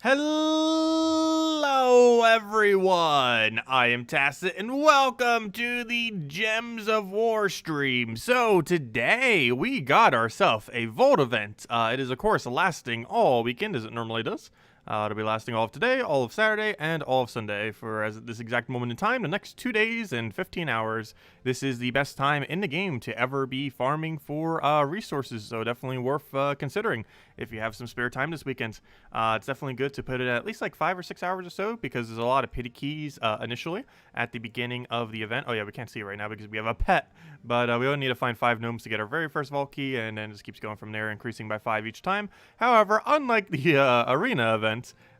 Hello everyone, I am Tacit and welcome to the Gems of War stream. So today we got ourselves a Vault event. It is of course lasting all weekend as it normally does. It'll be lasting all of today, all of Saturday, and all of Sunday for as at this exact moment in time, the next 2 days and 15 hours. This is the best time in the game to ever be farming for resources, so definitely worth considering if you have some spare time this weekend. It's definitely good to put it at least like 5 or 6 hours or so because there's a lot of pity keys initially at the beginning of the event. Oh yeah, we can't see it right now because we have a pet, but we only need to find 5 gnomes to get our very first vault key, and then it just keeps going from there, increasing by 5 each time. However, unlike the arena event,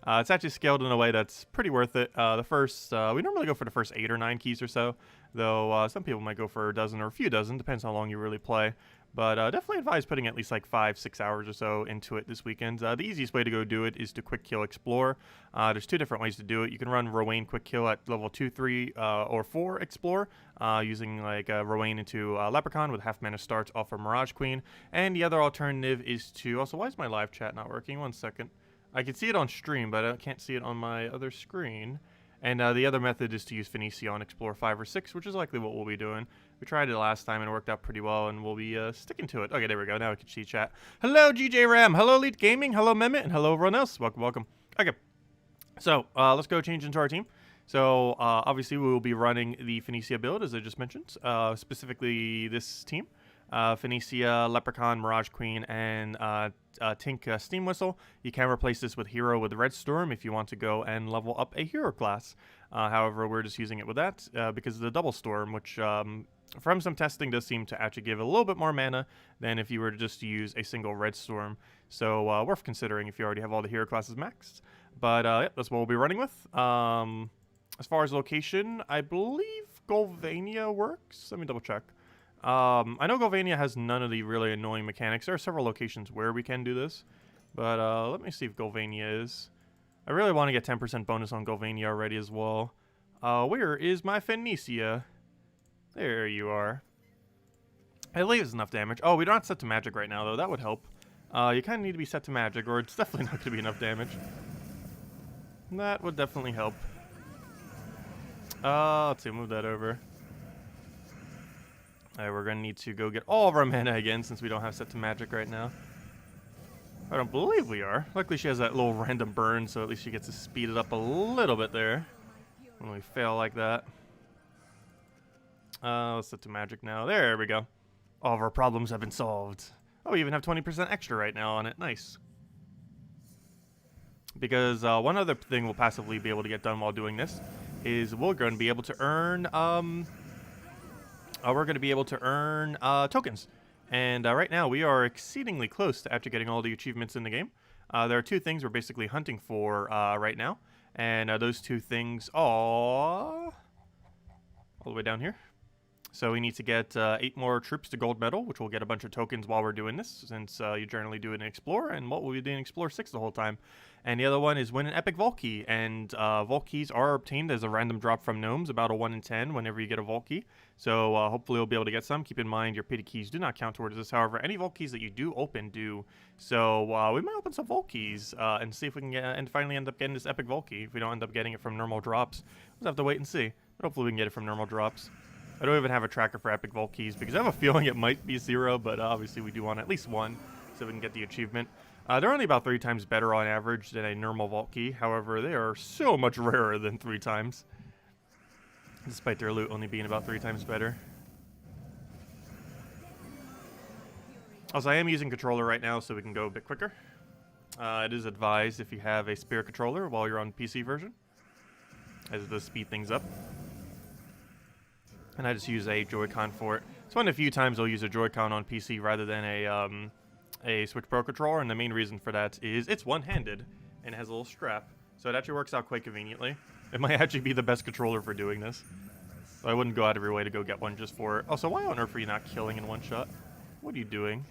it's actually scaled in a way that's pretty worth it. We normally go for the first 8 or 9 keys or so, though some people might go for a dozen or a few dozen, depends how long you really play. But definitely advise putting at least like 5-6 hours or so into it this weekend. The easiest way to go do it is to quick kill explore. There's 2 different ways to do it. You can run Rowan quick kill at level 2, 3, or 4 explore, using like Rowan into Leprechaun with half mana starts off of Mirage Queen. And the other alternative is to also, why is my live chat not working? 1 second. I can see it on stream, but I can't see it on my other screen. And the other method is to use Phoenicia on Explore 5 or 6, which is likely what we'll be doing. We tried it last time and it worked out pretty well, and we'll be sticking to it. Okay, there we go. Now we can see chat. Hello, GJ Ram. Hello, Elite Gaming. Hello, Mehmet. And hello, everyone else. Welcome, welcome. Okay, so let's go change into our team. So obviously we will be running the Phoenicia build, as I just mentioned, specifically this team. Phoenicia, Leprechaun, Mirage Queen, and Tink Steam Whistle. You can replace this with Hero with Red Storm if you want to go and level up a Hero class. However, we're just using it with that because of the Double Storm, which from some testing does seem to actually give a little bit more mana than if you were to just use a single Red Storm. So worth considering if you already have all the Hero classes maxed. But yeah, that's what we'll be running with. As far as location, I believe Golvania works. Let me double check. I know Golvania has none of the really annoying mechanics. There are several locations where we can do this, but let me see if Golvania is. I really want to get 10% bonus on Golvania already as well. Where is my Phoenicia? There you are. I believe it's enough damage. Oh, we don't have to set to magic right now, though. That would help. You kind of need to be set to magic, or it's definitely not going to be enough damage. That would definitely help. Let's see, move that over. Alright, we're going to need to go get all of our mana again since we don't have set to magic right now. I don't believe we are. Luckily she has that little random burn, so at least she gets to speed it up a little bit there when we fail like that. Let's set to magic now. There we go. All of our problems have been solved. Oh, we even have 20% extra right now on it. Nice. Because one other thing we'll passively be able to get done while doing this is we're going to be able to earn... tokens. And right now we are exceedingly close to actually getting all the achievements in the game. There are 2 things we're basically hunting for right now. And those 2 things are all the way down here. So we need to get 8 more troops to gold medal, which will get a bunch of tokens while we're doing this, since you generally do it in Explore, and what we'll be doing in Explore 6 the whole time. And the other one is win an epic vault key, and vault keys are obtained as a random drop from gnomes, about a 1 in 10 whenever you get a vault key. So hopefully we'll be able to get some. Keep in mind your pity keys do not count towards this. However, any vault keys that you do open do. So we might open some vault keys and see if we can get and finally end up getting this epic vault key. If we don't end up getting it from normal drops, we'll have to wait and see. But hopefully we can get it from normal drops. I don't even have a tracker for epic vault keys because I have a feeling it might be 0, but obviously we do want at least 1 so we can get the achievement. They're only about 3 times better on average than a normal vault key. However, they are so much rarer than 3 times, despite their loot only being about 3 times better. Also, I am using controller right now so we can go a bit quicker. It is advised if you have a spare controller while you're on PC version, as it does speed things up. And I just use a Joy-Con for it. It's one of the few times I'll use a Joy-Con on PC rather than a Switch Pro controller, and the main reason for that is it's one-handed and it has a little strap, so it actually works out quite conveniently. It might actually be the best controller for doing this. So I wouldn't go out of your way to go get one just for it. Also, why on earth are you not killing in one shot? What are you doing?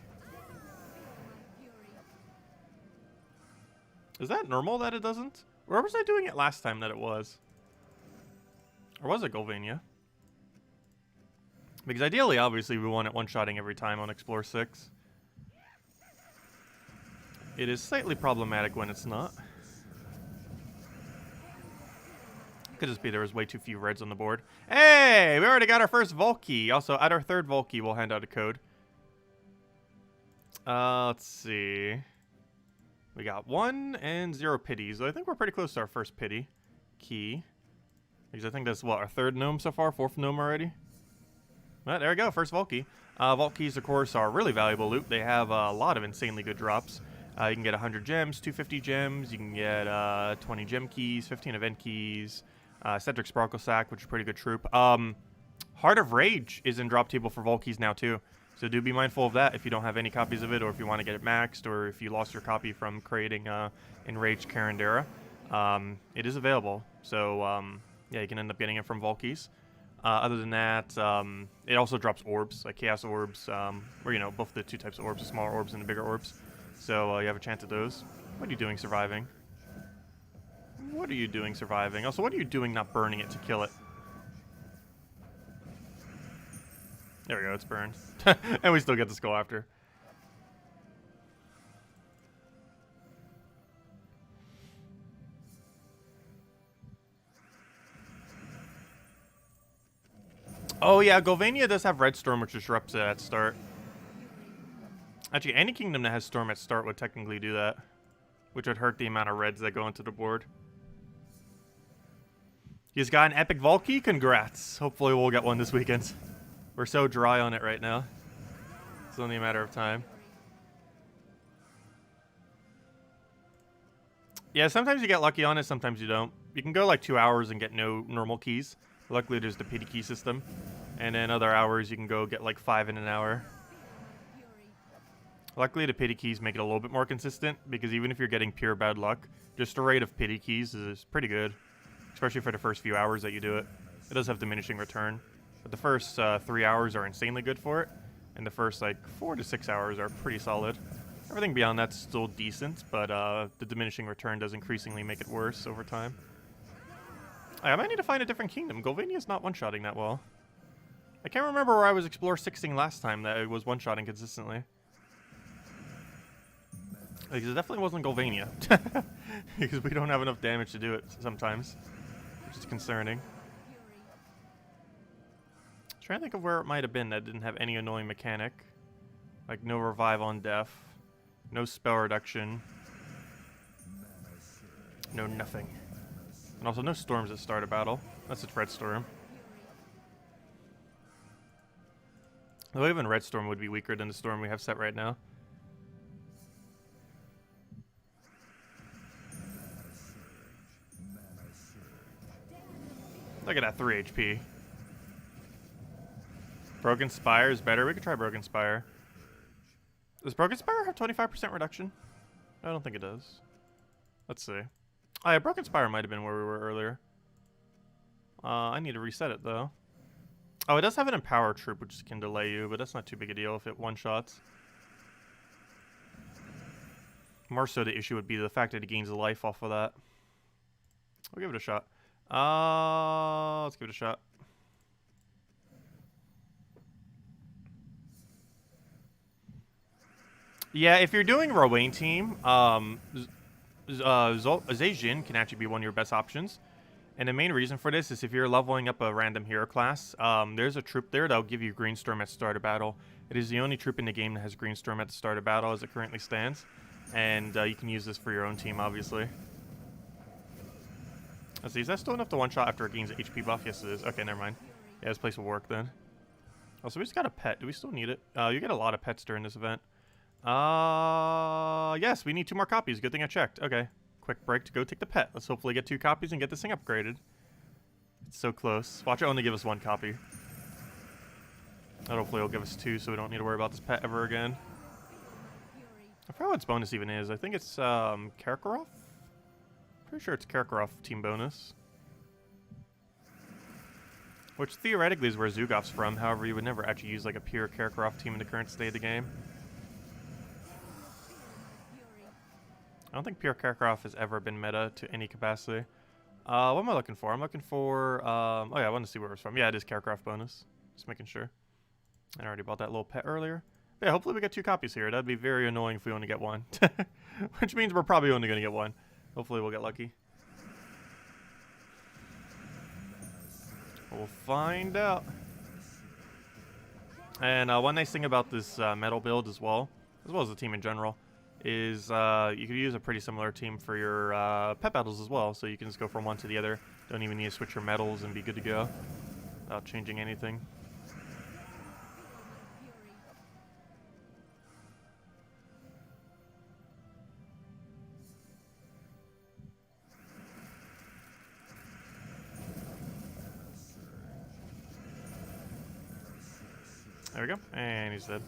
Is that normal that it doesn't? Or was I doing it last time that it was? Or was it Golvania? Because ideally, obviously, we want it one-shotting every time on Explore 6. It is slightly problematic when it's not. Could just be there was way too few reds on the board. Hey, we already got our first Volkey. Also, at our third Volkey, we'll hand out a code. Let's see. We got 1 and 0 pities. So I think we're pretty close to our first pity key. Because I think that's, what, our third gnome so far? Fourth gnome already? Well, there we go, first Volkey. Vault keys, of course, are really valuable loot. They have a lot of insanely good drops. You can get 100 gems, 250 gems. You can get 20 gem keys, 15 event keys. Cedric Sparkle Sack, which is a pretty good troop. Heart of Rage is in drop table for Vault keys now, too. So do be mindful of that if you don't have any copies of it, or if you want to get it maxed, or if you lost your copy from creating Enraged Carandera. It is available. So, yeah, you can end up getting it from Vault keys. Other than that, it also drops orbs, like Chaos Orbs, or, you know, both the two types of orbs, the smaller orbs and the bigger orbs. So you have a chance at those. What are you doing surviving? What are you doing surviving? Also, what are you doing not burning it to kill it? There we go, it's burned. And we still get the skull after. Oh yeah, Golvania does have Red Storm, which disrupts it at start. Actually, any kingdom that has Storm at start would technically do that, which would hurt the amount of reds that go into the board. He's got an epic Volkey? Congrats. Hopefully we'll get one this weekend. We're so dry on it right now. It's only a matter of time. Yeah, sometimes you get lucky on it, sometimes you don't. You can go like 2 hours and get no normal keys. Luckily there's the pity key system. And then other hours you can go get like 5 in an hour. Luckily the pity keys make it a little bit more consistent, because even if you're getting pure bad luck, just a rate of pity keys is pretty good. Especially for the first few hours that you do it. It does have diminishing return. But the first 3 hours are insanely good for it. And the first like 4 to 6 hours are pretty solid. Everything beyond that's still decent, but the diminishing return does increasingly make it worse over time. I might need to find a different kingdom. Golvania's not one-shotting that well. I can't remember where I was Explore 6ing last time that it was one-shotting consistently. Because it definitely wasn't Golvania. Because we don't have enough damage to do it sometimes. Which is concerning. I'm trying to think of where it might have been that didn't have any annoying mechanic. Like no revive on death. No spell reduction. No nothing. And also no storms at start of battle. That's its Red Storm. Though even Red Storm would be weaker than the storm we have set right now. Look at that 3 HP. Broken Spire is better. We could try Broken Spire. Does Broken Spire have 25% reduction? I don't think it does. Let's see. Oh yeah, Broken Spire might have been where we were earlier. I need to reset it though. Oh, it does have an Empower Troop, which can delay you, but that's not too big a deal if it one-shots. More so the issue would be the fact that it gains a life off of that. We'll give it a shot. Let's give it a shot. Yeah, if you're doing Rowain team, Zejin can actually be one of your best options. And the main reason for this is if you're leveling up a random hero class, there's a troop there that'll give you Green Storm at start of battle. It is the only troop in the game that has Green Storm at the start of battle as it currently stands. And you can use this for your own team, obviously. Let's see, is that still enough to one-shot after it gains an HP buff? Yes, it is. Okay, never mind. Yeah, this place will work then. Oh, so we just got a pet. Do we still need it? You get a lot of pets during this event. Yes, we need 2 more copies. Good thing I checked. Okay. Quick break to go take the pet. Let's hopefully get 2 copies and get this thing upgraded. It's so close. Watch it only give us 1 copy. And hopefully it'll give us 2 so we don't need to worry about this pet ever again. I forgot what its bonus even is. I think it's Karkaroff? Pretty sure it's Karkaroff team bonus. Which theoretically is where Zugoff's from. However, you would never actually use like a pure Karkaroff team in the current state of the game. I don't think pure Karkaroff has ever been meta to any capacity. What am I looking for? I'm looking for, oh yeah, I want to see where it's from. Yeah, it is Karkaroff bonus. Just making sure. I already bought that little pet earlier. But yeah, hopefully we get 2 copies here. That'd be very annoying if we only get 1. Which means we're probably only going to get 1. Hopefully we'll get lucky. We'll find out. And one nice thing about this metal build as well as the team in general, is you could use a pretty similar team for your pet battles as well. So you can just go from one to the other. Don't even need to switch your metals and be good to go without changing anything. There we go, and he's dead.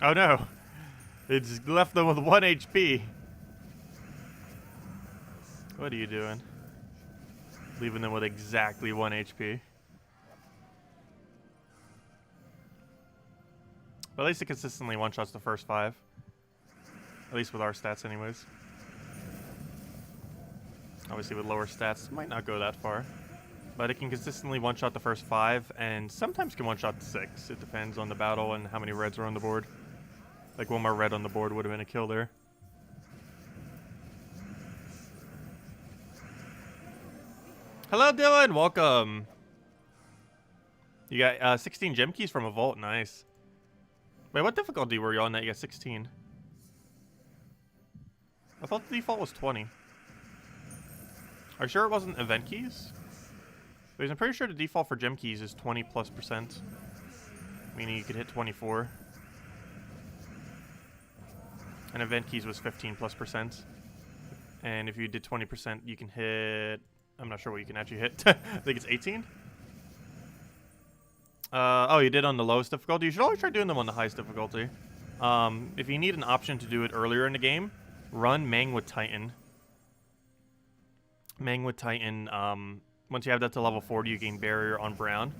Oh no! It's left them with 1 HP. What are you doing? Leaving them with exactly 1 HP. But at least it consistently one-shots the first 5. At least with our stats anyways. Obviously with lower stats, it might not go that far. But it can consistently one-shot the first 5, and sometimes can one-shot the 6. It depends on the battle and how many reds are on the board. Like one more red on the board would have been a kill there. Hello Dylan, welcome. You got 16 gem keys from a vault, nice. Wait, what difficulty were you on that you got 16? I thought the default was 20. Are you sure it wasn't event keys? Because I'm pretty sure the default for gem keys is 20+%. Meaning you could hit 24. And event keys was 15+%. And if you did 20%, you can hit... I'm not sure what you can actually hit. I think it's 18? Oh, you did on the lowest difficulty? You should always try doing them on the highest difficulty. If you need an option to do it earlier in the game, run Mang with Titan. Mang with Titan, once you have that to level 40, you gain Barrier on Brown.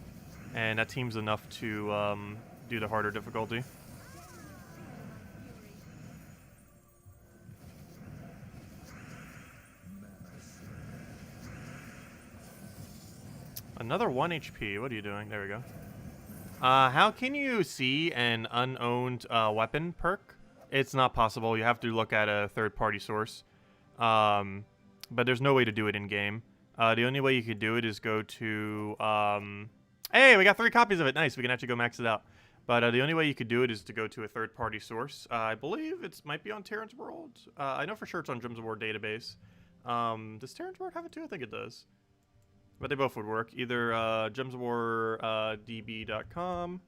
And that team's enough to do the harder difficulty. Another 1 HP. What are you doing? There we go. How can you see an unowned weapon perk? It's not possible. You have to look at a third-party source. But there's no way to do it in-game. The only way you could do it is go to... Hey, we got 3 copies of it. Nice. We can actually go max it out. But the only way you could do it is to go to a third-party source. I believe it might be on Terran's World. I know for sure it's on Gems of War database. Does Terran's World have it too? I think it does. But they both would work. Either gemsofwardb.com,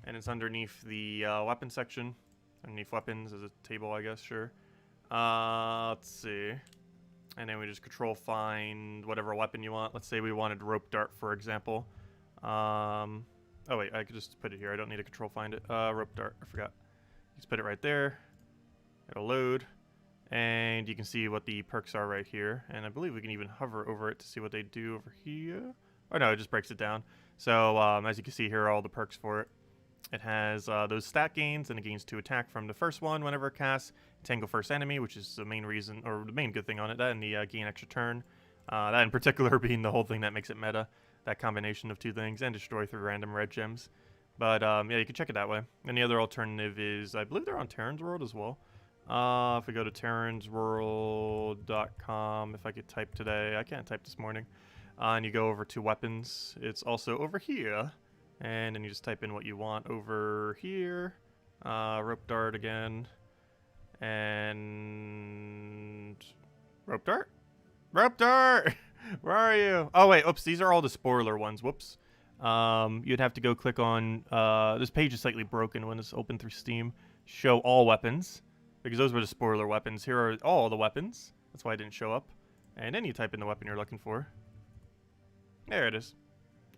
and it's underneath the weapon section. Underneath weapons is a table, I guess, sure. Let's see. And then we just control find whatever weapon you want. Let's say we wanted rope dart, for example. Oh wait, I could just put it here. I don't need to control find it. Rope dart, I forgot. Just put it right there. It'll load. And you can see what the perks are right here. And I believe we can even hover over it to see what they do over here. Oh no, it just breaks it down. So as you can see, here are all the perks for it. It has those stat gains, and it gains 2 attack from the first one whenever it casts. Tangle first enemy, which is the main reason, or the main good thing on it. That and the gain extra turn. That in particular being the whole thing that makes it meta. That combination of 2 things, and destroy 3 random red gems. But yeah, you can check it that way. And the other alternative is, I believe they're on Terran's World as well. If we go to terransworld.com, if I could type today, I can't type this morning, and you go over to weapons, it's also over here, and then you just type in what you want over here, rope dart again, and rope dart? Rope dart! Where are you? Oh wait, oops, these are all the spoiler ones, whoops. You'd have to go click on, this page is slightly broken when it's open through Steam, show all weapons. Because those were the spoiler weapons. Here are all the weapons. That's why it didn't show up. And then you type in the weapon you're looking for. There it is.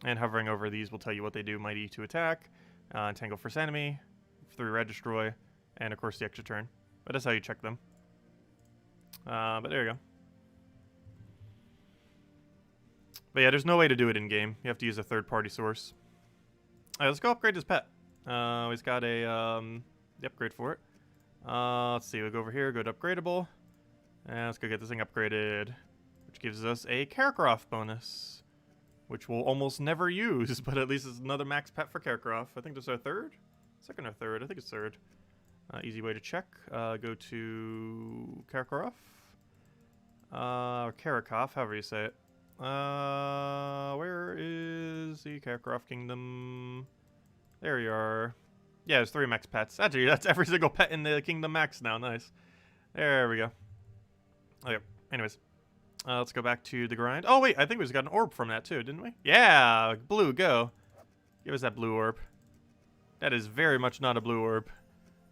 And hovering over these will tell you what they do. Mighty 2 attack, Tangle first enemy, 3 red destroy, and of course the extra turn. But that's how you check them. But there you go. But yeah, there's no way to do it in-game. You have to use a third-party source. Alright, let's go upgrade this pet. He's got a the upgrade for it. Let's see, we'll go over here, go to upgradable. And let's go get this thing upgraded. which gives us a Kakarot bonus, which we'll almost never use, but at least it's another max pet for Kakarot. I think this is our third? Second or third? I think it's third. Easy way to check. Go to Kakarot. Or Karakov, however you say it. Where is the Kakarot Kingdom? There you are. Yeah, there's 3 max pets. Actually, that's every single pet in the Kingdom max now. Nice. There we go. Okay, anyways. Let's go back to the grind. Oh, wait, I think we just got an orb from that, too, didn't we? Yeah, blue, go. Give us that blue orb. That is very much not a blue orb.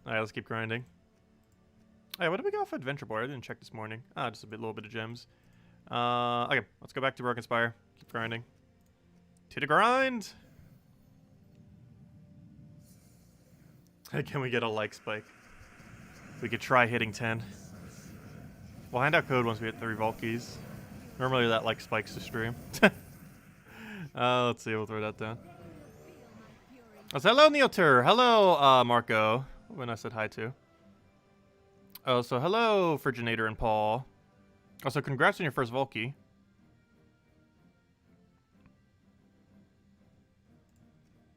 Alright, let's keep grinding. Hey, what did we go for Adventure Board? I didn't check this morning. Just a little bit of gems. Okay, let's go back to Broken Spire. Keep grinding. To the grind! Can we get a like spike? We could try hitting 10. We'll hand out code once we hit 3 Vault Keys. Normally that like spikes the stream. Let's see, we'll throw that down. Oh, so hello, Neotur. Hello, Marco. When I said hi to. Oh, so hello, Friginator and Paul. Also, congrats on your first Vault Key.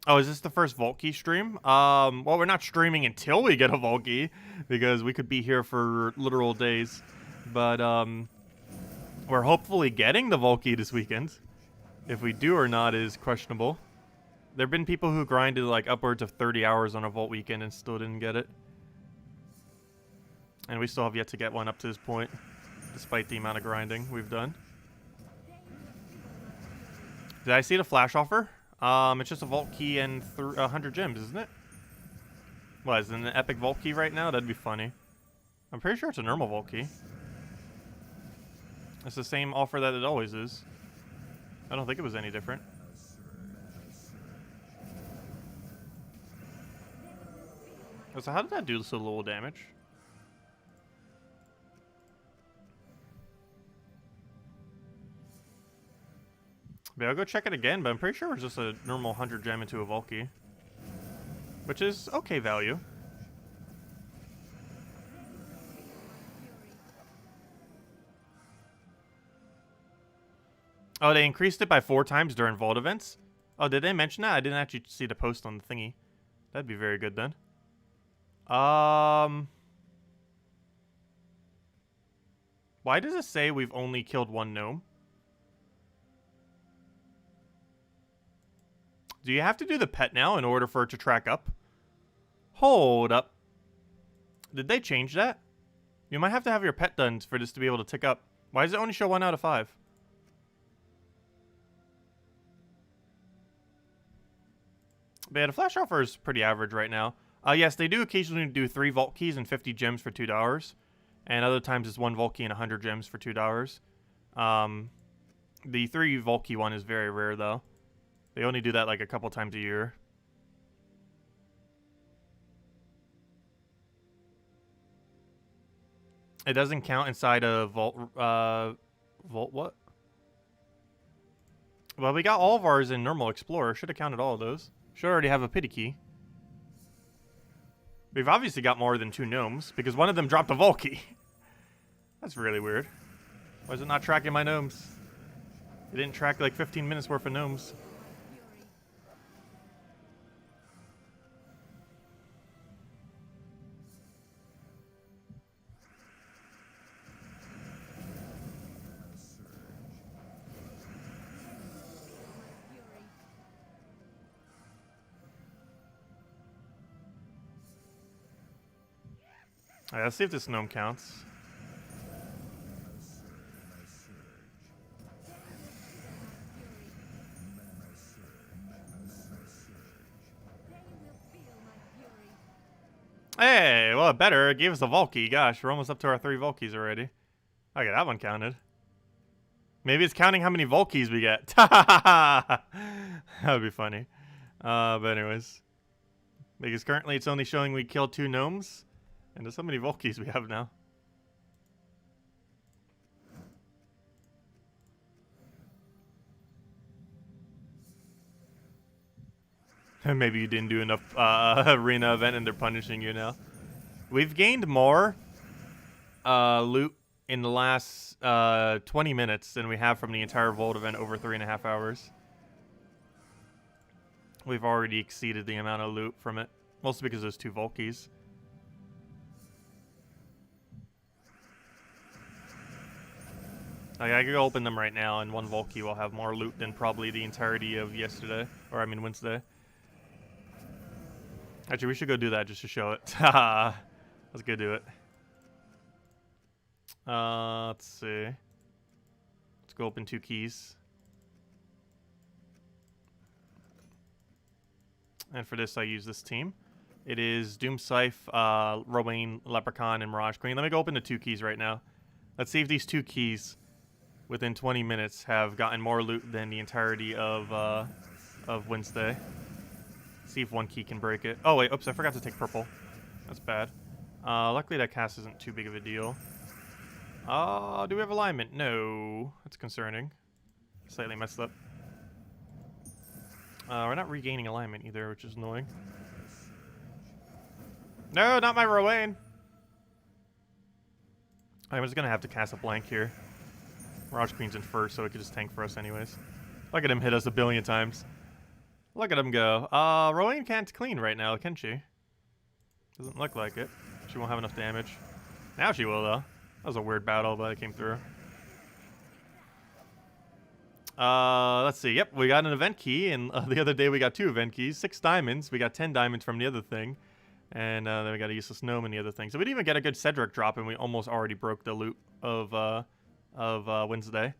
Oh, is this the first Vault Key stream? Well, we're not streaming until we get a Vault Key, because we could be here for literal days. But, we're hopefully getting the Vault Key this weekend. If we do or not is questionable. There have been people who grinded like upwards of 30 hours on a Vault weekend and still didn't get it. And we still have yet to get one up to this point, despite the amount of grinding we've done. Did I see the flash offer? It's just a Vault Key and 100 gems, isn't it? What, is it an epic Vault Key right now? That'd be funny. I'm pretty sure it's a normal Vault Key. It's the same offer that it always is. I don't think it was any different. So how did that do so little damage? Yeah, I'll go check it again, but I'm pretty sure it's just a normal 100 gem into a Vault Key. Which is okay value. Oh, they increased it by 4 times during Vault events? Oh, did they mention that? I didn't actually see the post on the thingy. That'd be very good then. Why does it say we've only killed 1 gnome? Do you have to do the pet now in order for it to track up? Hold up. Did they change that? You might have to have your pet done for this to be able to tick up. Why does it only show 1 out of 5? But yeah, the flash offer is pretty average right now. Yes, they do occasionally do 3 Vault Keys and 50 gems for $2. And other times it's 1 Vault Key and 100 gems for $2. The 3 Vault Key one is very rare, though. They only do that like a couple times a year. It doesn't count inside a Vault... Vault what? Well, we got all of ours in Normal Explorer. Should have counted all of those. Should already have a pity key. We've obviously got more than 2 gnomes, because one of them dropped a Vault Key. That's really weird. Why is it not tracking my gnomes? It didn't track like 15 minutes worth of gnomes. Alright, let's see if this gnome counts. Hey, well, better. It gave us a Vault Key. Gosh, we're almost up to our 3 Vault Keys already. Okay, that one counted. Maybe it's counting how many Vault Keys we get. That would be funny. But anyways. Because currently it's only showing we killed 2 gnomes. And there's so many Vault Keys we have now. Maybe you didn't do enough arena event and they're punishing you now. We've gained more loot in the last 20 minutes than we have from the entire Vault event over 3.5 hours. We've already exceeded the amount of loot from it, mostly because there's 2 Vault keys. Like, I could open them right now, and 1 Vault key will have more loot than probably the entirety of yesterday, or I mean Wednesday. Actually, we should go do that just to show it. Haha. Let's go do it. Let's see. Let's go open 2 keys. And for this, I use this team. It is Doom Scythe, Rowan, Leprechaun, and Mirage Queen. Let me go open the 2 keys right now. Let's see if these 2 keys, within 20 minutes, have gotten more loot than the entirety of Wednesday. See if 1 key can break it. Oh, wait. Oops, I forgot to take purple. That's bad. Luckily, that cast isn't too big of a deal. Do we have alignment? No. That's concerning. Slightly messed up. We're not regaining alignment either, which is annoying. No, not my Rowan. I'm just going to have to cast a blank here. Mirage Queen's in first, so it could just tank for us anyways. Look at him hit us a billion times. Look at him go. Rowan can't clean right now, can she? Doesn't look like it. She won't have enough damage. Now she will, though. That was a weird battle, but it came through. Let's see. Yep, we got an event key, and the other day we got 2 event keys. 6 diamonds. We got 10 diamonds from the other thing. And then we got a useless gnome in the other thing. So we didn't even get a good Cedric drop, and we almost already broke the loot of Wednesday.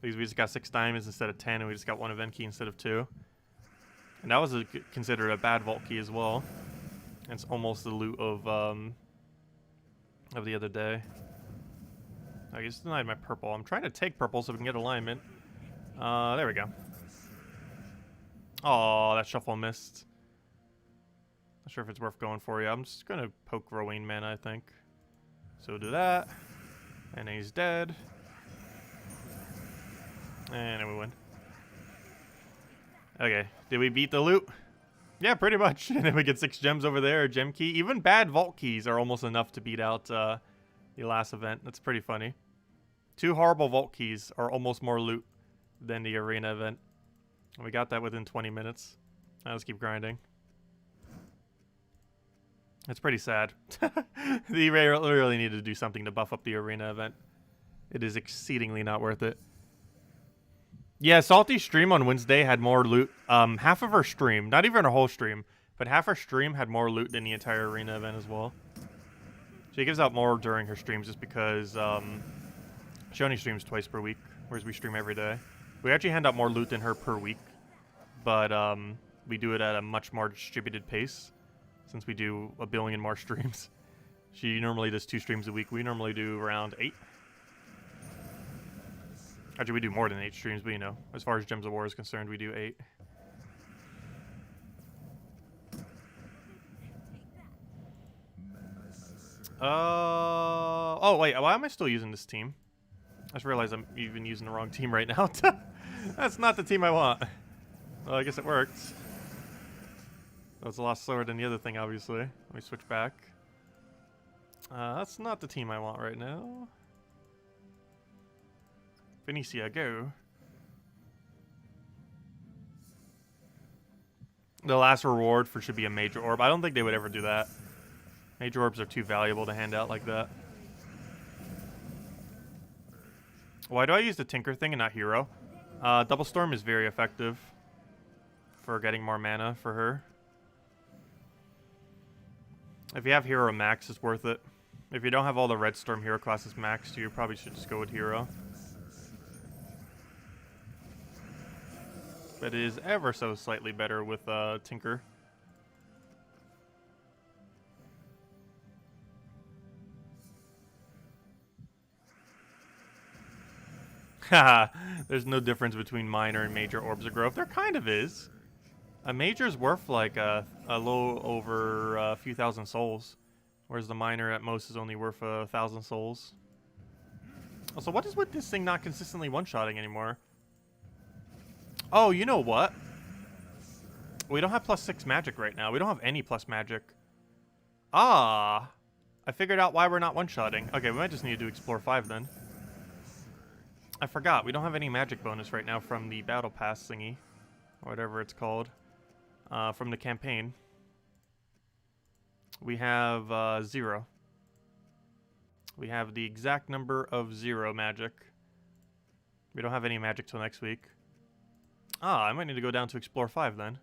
Because we just got 6 diamonds instead of 10, and we just got 1 event key instead of 2. And that was considered a bad vault key as well. And it's almost the loot of the other day. I just denied my purple. I'm trying to take purple so we can get alignment. There we go. Oh, that shuffle missed. Not sure if it's worth going for you. I'm just gonna poke Rowan mana, I think. So we'll do that. And he's dead. And then we win. Okay, did we beat the loot? Yeah, pretty much. And then we get 6 gems over there, a gem key. Even bad vault keys are almost enough to beat out the last event. That's pretty funny. 2 horrible vault keys are almost more loot than the arena event. And we got that within 20 minutes. Now let's keep grinding. It's pretty sad. They really needed to do something to buff up the arena event. It is exceedingly not worth it. Yeah, Salty's stream on Wednesday had more loot. Half of her stream, not even her whole stream, but half her stream had more loot than the entire arena event as well. She gives out more during her streams just because she only streams twice per week, whereas we stream every day. We actually hand out more loot than her per week, but we do it at a much more distributed pace since we do a billion more streams. She normally does 2 streams a week. We normally do around 8. Actually, we do more than 8 streams, but you know, as far as Gems of War is concerned, we do 8. Oh, wait, why am I still using this team? I just realized I'm even using the wrong team right now. That's not the team I want. Well, I guess it worked. That was a lot slower than the other thing, obviously. Let me switch back. That's not the team I want right now. Venetia, go. The last reward should be a major orb. I don't think they would ever do that. Major orbs are too valuable to hand out like that. Why do I use the Tinker thing and not Hero? Double Storm is very effective for getting more mana for her. If you have Hero max, it's worth it. If you don't have all the Red Storm hero classes maxed, you probably should just go with Hero. But it is ever so slightly better with Tinker. Haha, there's no difference between minor and major orbs of growth. There kind of is. A major's worth like a little over a few thousand souls, whereas the minor at most is only worth 1,000 souls. Also, what is with this thing not consistently one-shotting anymore? Oh, you know what? We don't have +6 magic right now. We don't have any plus magic. Ah. I figured out why we're not one-shotting. Okay, we might just need to do Explore 5 then. I forgot, we don't have any magic bonus right now from the Battle Pass thingy. Or whatever it's called. From the campaign. We have 0. We have the exact number of 0 magic. We don't have any magic till next week. Ah, I might need to go down to Explore 5 then.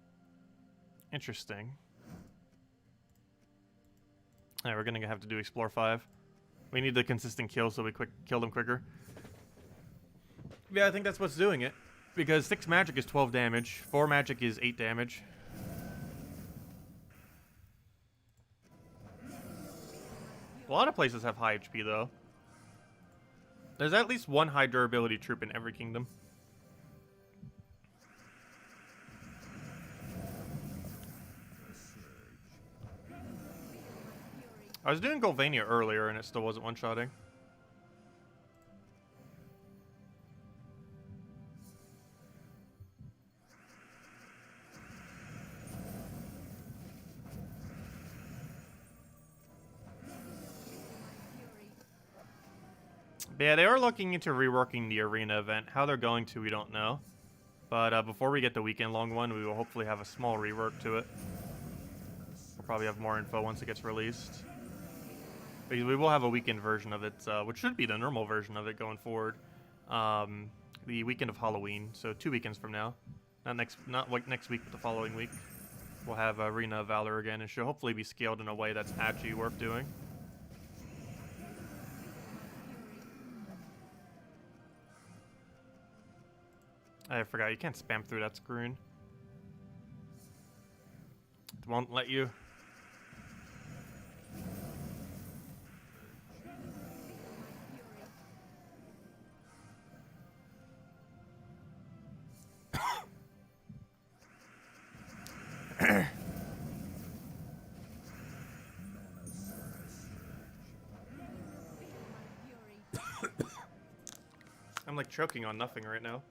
Interesting. Alright, we're gonna have to do Explore 5. We need the consistent kill so we kill them quicker. Yeah, I think that's what's doing it. Because 6 magic is 12 damage, 4 magic is 8 damage. A lot of places have high HP though. There's at least one high durability troop in every kingdom. I was doing Golvania earlier and it still wasn't one-shotting. But yeah, they are looking into reworking the arena event. How they're going to, we don't know. But before we get the weekend-long one, we will hopefully have a small rework to it. We'll probably have more info once it gets released. Because we will have a weekend version of it, which should be the normal version of it going forward. The weekend of Halloween, so 2 weekends from now. Not like next week, but the following week. We'll have Arena of Valor again, and should hopefully be scaled in a way that's actually worth doing. I forgot, you can't spam through that screen. It won't let you. I'm like choking on nothing right now.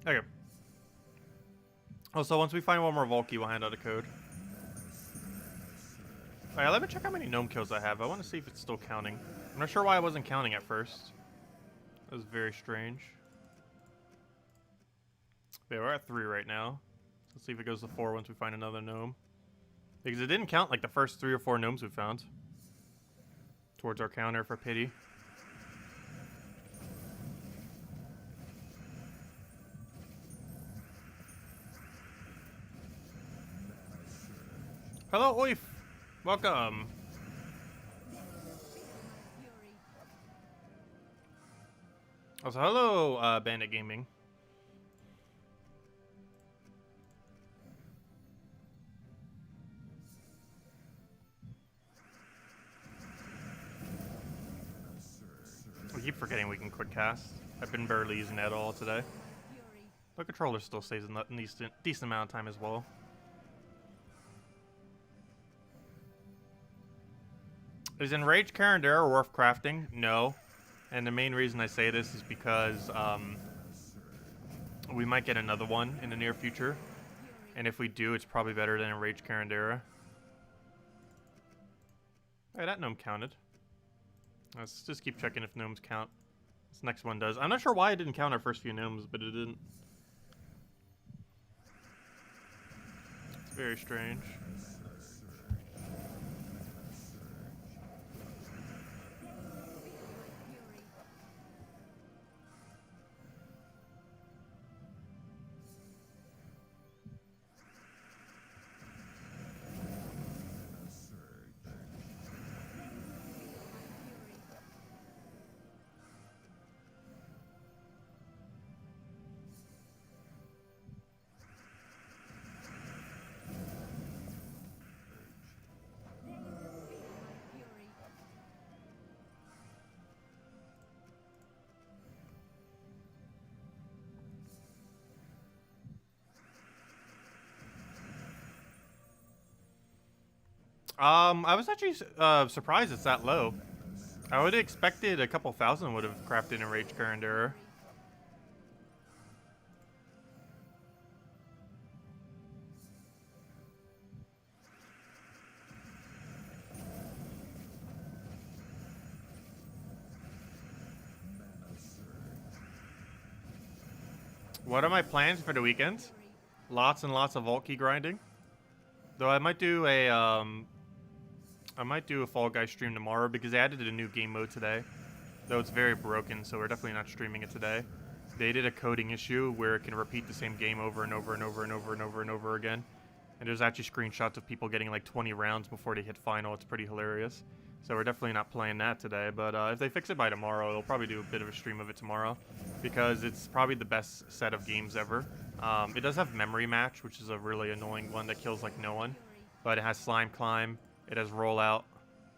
Okay. Also, once we find one more Volky, we'll hand out a code. Alright, let me check how many gnome kills I have. I want to see if it's still counting. I'm not sure why I wasn't counting at first. That was very strange. Okay, we're at 3 right now. Let's see if it goes to 4 once we find another gnome. Because it didn't count like the first 3 or 4 gnomes we found. Towards our counter for pity. Hello, Oif! Welcome! Also, hello, Bandit Gaming. I keep forgetting we can quick cast. I've been barely using that at all today. The controller still stays in a decent amount of time as well. Is Enraged Carandera worth crafting? No. And the main reason I say this is because we might get another one in the near future. And if we do, it's probably better than Enraged Carandera. Alright, that gnome counted. Let's just keep checking if gnomes count. This next one does. I'm not sure why it didn't count our first few gnomes, but it didn't. It's very strange. I was actually surprised it's that low. I would have expected a couple thousand would have crafted in Rage Current Error. What are my plans for the weekend? Lots and lots of vault key grinding. Though I might do a Fall Guys stream tomorrow because they added a new game mode today. Though it's very broken, so we're definitely not streaming it today. They did a coding issue where it can repeat the same game over and over and over and over and over and over again. And there's actually screenshots of people getting like 20 rounds before they hit final. It's pretty hilarious. So we're definitely not playing that today. But if they fix it by tomorrow, they'll probably do a bit of a stream of it tomorrow. Because it's probably the best set of games ever. It does have Memory Match, which is a really annoying one that kills like no one. But it has Slime Climb. It has Rollout.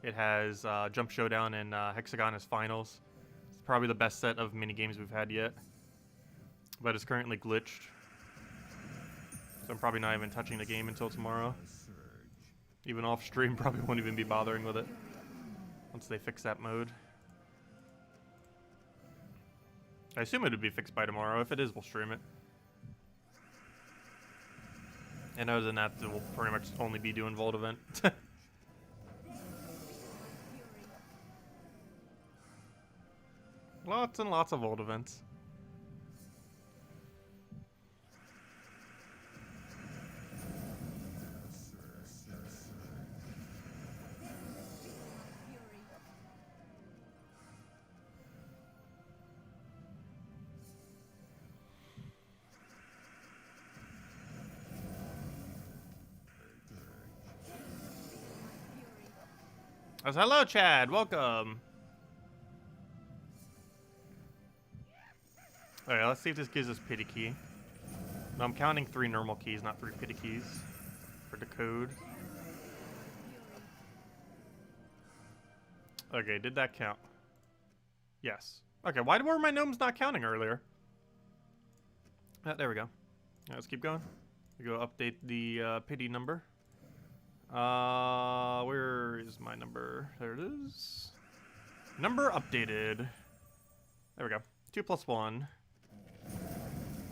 It has Jump Showdown and Hexagon as finals. It's probably the best set of mini games we've had yet. But it's currently glitched. So I'm probably not even touching the game until tomorrow. Even off stream, probably won't even be bothering with it. Once they fix that mode. I assume it would be fixed by tomorrow. If it is, we'll stream it. And other than that, we'll pretty much only be doing Vault Event. Lots and lots of Vault Events. Hello, Chad. Welcome. Alright, let's see if this gives us pity key. No, I'm counting 3 normal keys, not 3 pity keys for the code. Okay, did that count? Yes. Okay, why were my gnomes not counting earlier? There we go. Right, let's keep going. We go update the pity number. Where is my number? There it is. Number updated. There we go. 2 plus 1.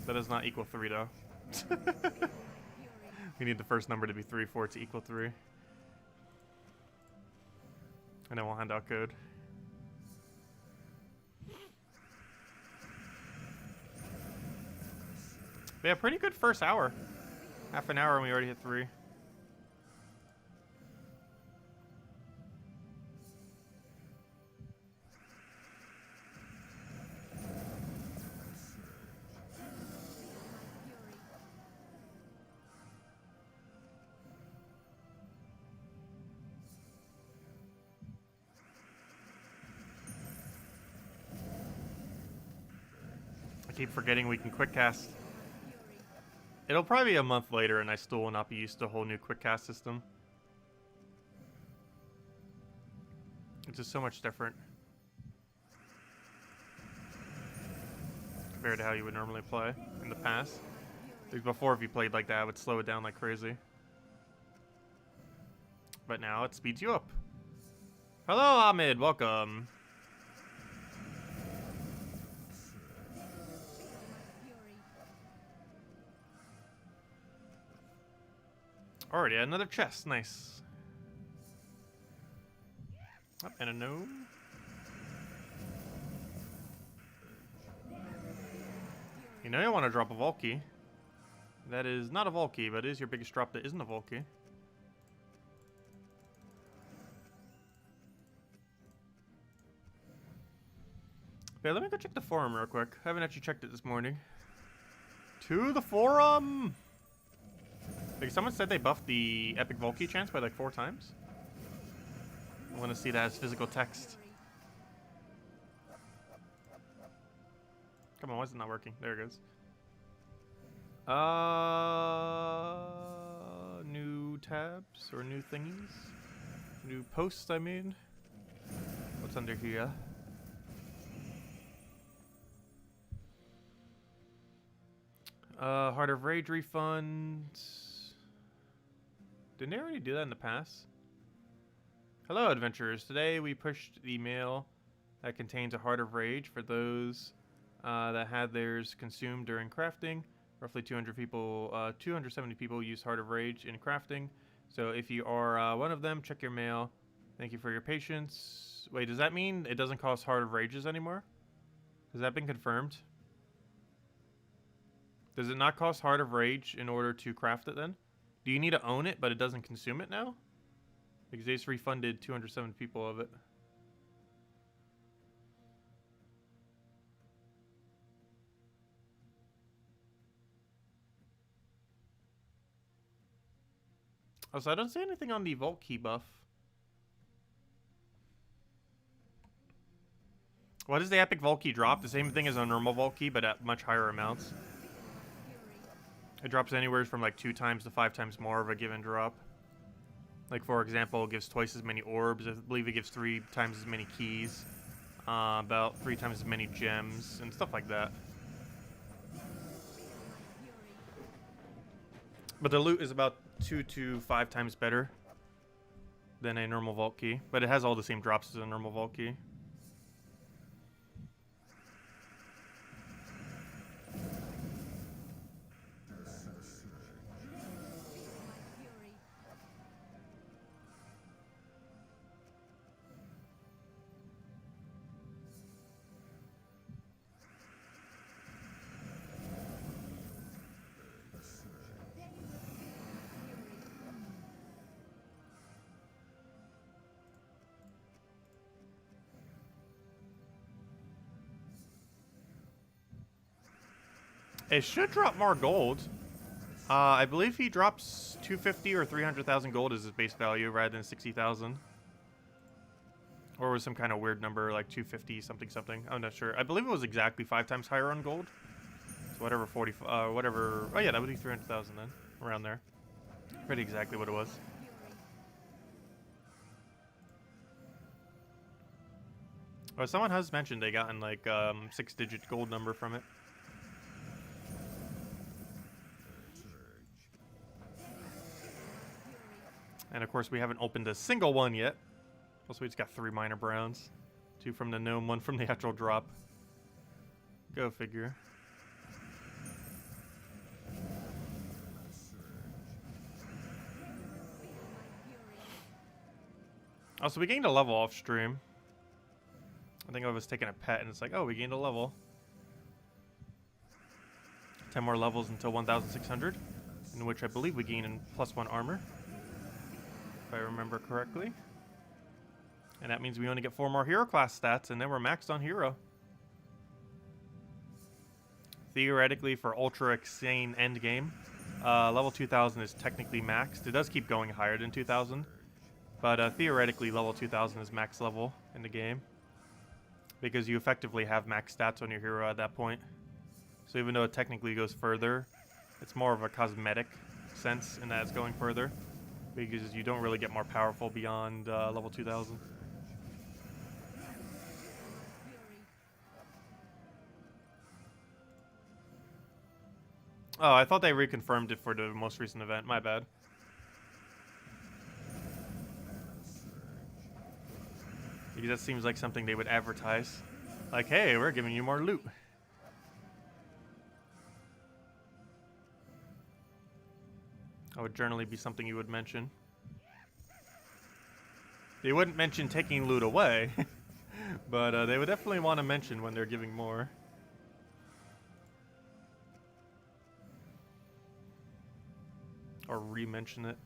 That does not equal 3 though. We need the first number to be 3 for it to equal 3. And then we'll hand out code. We have pretty good first hour. Half an hour and we already hit 3. I keep forgetting we can quick cast. It'll probably be a month later and I still will not be used to a whole new quick cast system. It's just so much different compared to how you would normally play in the past. Because before, if you played like that, it would slow it down like crazy. But now it speeds you up. Hello, Ahmed. Welcome. Already another chest. Nice. Oh, and a gnome. You know you want to drop a vault key. That is not a vault key, but it is your biggest drop that isn't a vault key. Okay, let me go check the forum real quick. I haven't actually checked it this morning. To the forum! Like, someone said they buffed the epic vault key chance by like 4 times. I want to see that as physical text. Come on, why is it not working? There it goes. New tabs or new thingies? New posts, I mean. What's under here? Heart of Rage refund. Didn't they already do that in the past? Hello, adventurers. Today we pushed the mail that contains a Heart of Rage for those that had theirs consumed during crafting. Roughly 270 people use Heart of Rage in crafting. So if you are one of them, check your mail. Thank you for your patience. Wait, does that mean it doesn't cost Heart of Rages anymore? Has that been confirmed? Does it not cost Heart of Rage in order to craft it then? Do you need to own it, but it doesn't consume it now? Because they just refunded 207 people of it. Oh, so I don't see anything on the Vault Key buff. What does the Epic Vault Key drop? The same thing as a normal Vault Key, but at much higher amounts. It drops anywhere from like 2 times to 5 times more of a given drop. Like, for example, it gives twice as many orbs. I believe it gives 3 times as many keys. About 3 times as many gems, and stuff like that. But the loot is about 2 to 5 times better than a normal Vault Key. But it has all the same drops as a normal Vault Key. It should drop more gold. I believe he drops 250 or 300,000 gold as his base value rather than 60,000. Or was some kind of weird number like 250 something something. I'm not sure. I believe it was exactly 5 times higher on gold. So whatever 40, whatever. Oh yeah, that would be 300,000 then, around there. Pretty exactly what it was. Oh, someone has mentioned they gotten like 6-digit gold number from it. And of course, we haven't opened a single one yet. Also, we just got 3 minor browns. 2 from the gnome, 1 from the actual drop. Go figure. Also, we gained a level off stream. I think I was taking a pet and it's like, oh, we gained a level. 10 more levels until 1,600. In which I believe we gain +1 armor. If I remember correctly. And that means we only get 4 more hero class stats, and then we're maxed on hero. Theoretically, for ultra insane endgame, level 2000 is technically maxed. It does keep going higher than 2000, but theoretically, level 2000 is max level in the game because you effectively have max stats on your hero at that point. So even though it technically goes further, it's more of a cosmetic sense in that it's going further. Because you don't really get more powerful beyond level 2000. Oh, I thought they reconfirmed it for the most recent event. My bad. Because that seems like something they would advertise. Like, hey, we're giving you more loot. That would generally be something you would mention. They wouldn't mention taking loot away, but they would definitely want to mention when they're giving more. Or re-mention it.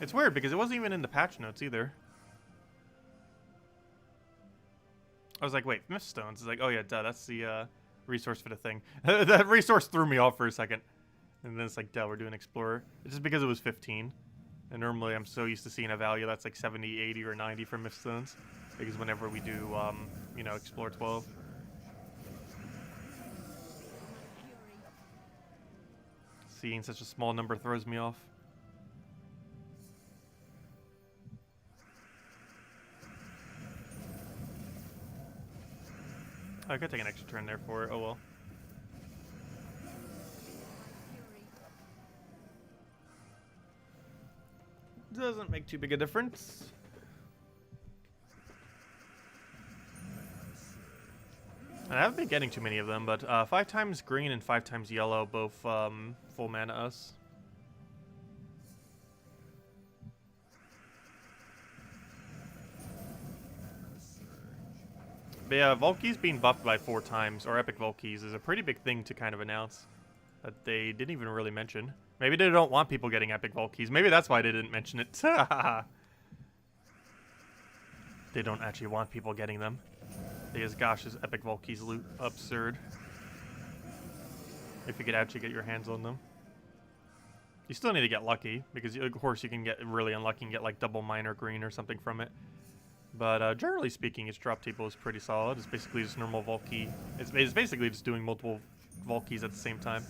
It's weird because it wasn't even in the patch notes either. I was like, wait, Miststones. It's like, oh yeah, duh, that's the resource for the thing. That resource threw me off for a second. And then it's like, duh, we're doing Explorer. It's just because it was 15. And normally I'm so used to seeing a value that's like 70, 80, or 90 for Miststones. Because whenever we do, you know, Explore 12. Seeing such a small number throws me off. I could take an extra turn there for it. Oh well. doesn't make too big a difference. I haven't been getting too many of them, but 5 times green and 5 times yellow, both full mana us. But yeah, Volkey's being buffed by 4 times, or Epic Volkeys, is a pretty big thing to kind of announce that they didn't even really mention. Maybe they don't want people getting Epic Volkeys. Maybe that's why they didn't mention it. They don't actually want people getting them. Because gosh, is Epic Volkeys loot absurd. If you could actually get your hands on them. You still need to get lucky, because of course you can get really unlucky and get like double minor green or something from it. But generally speaking, its drop table is pretty solid. It's basically just normal Volkey. It's basically just doing multiple Volkeys at the same time.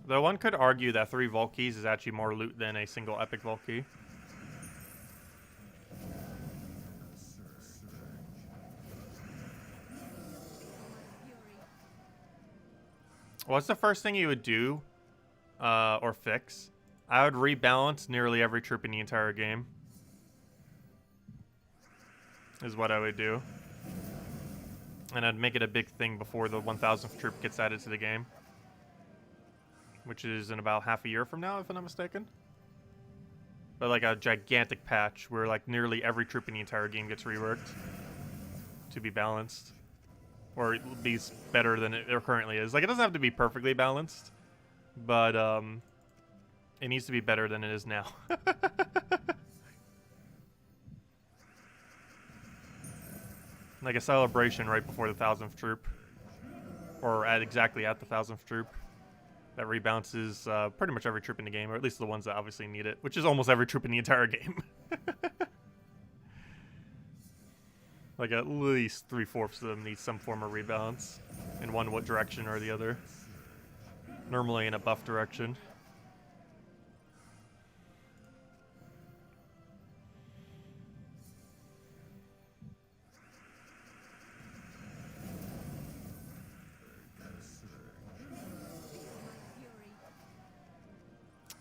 Though one could argue that 3 Volkeys is actually more loot than a single Epic Volkey. What's the first thing you would do or fix? I would rebalance nearly every troop in the entire game. Is what I would do. And I'd make it a big thing before the 1000th troop gets added to the game. Which is in about half a year from now, if I'm not mistaken. But like a gigantic patch where like nearly every troop in the entire game gets reworked to be balanced. Or at least better than it currently is. Like, it doesn't have to be perfectly balanced, but it needs to be better than it is now. Like a celebration right before the 1000th troop. Or exactly at the 1000th troop. That rebalances pretty much every troop in the game, or at least the ones that obviously need it, which is almost every troop in the entire game. Like at least 3/4 of them need some form of rebalance in one direction or the other. Normally in a buff direction.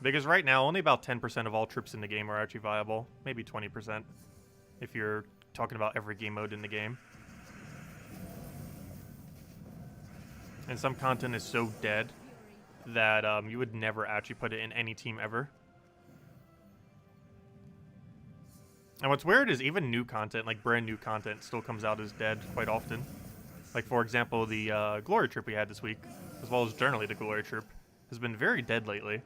Because right now, only about 10% of all troops in the game are actually viable. Maybe 20%, if you're talking about every game mode in the game. And some content is so dead that you would never actually put it in any team ever. And what's weird is even new content, like brand new content, still comes out as dead quite often. Like, for example, the Glory Troop we had this week, as well as generally the Glory Troop, has been very dead lately.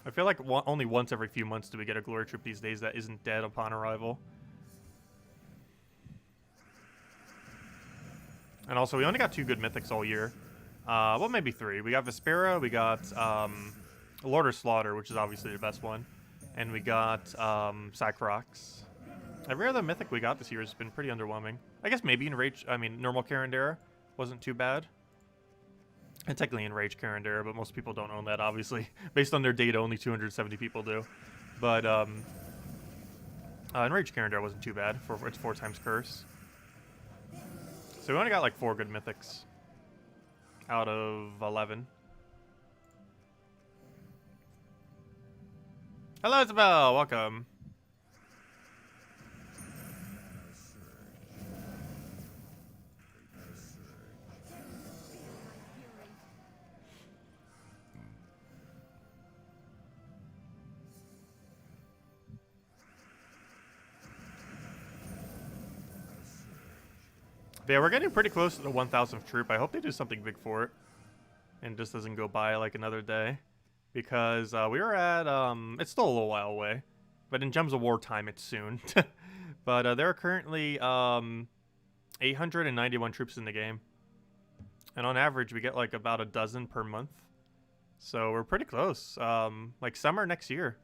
I feel like only once every few months do we get a Glory Troop these days that isn't dead upon arrival. And also, we only got 2 good mythics all year. Well, maybe 3. We got Vespera, we got Lord of Slaughter, which is obviously the best one. And we got Cycrox. Every other mythic we got this year has been pretty underwhelming. I guess maybe normal Karandera wasn't too bad. And technically Enraged Karandera, but most people don't own that, obviously. Based on their data, only 270 people do. But Enraged Karandera wasn't too bad for its 4 times curse. So we only got like 4 good mythics out of 11. Hello, Isabel. Welcome. But yeah, we're getting pretty close to the 1000th troop. I hope they do something big for it. And just doesn't go by like another day. Because we were at, it's still a little while away. But in Gems of War time, it's soon. But there are currently 891 troops in the game. And on average, we get like about a dozen per month. So we're pretty close. Like summer next year,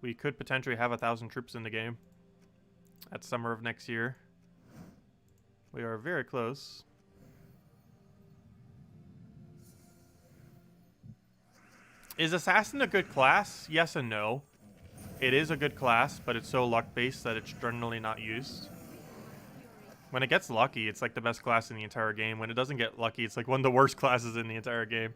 we could potentially have 1,000 troops in the game. At summer of next year. We are very close. Is Assassin a good class? Yes and no. It is a good class, but it's so luck-based that it's generally not used. When it gets lucky, it's like the best class in the entire game. When it doesn't get lucky, it's like one of the worst classes in the entire game.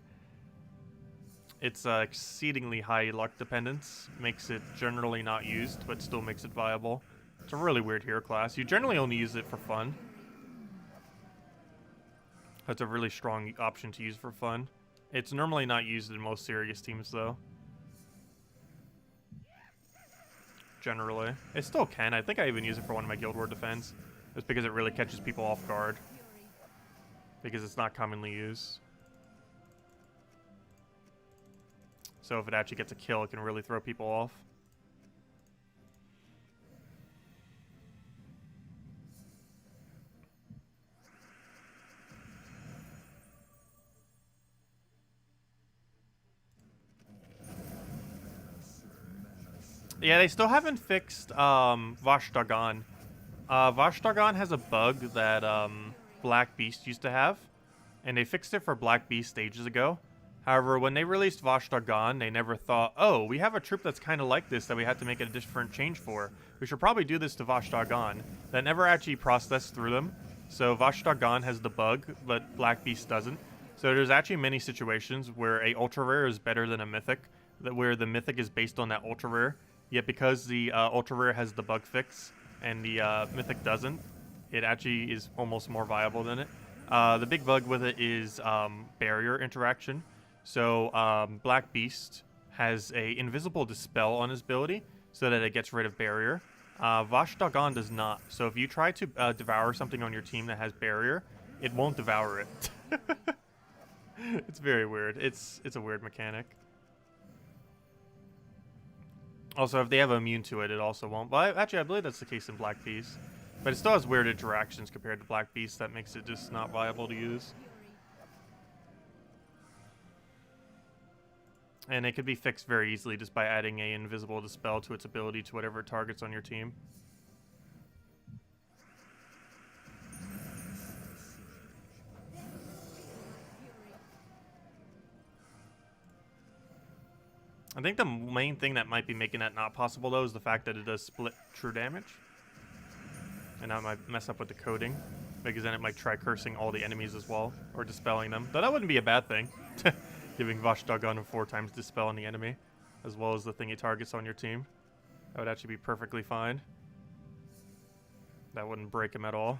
It's exceedingly high luck dependence, makes it generally not used, but still makes it viable. It's a really weird hero class. You generally only use it for fun. That's a really strong option to use for fun. It's normally not used in most serious teams, though. Generally. It still can. I think I even use it for one of my Guild War defense. Just because it really catches people off guard. Because it's not commonly used. So if it actually gets a kill, it can really throw people off. Yeah, they still haven't fixed Vashtagan. Vashtagan has a bug that Black Beast used to have, and they fixed it for Black Beast ages ago. However, when they released Vashtagan, they never thought, oh, we have a troop that's kind of like this that we had to make a different change for. We should probably do this to Vashtagan. That never actually processed through them. So Vashtagan has the bug, but Black Beast doesn't. So there's actually many situations where a ultra rare is better than a mythic, where the mythic is based on that ultra rare. Yet because the ultra rare has the bug fix and the mythic doesn't, it actually is almost more viable than it. The big bug with it is barrier interaction. So Black Beast has a invisible dispel on his ability so that it gets rid of barrier. Vashtagan does not. So if you try to devour something on your team that has barrier, it won't devour it. It's very weird. It's a weird mechanic. Also, if they have immune to it, it also won't. But actually, I believe that's the case in Black Beast. But it still has weird interactions compared to Black Beast that makes it just not viable to use. And it could be fixed very easily just by adding a invisible dispel to its ability to whatever it targets on your team. I think the main thing that might be making that not possible, though, is the fact that it does split true damage. And that might mess up with the coding, because then it might try cursing all the enemies as well, or dispelling them. Though that wouldn't be a bad thing, giving Vashtagan a 4 times dispel on the enemy, as well as the thing he targets on your team. That would actually be perfectly fine. That wouldn't break him at all.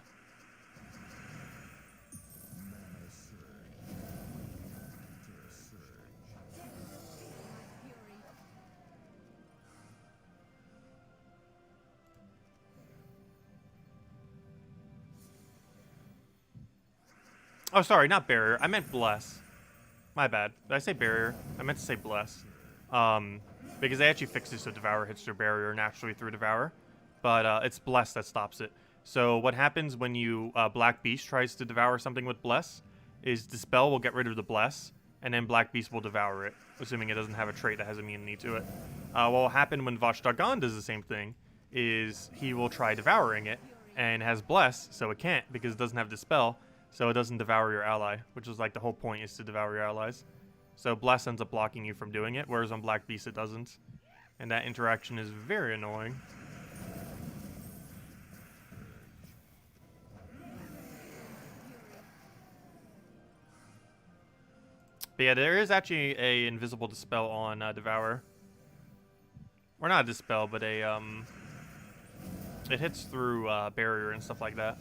Oh, sorry, not barrier. I meant bless. My bad. Did I say barrier? I meant to say bless. Because they actually fixed it so Devour hits their barrier naturally through Devour. But it's bless that stops it. So what happens when you Black Beast tries to devour something with bless is Dispel will get rid of the bless, and then Black Beast will devour it, assuming it doesn't have a trait that has immunity to it. What will happen when Vashtagan does the same thing is he will try devouring it, and has bless, so it can't because it doesn't have Dispel. So it doesn't devour your ally, which is like the whole point is to devour your allies. So Bless ends up blocking you from doing it, whereas on Black Beast it doesn't. And that interaction is very annoying. But yeah, there is actually a invisible dispel on Devour. Or not a dispel, but a it hits through barrier and stuff like that.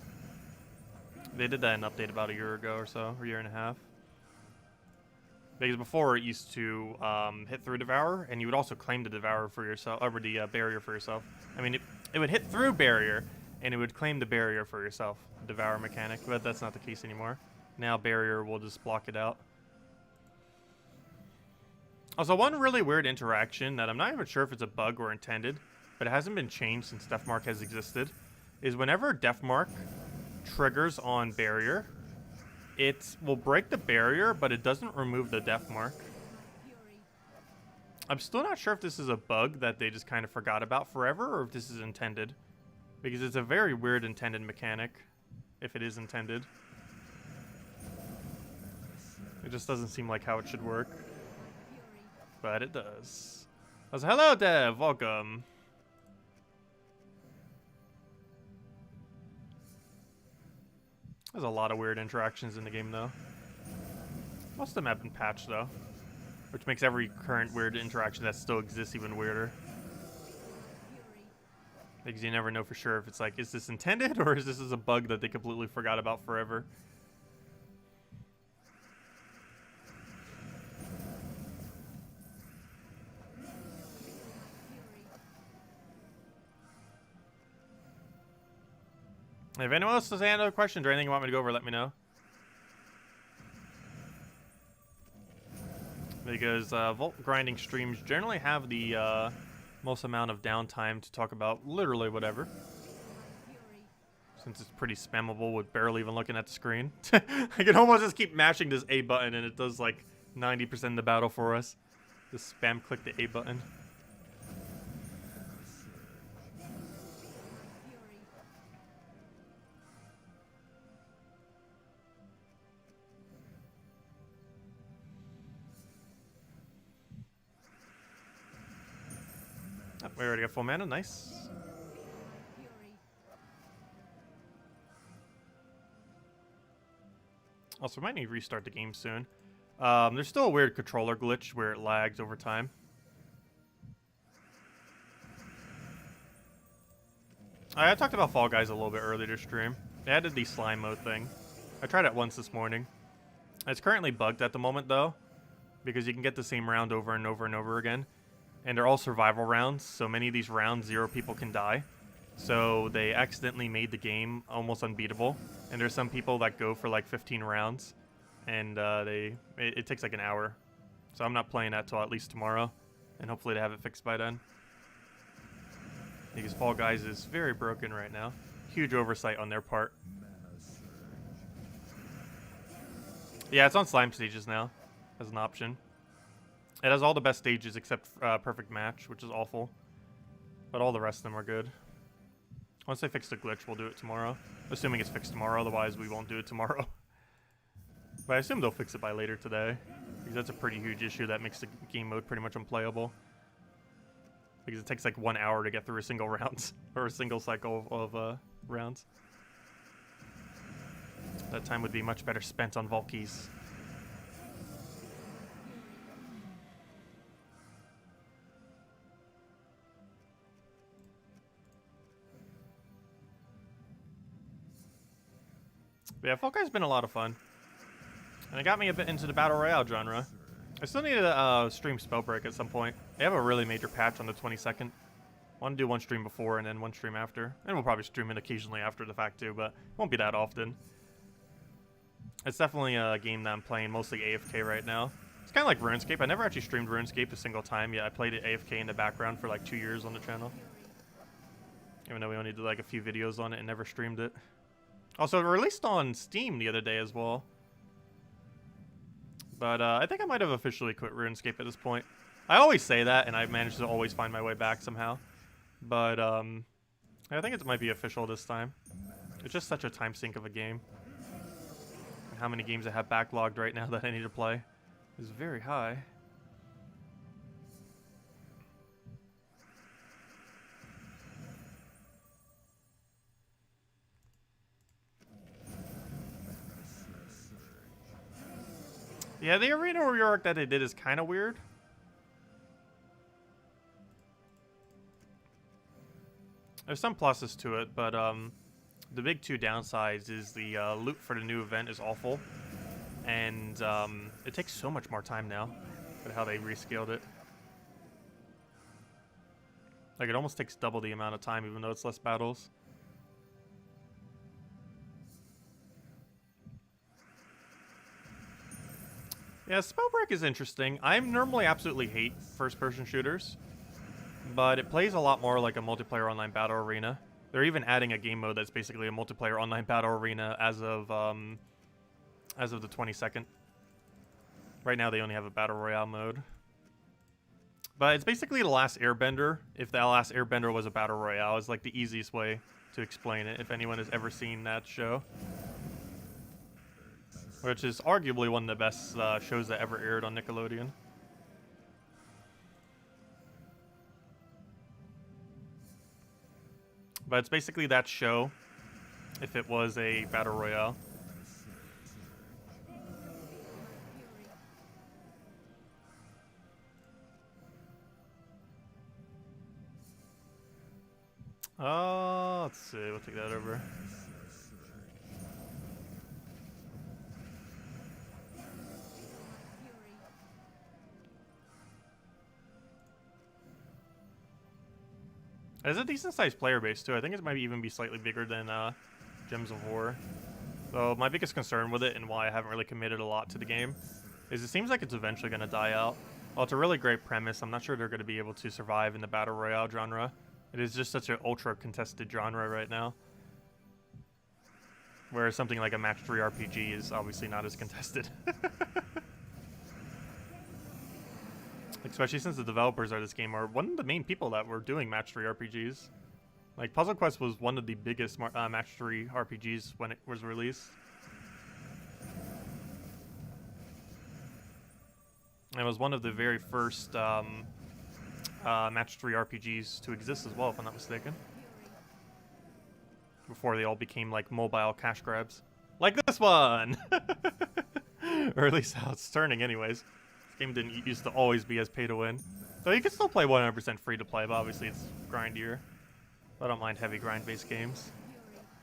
They did that in an update about a year ago or so, or a year and a half. Because before it used to hit through Devour, and you would also claim the Devour for yourself, or the barrier for yourself. I mean, it would hit through barrier, and it would claim the barrier for yourself, the Devour mechanic, but that's not the case anymore. Now barrier will just block it out. Also, one really weird interaction that I'm not even sure if it's a bug or intended, but it hasn't been changed since Deathmark has existed, is whenever Deathmark triggers on barrier, it will break the barrier, but it doesn't remove the Deathmark. I'm still not sure if this is a bug that they just kind of forgot about forever, or if this is intended. Because it's a very weird intended mechanic, if it is intended. It just doesn't seem like how it should work. But it does. Also, hello, Dev. Welcome. There's a lot of weird interactions in the game, though. Most of them have been patched, though, which makes every current weird interaction that still exists even weirder. Because you never know for sure if it's like, is this intended or is this a bug that they completely forgot about forever? If anyone else has any other questions or anything you want me to go over, let me know. Because Vault grinding streams generally have the most amount of downtime to talk about literally whatever. Since it's pretty spammable with barely even looking at the screen. I can almost just keep mashing this A button and it does like 90% of the battle for us. Just spam click the A button. Oh, we already got full mana, nice. Also, we might need to restart the game soon. There's still a weird controller glitch where it lags over time. I talked about Fall Guys a little bit earlier this stream. They added the slime mode thing. I tried it once this morning. It's currently bugged at the moment, though, because you can get the same round over and over and over again. And they're all survival rounds, so many of these rounds, 0 people can die. So they accidentally made the game almost unbeatable. And there's some people that go for like 15 rounds, and it takes like an hour. So I'm not playing that till at least tomorrow, and hopefully they have it fixed by then. Because Fall Guys is very broken right now. Huge oversight on their part. Yeah, it's on slime stages now, as an option. It has all the best stages except Perfect Match, which is awful. But all the rest of them are good. Once they fix the glitch, we'll do it tomorrow. Assuming it's fixed tomorrow, otherwise we won't do it tomorrow. But I assume they'll fix it by later today. Because that's a pretty huge issue that makes the game mode pretty much unplayable. Because it takes like 1 hour to get through a single round. Or a single cycle of rounds. That time would be much better spent on Valkyries. But yeah, Fall Guys has been a lot of fun. And it got me a bit into the Battle Royale genre. I still need to stream Spellbreak at some point. They have a really major patch on the 22nd. I want to do one stream before and then one stream after. And we'll probably stream it occasionally after the fact too, but it won't be that often. It's definitely a game that I'm playing mostly AFK right now. It's kind of like RuneScape. I never actually streamed RuneScape a single time yet. I played it AFK in the background for like 2 years on the channel. Even though we only did like a few videos on it and never streamed it. Also, it released on Steam the other day as well. But I think I might have officially quit RuneScape at this point. I always say that, and I've managed to always find my way back somehow. But I think it might be official this time. It's just such a time sink of a game. And how many games I have backlogged right now that I need to play is very high. Yeah, the arena reorg that they did is kind of weird. There's some pluses to it, but the big two downsides is the loot for the new event is awful. And it takes so much more time now with how they rescaled it. Like, it almost takes double the amount of time, even though it's less battles. Yeah, Spellbreak is interesting. I normally absolutely hate first-person shooters, but it plays a lot more like a multiplayer online battle arena. They're even adding a game mode that's basically a multiplayer online battle arena as of the 22nd. Right now, they only have a battle royale mode, but it's basically The Last Airbender. If The Last Airbender was a battle royale, is like the easiest way to explain it. If anyone has ever seen that show. Which is arguably one of the best shows that ever aired on Nickelodeon. But it's basically that show, if it was a battle royale. Let's see. We'll take that over. It's a decent sized player base too. I think it might even be slightly bigger than Gems of War. So my biggest concern with it and why I haven't really committed a lot to the game is it seems like it's eventually going to die out. While it's a really great premise, I'm not sure they're going to be able to survive in the Battle Royale genre. It is just such an ultra contested genre right now. Whereas something like a match 3 RPG is obviously not as contested. Especially since the developers of this game are one of the main people that were doing match 3 RPGs. Like, Puzzle Quest was one of the biggest match 3 RPGs when it was released. It was one of the very first match 3 RPGs to exist as well, if I'm not mistaken. Before they all became like mobile cash grabs. Like this one! Or at least how it's turning anyways. This game didn't used to always be as pay to win. So you can still play 100% free to play, but obviously it's grindier. I don't mind heavy grind based games.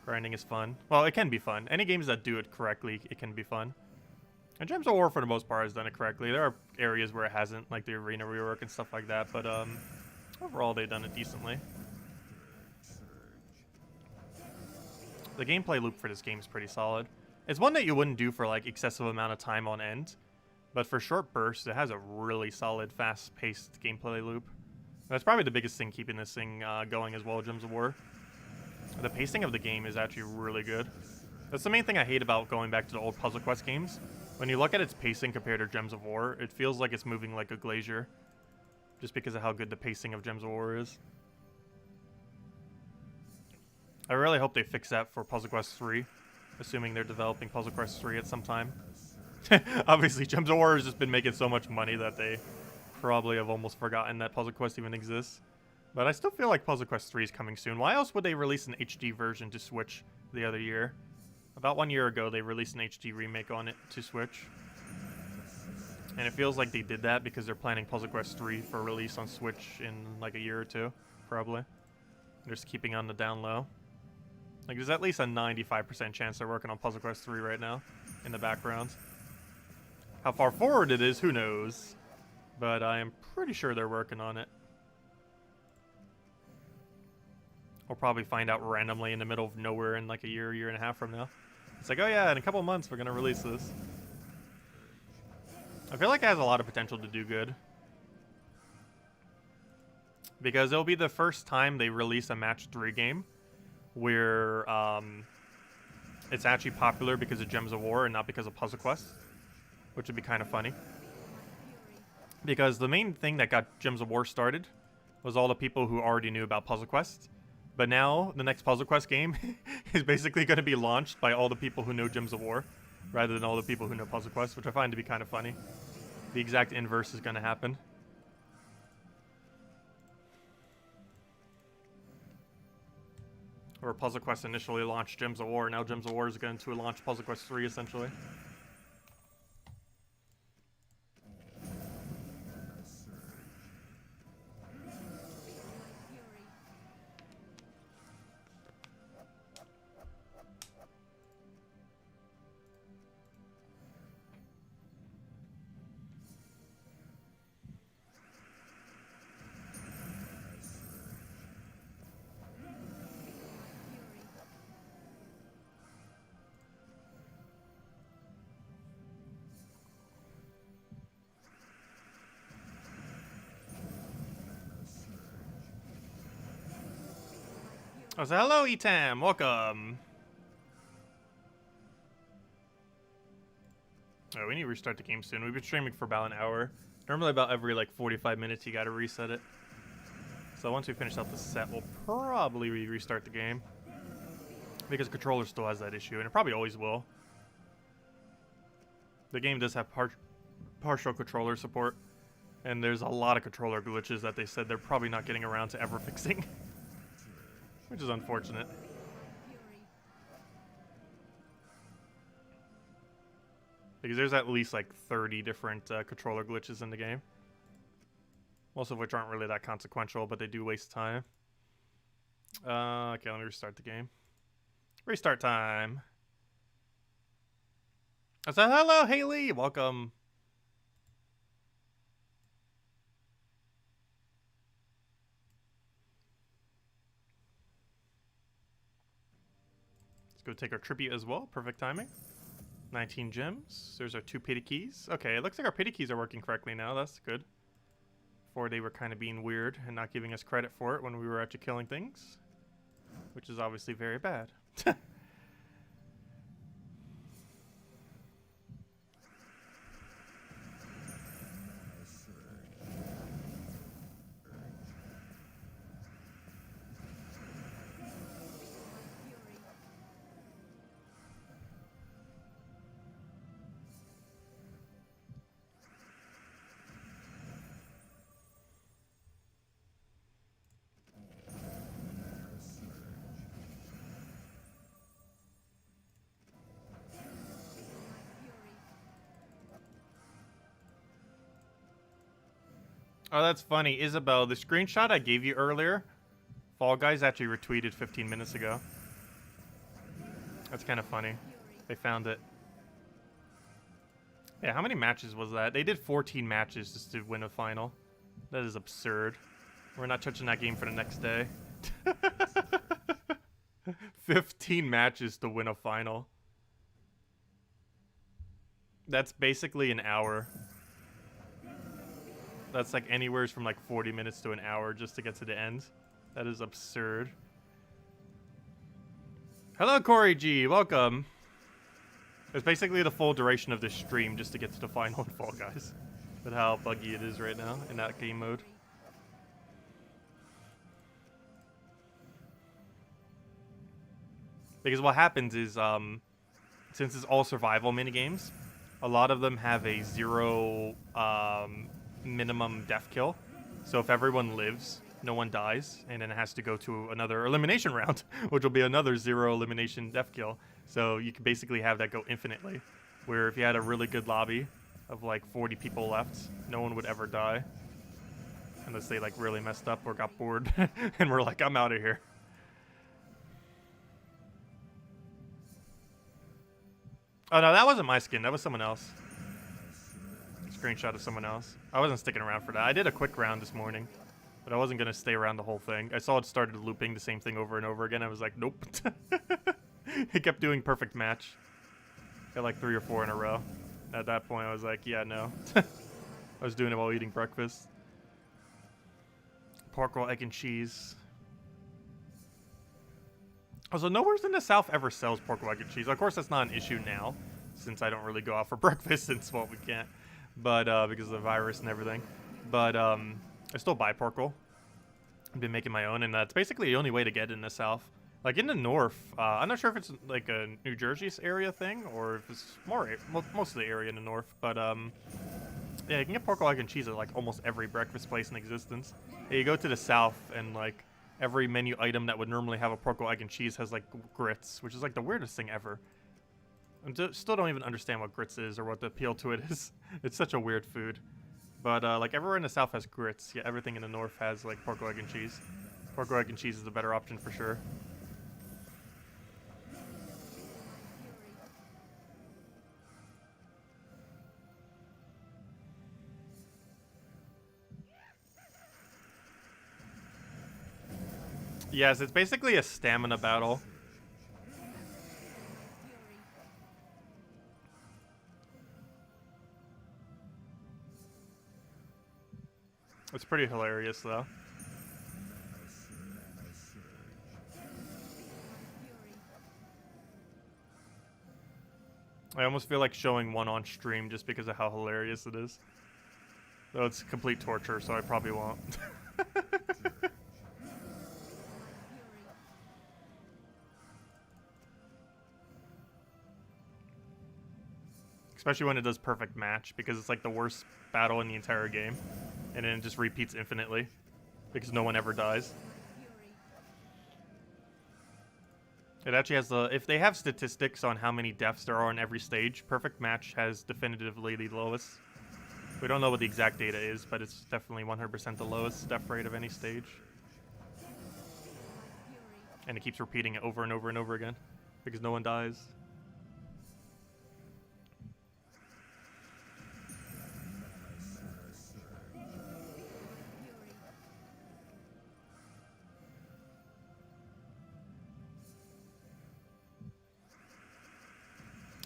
Grinding is fun. Well, it can be fun. Any games that do it correctly, it can be fun. And Gems of War for the most part has done it correctly. There are areas where it hasn't, like the arena rework and stuff like that, but overall they've done it decently. The gameplay loop for this game is pretty solid. It's one that you wouldn't do for like excessive amount of time on end, but for short bursts, it has a really solid, fast-paced gameplay loop. That's probably the biggest thing keeping this thing going as well, Gems of War. The pacing of the game is actually really good. That's the main thing I hate about going back to the old Puzzle Quest games. When you look at its pacing compared to Gems of War, it feels like it's moving like a glacier. Just because of how good the pacing of Gems of War is. I really hope they fix that for Puzzle Quest 3. Assuming they're developing Puzzle Quest 3 at some time. Obviously, Gems of War has just been making so much money that they probably have almost forgotten that Puzzle Quest even exists. But I still feel like Puzzle Quest 3 is coming soon. Why else would they release an HD version to Switch the other year? About 1 year ago, they released an HD remake on it to Switch. And it feels like they did that because they're planning Puzzle Quest 3 for release on Switch in like a year or two, probably. They're just keeping on the down low. Like, there's at least a 95% chance they're working on Puzzle Quest 3 right now in the background. How far forward it is, who knows? But I am pretty sure they're working on it. We'll probably find out randomly in the middle of nowhere in like a year and a half from now. It's like, oh yeah, in a couple months we're going to release this. I feel like it has a lot of potential to do good. Because it'll be the first time they release a match 3 game where it's actually popular because of Gems of War and not because of Puzzle Quest, which would be kind of funny. Because the main thing that got Gems of War started was all the people who already knew about Puzzle Quest. But now, the next Puzzle Quest game is basically going to be launched by all the people who know Gems of War, rather than all the people who know Puzzle Quest, which I find to be kind of funny. The exact inverse is going to happen. Where Puzzle Quest initially launched Gems of War, now Gems of War is going to launch Puzzle Quest 3, essentially. Oh, so hello, Etam. Welcome. Oh, we need to restart the game soon. We've been streaming for about an hour. Normally about every, like, 45 minutes you gotta reset it. So once we finish out the set, we'll probably restart the game. Because the controller still has that issue, and it probably always will. The game does have partial controller support. And there's a lot of controller glitches that they said they're probably not getting around to ever fixing. Which is unfortunate. Because there's at least like 30 different controller glitches in the game. Most of which aren't really that consequential, but they do waste time. Okay, let me restart the game. Restart time. I said, hello, Haley. Welcome. Let's go take our tribute as well. Perfect timing. 19 gems. There's our 2 pity keys. Okay, it looks like our pity keys are working correctly now. That's good. Before they were kind of being weird and not giving us credit for it when we were actually killing things. Which is obviously very bad. Oh, that's funny. Isabel, the screenshot I gave you earlier, Fall Guys actually retweeted 15 minutes ago. That's kind of funny. They found it. Yeah, how many matches was that? They did 14 matches just to win a final. That is absurd. We're not touching that game for the next day. 15 matches to win a final. That's basically an hour. That's like anywhere from like 40 minutes to an hour just to get to the end. That is absurd. Hello, Corey G. Welcome. It's basically the full duration of this stream just to get to the final in Fall Guys. With how buggy it is right now in that game mode. Because what happens is, since it's all survival minigames, a lot of them have a 0 minimum death kill. So if everyone lives, no one dies, and then it has to go to another elimination round, which will be another 0 elimination death kill. So you can basically have that go infinitely, where if you had a really good lobby of like 40 people left, no one would ever die. Unless they like really messed up or got bored and were like, I'm out of here. Oh no, that wasn't my skin, that was someone else. Screenshot of someone else. I wasn't sticking around for that. I did a quick round this morning, but I wasn't going to stay around the whole thing. I saw it started looping the same thing over and over again. I was like, nope. It kept doing perfect match. Got like 3 or 4 in a row. At that point, I was like, yeah, no. I was doing it while eating breakfast. Pork roll, egg, and cheese. Also, nowhere in the South ever sells pork roll, egg, and cheese. Of course, that's not an issue now, since I don't really go out for breakfast, since, well, we can't. But, because of the virus and everything. But, I still buy pork roll. I've been making my own, and that's basically the only way to get in the South. Like, in the North, I'm not sure if it's, like, a New Jersey area thing, or if it's more, most of the area in the North. But, yeah, you can get pork roll, egg, and cheese at, like, almost every breakfast place in existence. Yeah, you go to the South, and, like, every menu item that would normally have a pork roll, egg, and cheese has, like, grits, which is, like, the weirdest thing ever. I still don't even understand what grits is or what the appeal to it is. It's such a weird food. But, like, everywhere in the South has grits. Yeah, everything in the North has, like, pork roll, egg, and cheese. Pork roll, egg, and cheese is a better option for sure. Yes, it's basically a stamina battle. It's pretty hilarious, though. I almost feel like showing one on stream just because of how hilarious it is. Though it's complete torture, so I probably won't. Especially when it does perfect match, because it's like the worst battle in the entire game. And then it just repeats infinitely, because no one ever dies. It actually has the, if they have statistics on how many deaths there are on every stage, perfect match has definitively the lowest. We don't know what the exact data is, but it's definitely 100% the lowest death rate of any stage. And it keeps repeating it over and over and over again because no one dies.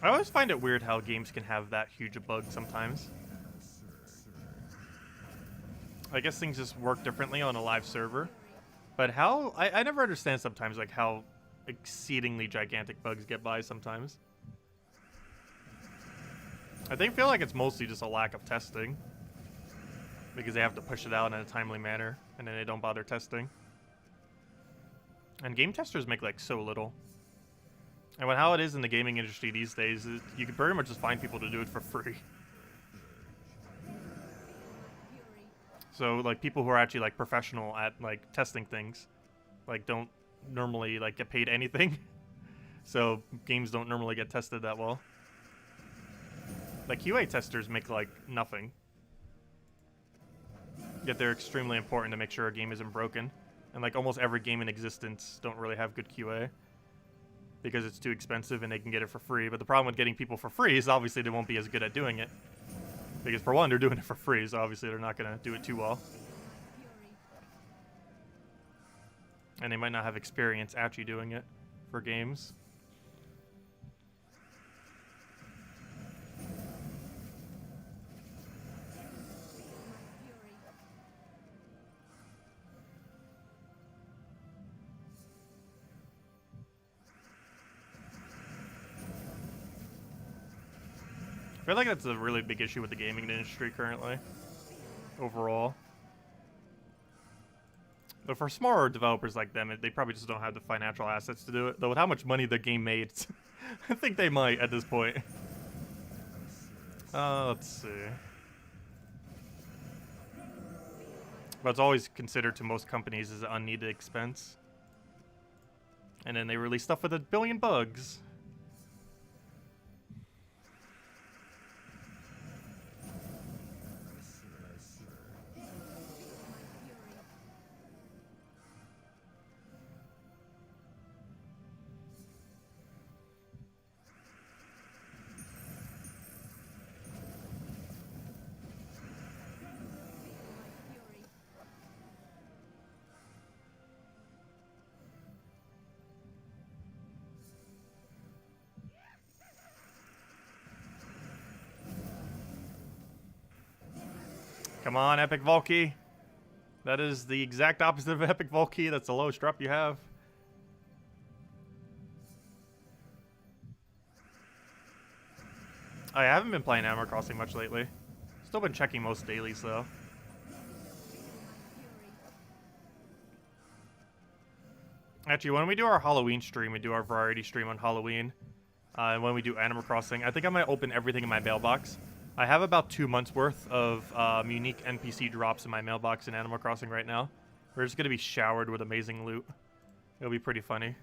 I always find it weird how games can have that huge a bug sometimes. I guess things just work differently on a live server. But how... I never understand sometimes, like, how exceedingly gigantic bugs get by sometimes. I feel like it's mostly just a lack of testing. Because they have to push it out in a timely manner, and then they don't bother testing. And game testers make, like, so little. And with how it is in the gaming industry these days, you can pretty much just find people to do it for free. So, like, people who are actually, like, professional at, like, testing things, like, don't normally, like, get paid anything. So, games don't normally get tested that well. Like, QA testers make, like, nothing. Yet they're extremely important to make sure a game isn't broken. And, like, almost every game in existence don't really have good QA. Because it's too expensive and they can get it for free. But the problem with getting people for free is obviously they won't be as good at doing it. Because for one, they're doing it for free, so obviously they're not going to do it too well. And they might not have experience actually doing it for games. I feel like that's a really big issue with the gaming industry currently, overall. But for smaller developers like them, they probably just don't have the financial assets to do it. Though with how much money the game made, I think they might at this point. Let's see. But it's always considered to most companies as an unneeded expense. And then they release stuff with 1 billion bugs. Come on, Epic Valky. That is the exact opposite of Epic Valky. That's the lowest drop you have. I haven't been playing Animal Crossing much lately. Still been checking most dailies, though. Actually, when we do our Halloween stream, we do our variety stream on Halloween. And when we do Animal Crossing, I think I might open everything in my mailbox. I have about 2 months worth of unique NPC drops in my mailbox in Animal Crossing right now. We're just going to be showered with amazing loot. It'll be pretty funny.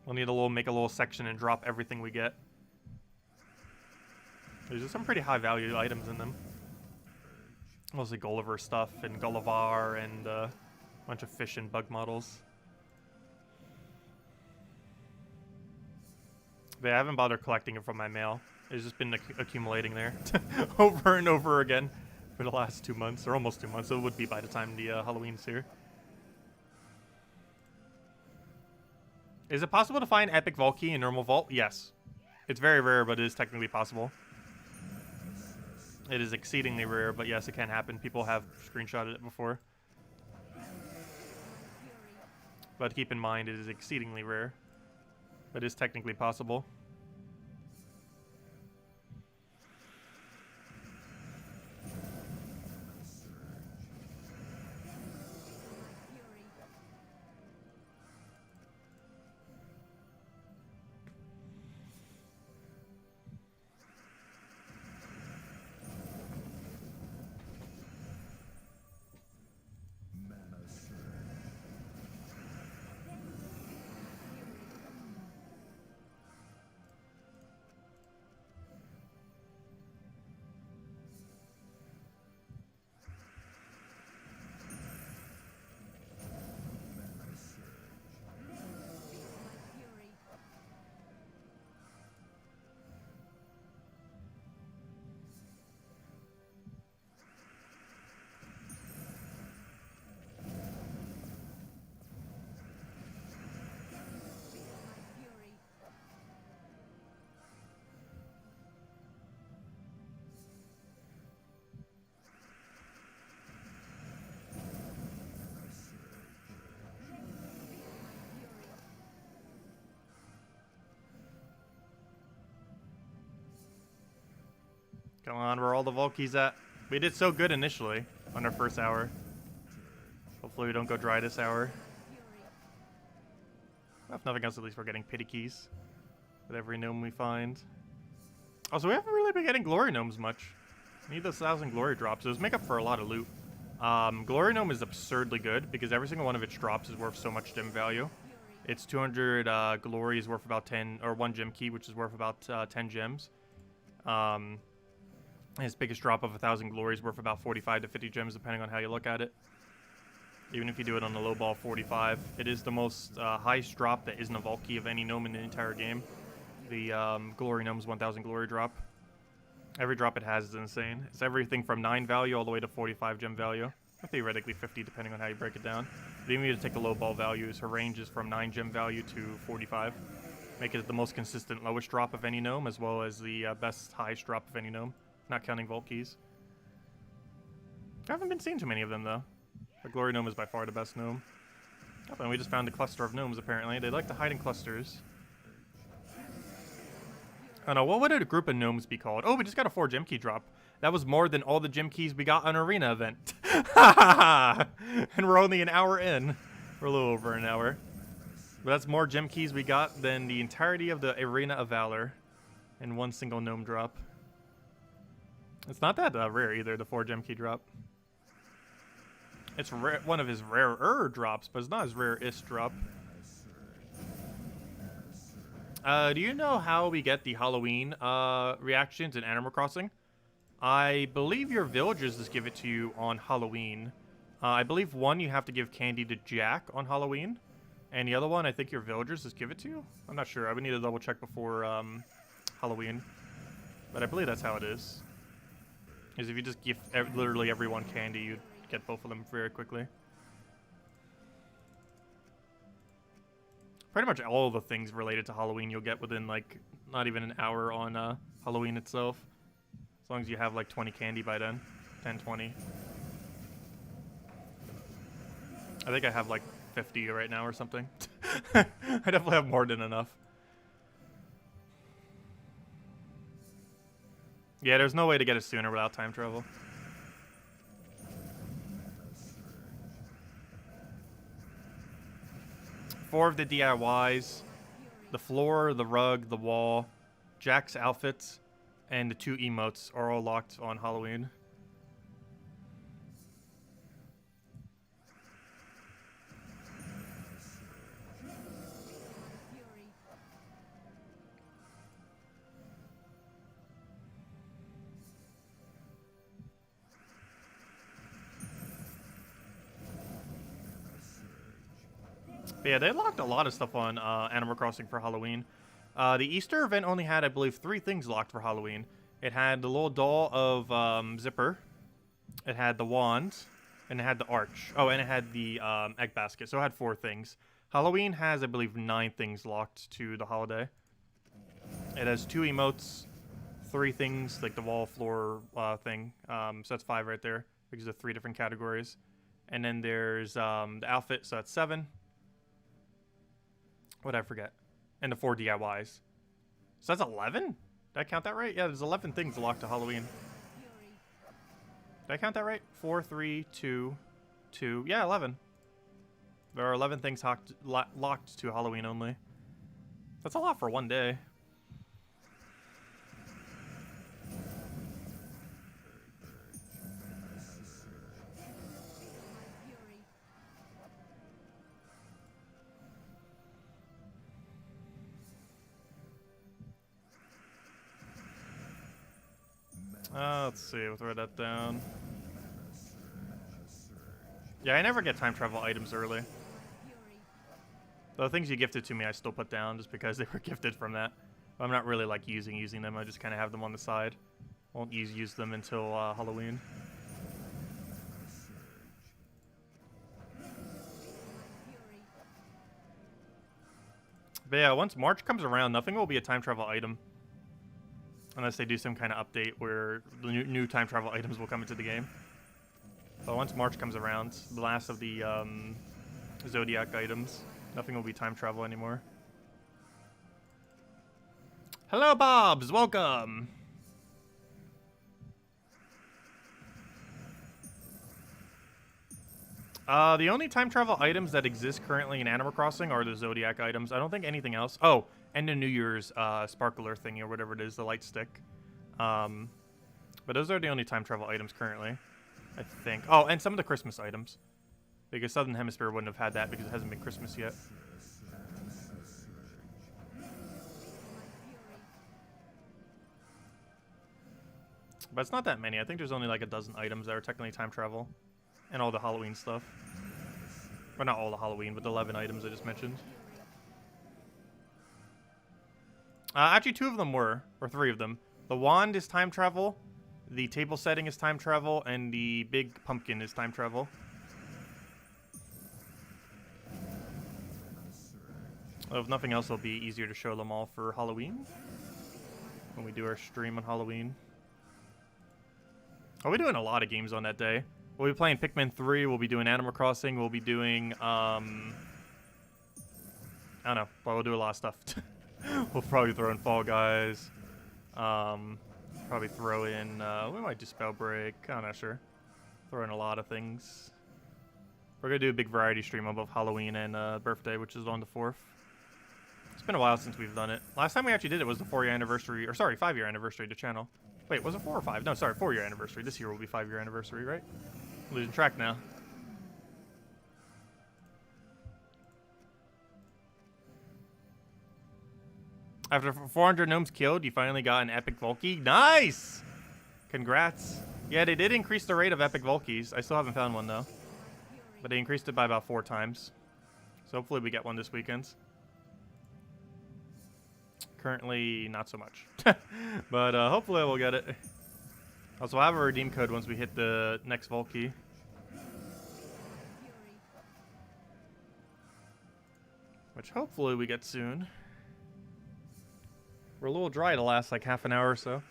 We'll need to make a little section and drop everything we get. There's just some pretty high value items in them. Mostly Gulliver stuff and Gullivar and a bunch of fish and bug models. But I haven't bothered collecting it from my mail. It's just been accumulating there over and over again for the last 2 months, or almost 2 months. So it would be by the time the Halloween's here. Is it possible to find Epic Valky in normal vault? Yes. It's very rare, but it is technically possible. It is exceedingly rare, but yes, it can happen. People have screenshotted it before. But keep in mind, it is exceedingly rare. But it is technically possible. Come on, where are all the Volkies at? We did so good initially on our first hour. Hopefully we don't go dry this hour. If nothing else, at least we're getting pity keys with every gnome we find. Also, we haven't really been getting glory gnomes much. We need those 1,000 glory drops. Those make up for a lot of loot. Glory gnome is absurdly good because every single one of its drops is worth so much gem value. Its 200 glory is worth about 10, or 1 gem key, which is worth about 10 gems. His biggest drop of 1,000 glory is worth about 45 to 50 gems, depending on how you look at it. Even if you do it on the low ball 45, it is the most highest drop that isn't a vault key of any gnome in the entire game. The glory gnome's 1,000 glory drop. Every drop it has is insane. It's everything from 9 value all the way to 45 gem value. Or theoretically 50, depending on how you break it down. But even if you take the low ball values, her range is from 9 gem value to 45. Make it the most consistent lowest drop of any gnome, as well as the best highest drop of any gnome. Not counting vault keys. I haven't been seeing too many of them, though. The glory gnome is by far the best gnome. Oh, and we just found a cluster of gnomes, apparently. They like to hide in clusters. I don't know, what would a group of gnomes be called? Oh, we just got a 4 gem key drop. That was more than all the gem keys we got on Arena event. And we're only an hour in. We're a little over an hour. But that's more gem keys we got than the entirety of the Arena of Valor in one single gnome drop. It's not that rare either, the 4 gem key drop. It's one of his rarer drops, but it's not his rare-ist drop. Do you know how we get the Halloween reactions in Animal Crossing? I believe your villagers just give it to you on Halloween. I believe one you have to give candy to Jack on Halloween. And the other one, I think your villagers just give it to you? I'm not sure. I would need to double check before Halloween. But I believe that's how it is. Is if you just give literally everyone candy, you'd get both of them very quickly. Pretty much all the things related to Halloween you'll get within, like, not even an hour on Halloween itself. As long as you have, like, 20 candy by then. 10, 20. I think I have, like, 50 right now or something. I definitely have more than enough. Yeah, there's no way to get it sooner without time travel. Four of the DIYs, the floor, the rug, the wall, Jack's outfits, and the 2 emotes are all locked on Halloween. But yeah, they locked a lot of stuff on Animal Crossing for Halloween. The Easter event only had, I believe, 3 things locked for Halloween. It had the little doll of Zipper. It had the wand. And it had the arch. Oh, and it had the egg basket. So it had 4 things. Halloween has, I believe, 9 things locked to the holiday. It has 2 emotes, 3 things, like the wall, floor thing. So that's 5 right there, because of 3 different categories. And then there's the outfit, so that's 7. What'd I forget? And the 4 DIYs. So that's 11? Did I count that right? Yeah, there's 11 things locked to Halloween. Did I count that right? 4, 3, 2, 2. Yeah, 11. There are 11 things locked to Halloween only. That's a lot for one day. Let's see, we'll throw that down. Yeah, I never get time travel items early. The things you gifted to me I still put down just because they were gifted from that. But I'm not really like using them, I just kind of have them on the side. Won't use them until Halloween. But yeah, once March comes around, nothing will be a time travel item. Unless they do some kind of update where the new time travel items will come into the game. But once March comes around, the last of the Zodiac items, nothing will be time travel anymore. Hello, Bobs! Welcome! The only time travel items that exist currently in Animal Crossing are the Zodiac items. I don't think anything else. Oh, and the New Year's sparkler thingy or whatever it is, the light stick. But those are the only time travel items currently, I think. Oh, and some of the Christmas items. Because Southern Hemisphere wouldn't have had that because it hasn't been Christmas yet. But it's not that many. I think there's only like a dozen items that are technically time travel. And all the Halloween stuff. Well, not all the Halloween, but the 11 items I just mentioned. Actually, 2 of them were. Or 3 of them. The wand is time travel. The table setting is time travel. And the big pumpkin is time travel. Well, if nothing else, it'll be easier to show them all for Halloween. When we do our stream on Halloween. Oh, we're doing a lot of games on that day. We'll be playing Pikmin 3, we'll be doing Animal Crossing, we'll be doing, I don't know, but we'll do a lot of stuff. We'll probably throw in Fall Guys. Probably throw in, we might do Spellbreak, I'm not sure. Throw in a lot of things. We're gonna do a big variety stream on both Halloween and birthday, which is on the 4th. It's been a while since we've done it. Last time we actually did it was the 4-year anniversary, or sorry, 5-year anniversary of the channel. Wait, was it 4 or 5? No, sorry, 4-year anniversary. This year will be 5-year anniversary, right? I'm losing track now. After 400 gnomes killed, you finally got an epic Volky. Nice! Congrats. Yeah, they did increase the rate of epic Volkies. I still haven't found one, though. But they increased it by about 4 times. So hopefully we get one this weekend. Currently, not so much. But hopefully we'll get it. Also, I'll have a redeem code once we hit the next Volky. Which hopefully we get soon. We're a little dry to last like half an hour or so.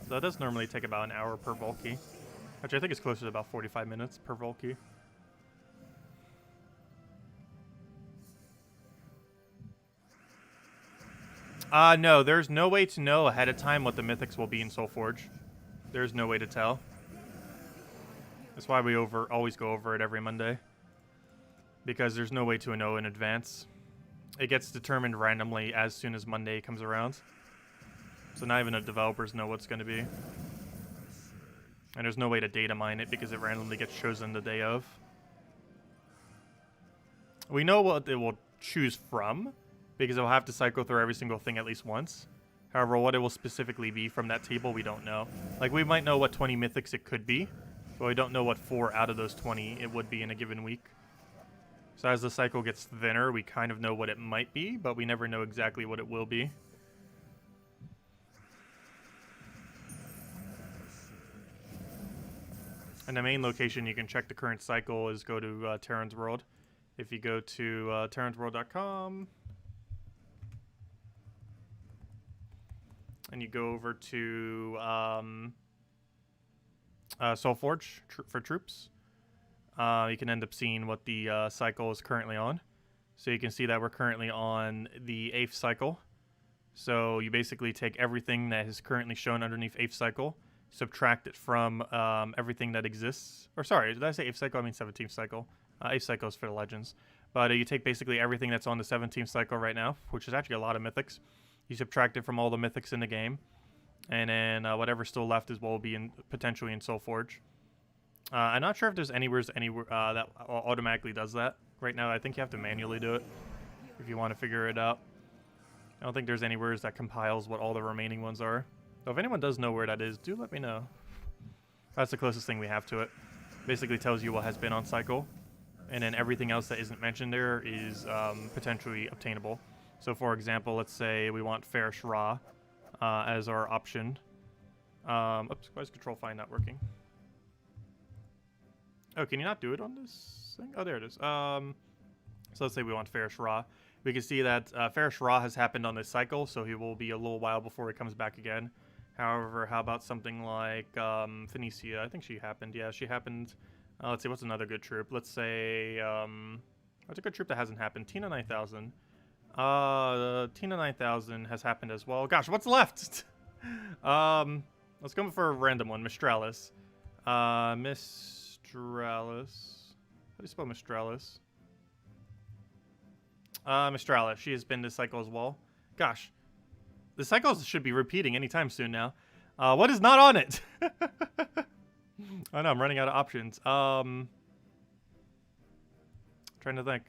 So it does normally take about an hour per Volky. Which I think is closer to about 45 minutes per Volky. No, there's no way to know ahead of time what the mythics will be in Soulforge. There's no way to tell. That's why we always go over it every Monday. Because there's no way to know in advance. It gets determined randomly as soon as Monday comes around. So not even the developers know what's going to be. And there's no way to data mine it because it randomly gets chosen the day of. We know what it will choose from. Because it will have to cycle through every single thing at least once. However, what it will specifically be from that table, we don't know. Like, we might know what 20 mythics it could be, but we don't know what 4 out of those 20 it would be in a given week. So as the cycle gets thinner, we kind of know what it might be, but we never know exactly what it will be. And the main location you can check the current cycle is go to Terran's World. If you go to terransworld.com... and you go over to Soulforge for troops, you can end up seeing what the cycle is currently on. So you can see that we're currently on the 8th cycle. So you basically take everything that is currently shown underneath 8th cycle, subtract it from everything that exists. Or sorry, did I say 8th cycle? I mean 17th cycle. 8th cycle is for the legends. But you take basically everything that's on the 17th cycle right now, which is actually a lot of mythics. You subtract it from all the mythics in the game, and then whatever's still left is what will be potentially in Soulforge. I'm not sure if there's anywhere that automatically does that. Right now, I think you have to manually do it if you want to figure it out. I don't think there's anywhere that compiles what all the remaining ones are. So if anyone does know where that is, do let me know. That's the closest thing we have to it. Basically tells you what has been on cycle, and then everything else that isn't mentioned there is potentially obtainable. So, for example, let's say we want Farish Ra as our option. Oops, why is Control Find not working? Oh, can you not do it on this thing? Oh, there it is. So let's say we want Farish Ra. We can see that Farish Ra has happened on this cycle, so he will be a little while before he comes back again. However, how about something like Phoenicia? I think she happened. Yeah, she happened. Let's see, what's another good troop? Let's say, what's a good troop that hasn't happened? Tina 9000. Tina 9000 has happened as well. Gosh, what's left? Let's go for a random one, Mistralis. Mistralis. How do you spell Mistralis? Mistralis. She has been this cycle as well. Gosh. The cycles should be repeating anytime soon now. What is not on it? I know, I'm running out of options. Trying to think.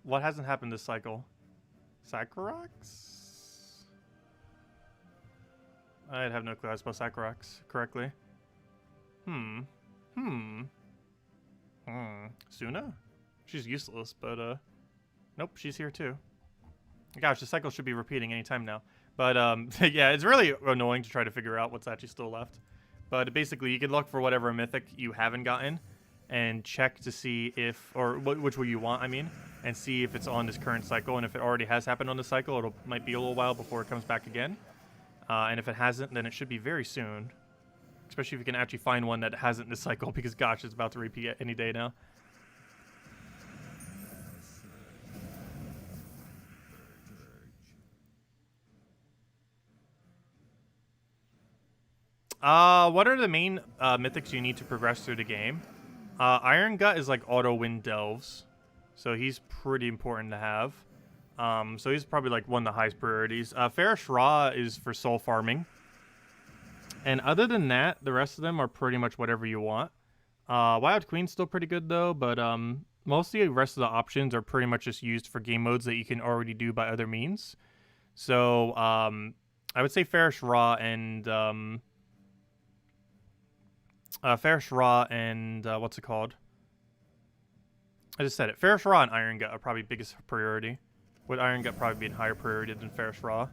What hasn't happened this cycle? Sakurax? I'd have no clue how to spell Sakurax correctly. Suna? She's useless, but nope, she's here too. Gosh, the cycle should be repeating anytime now. But yeah, it's really annoying to try to figure out what's actually still left. But basically, you can look for whatever mythic you haven't gotten and check to see if, or which one you want, I mean, and see if it's on this current cycle. And if it already has happened on the cycle, it might be a little while before it comes back again. And if it hasn't, then it should be very soon. Especially if you can actually find one that hasn't this cycle, because gosh, it's about to repeat any day now. What are the main mythics you need to progress through the game? Iron Gut is like auto win delves, so he's pretty important to have. So he's probably like one of the highest priorities. Ferrish Ra is for soul farming. And other than that, the rest of them are pretty much whatever you want. Wild Queen's still pretty good though, but most of the rest of the options are pretty much just used for game modes that you can already do by other means. So I would say Ferrish Ra and what's it called? I just said it. Ferrish Ra and Iron Gut are probably biggest priority, with Iron Gut probably being higher priority than Ferrish Ra.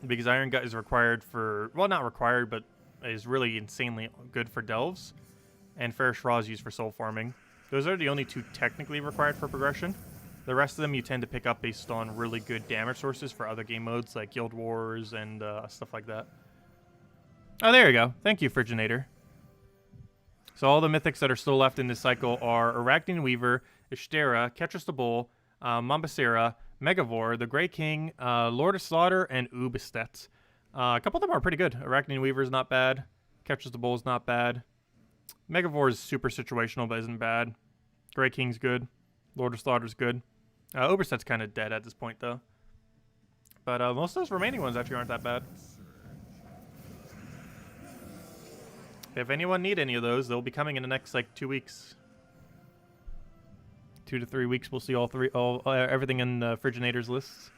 Because Iron Gut is required for, well, not required, but is really insanely good for delves. And Ferrish Ra is used for soul farming. Those are the only two technically required for progression. The rest of them you tend to pick up based on really good damage sources for other game modes like Guild Wars and stuff like that. Oh, there you go. Thank you, Friginator. So all the mythics that are still left in this cycle are Arachne Weaver, Ishtera, Ketris the Bull, Mambasera, Megavore, the Grey King, Lord of Slaughter, and Ubistet. A couple of them are pretty good. Arachne Weaver is not bad. Ketris the Bull is not bad. Megavore is super situational, but isn't bad. Grey King's good. Lord of Slaughter's good. Ubistet's kind of dead at this point, though. But most of those remaining ones actually aren't that bad. If anyone need any of those, they'll be coming in the next like 2 weeks. 2 to 3 weeks, we'll see everything in the Friginator's lists.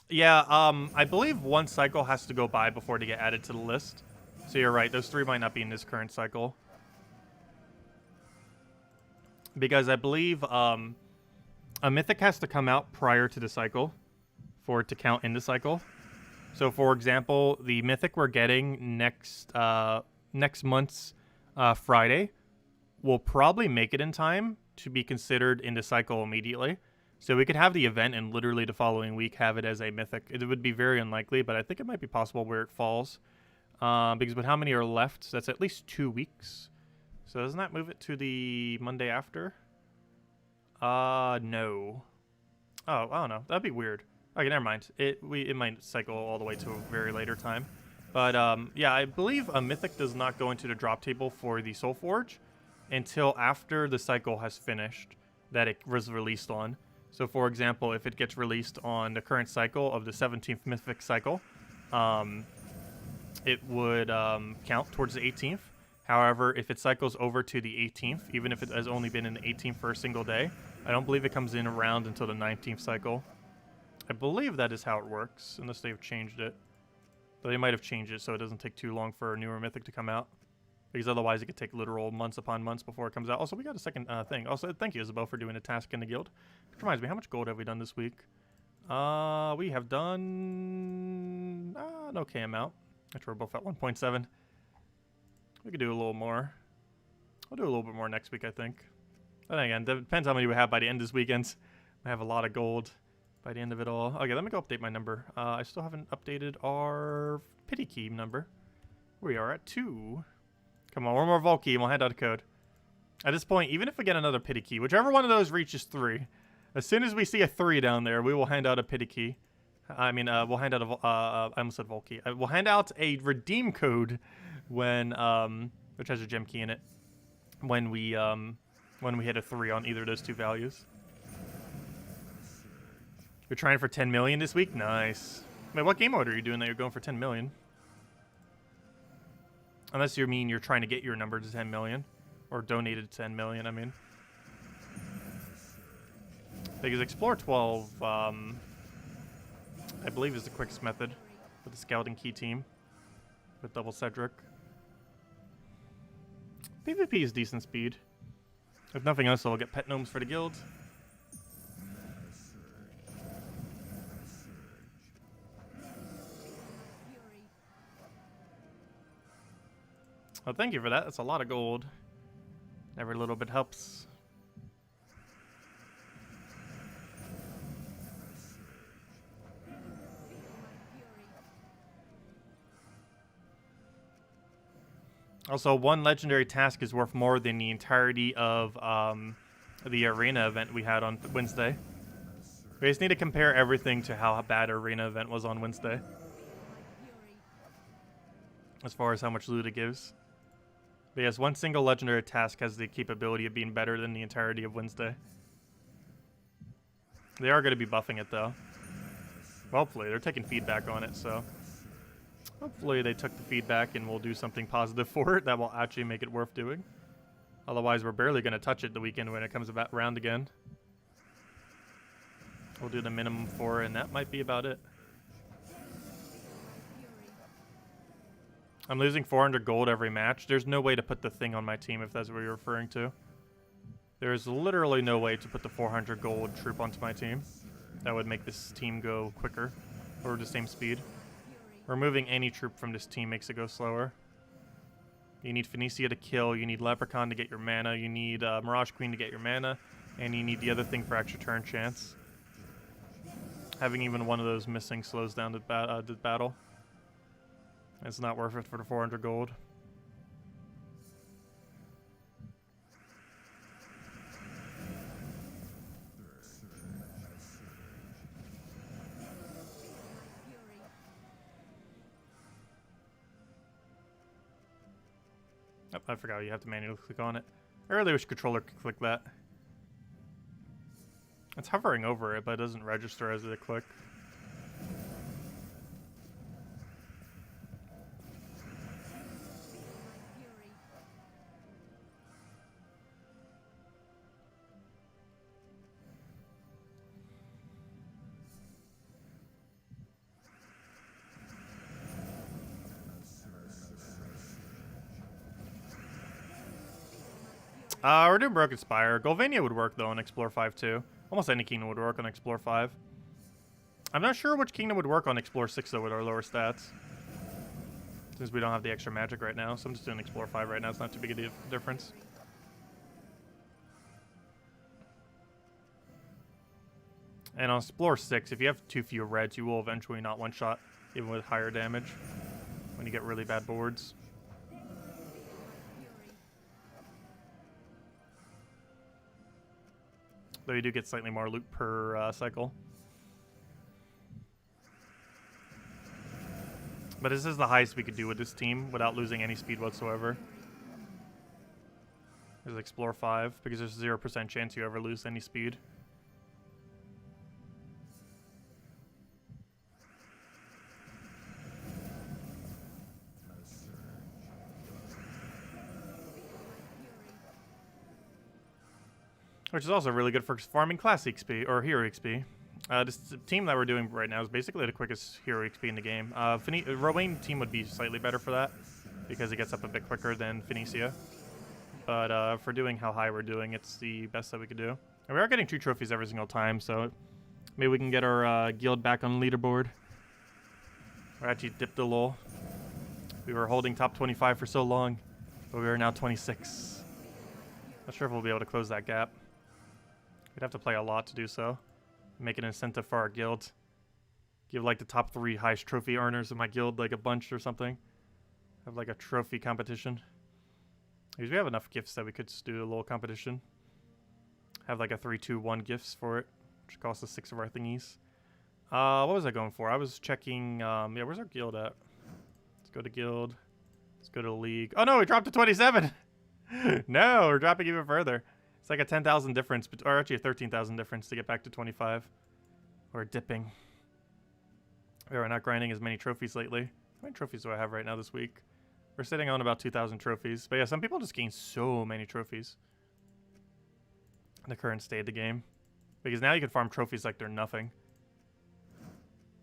Yeah, I believe one cycle has to go by before they get added to the list. So you're right, those 3 might not be in this current cycle. Because I believe a mythic has to come out prior to the cycle for it to count in the cycle. So for example, the mythic we're getting next month's Friday will probably make it in time to be considered in the cycle immediately. So we could have the event and literally the following week have it as a mythic. It would be very unlikely, but I think it might be possible where it falls. Because with how many are left, that's at least 2 weeks. So doesn't that move it to the Monday after? No. Oh, I don't know. That'd be weird. Okay, never mind. It might cycle all the way to a very later time. But yeah, I believe a mythic does not go into the drop table for the Soul Forge until after the cycle has finished that it was released on. So for example, if it gets released on the current cycle of the 17th mythic cycle, it would count towards the 18th. However, if it cycles over to the 18th, even if it has only been in the 18th for a single day, I don't believe it comes in around until the 19th cycle. I believe that is how it works, unless they've changed it. But they might have changed it so it doesn't take too long for a newer mythic to come out. Because otherwise it could take literal months upon months before it comes out. Also, we got a second thing. Also, thank you, Isabel, for doing a task in the guild. Which reminds me, how much gold have we done this week? We have done an okay amount. Actually, we're both at 1.7. We could do a little more. We'll do a little bit more next week, I think. But then again, depends how many we have by the end of this weekend. We have a lot of gold by the end of it all. Okay, let me go update my number. I still haven't updated our pity key number. We are at 2. Come on, one more Vol key and we'll hand out a code. At this point, even if we get another pity key, whichever one of those reaches 3, As soon as we see a 3 down there, we will hand out a pity key. I mean, we'll hand out a, I almost said Vol key. We'll hand out a redeem code when, which has a gem key in it, when we hit a 3 on either of those two values. You're trying for 10 million this week? Nice. Wait, what game mode are you doing that you're going for 10 million? Unless you mean you're trying to get your number to 10 million. Or donated 10 million, I mean. Because Explore 12, I believe is the quickest method for the scouting key team. With double Cedric. PvP is decent speed. If nothing else, I'll get pet gnomes for the guild. Well, thank you for that. That's a lot of gold. Every little bit helps. Also, one legendary task is worth more than the entirety of the arena event we had on Wednesday. We just need to compare everything to how bad arena event was on Wednesday. As far as how much loot it gives. But yes, one single legendary task has the capability of being better than the entirety of Wednesday. They are going to be buffing it though. Well, hopefully, they're taking feedback on it, so... Hopefully they took the feedback and we'll do something positive for it that will actually make it worth doing. Otherwise, we're barely going to touch it the weekend when it comes around again. We'll do the minimum for it, and that might be about it. I'm losing 400 gold every match. There's no way to put the thing on my team if that's what you're referring to. There's literally no way to put the 400 gold troop onto my team. That would make this team go quicker, or the same speed. Removing any troop from this team makes it go slower. You need Phoenicia to kill, you need Leprechaun to get your mana, you need Mirage Queen to get your mana, and you need the other thing for extra turn chance. Having even one of those missing slows down the battle. It's not worth it for the 400 gold. Oh, I forgot you have to manually click on it. I really wish controller could click that. It's hovering over it, but it doesn't register as a click. We're doing Broken Spire. Golvania would work, though, on Explore 5, too. Almost any kingdom would work on Explore 5. I'm not sure which kingdom would work on Explore 6, though, with our lower stats. Since we don't have the extra magic right now, so I'm just doing Explore 5 right now. It's not too big a difference. And on Explore 6, if you have too few reds, you will eventually not one-shot, even with higher damage, when you get really bad boards. Though you do get slightly more loot per cycle. But this is the highest we could do with this team without losing any speed whatsoever. Is Explore 5, because there's 0% chance you ever lose any speed. Which is also really good for farming class XP, or hero XP. This team that we're doing right now is basically the quickest hero XP in the game. Rowan team would be slightly better for that, because it gets up a bit quicker than Phoenicia. But for doing how high we're doing, it's the best that we could do. And we are getting 2 trophies every single time, so maybe we can get our guild back on the leaderboard. We're actually dipped a little. We were holding top 25 for so long, but we are now 26. Not sure if we'll be able to close that gap. We'd have to play a lot to do so. Make an incentive for our guild. Give like the top 3 highest trophy earners in my guild like a bunch or something. Have like a trophy competition. Because we have enough gifts that we could just do a little competition. Have like a 3-2-1 gifts for it. which costs us 6 of our thingies. What was I going for? I was checking, yeah, where's our guild at? Let's go to guild. Let's go to league. Oh no, we dropped to 27! No, we're dropping even further. It's like a 10,000 difference, or actually a 13,000 difference to get back to 25. We're dipping. We're not grinding as many trophies lately. How many trophies do I have right now this week? We're sitting on about 2,000 trophies. But yeah, some people just gain so many trophies in the current state of the game. Because now you can farm trophies like they're nothing.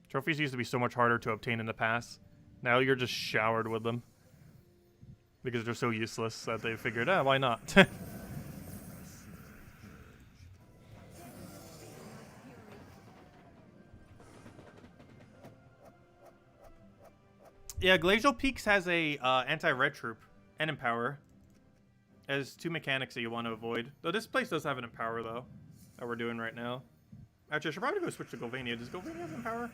Trophies used to be so much harder to obtain in the past. Now you're just showered with them. Because they're so useless that they figured, why not? Yeah, Glacial Peaks has a anti-red troop and Empower. As 2 mechanics that you want to avoid. Though this place does have an Empower, though, that we're doing right now. Actually, I should probably go switch to Golvania. Does Golvania have Empower?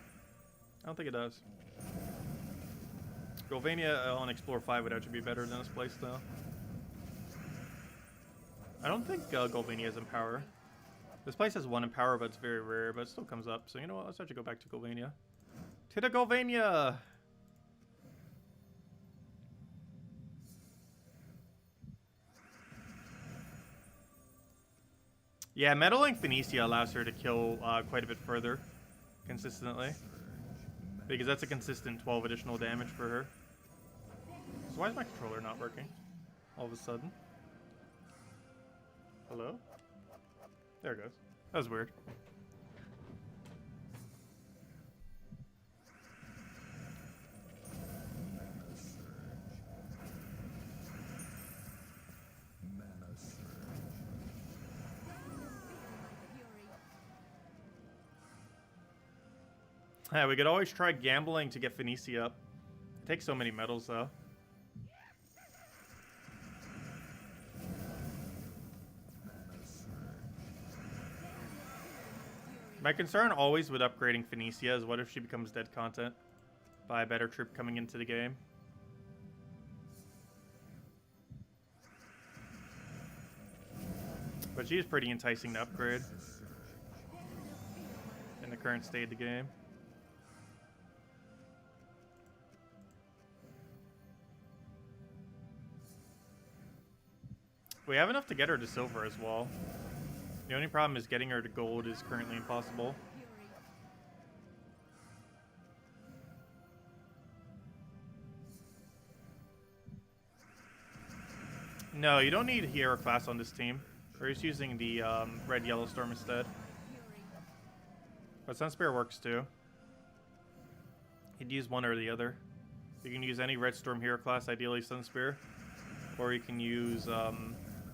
I don't think it does. Golvania on Explore 5 would actually be better than this place, though. I don't think Golvania has Empower. This place has 1 Empower, but it's very rare, but it still comes up. So you know what? Let's actually go back to Golvania. To the Golvania! Yeah, meddling Phoenicia allows her to kill quite a bit further consistently. Because that's a consistent 12 additional damage for her. So why is my controller not working all of a sudden? Hello? There it goes. That was weird. Yeah, we could always try gambling to get Phoenicia up. It takes so many medals, though. My concern always with upgrading Phoenicia is what if she becomes dead content by a better troop coming into the game. But she's pretty enticing to upgrade in the current state of the game. We have enough to get her to silver as well. The only problem is getting her to gold is currently impossible. No, you don't need hero class on this team. We're just using the red yellow storm instead. But Sunspear works too. You'd use one or the other. You can use any red storm hero class, ideally Sunspear. Or you can use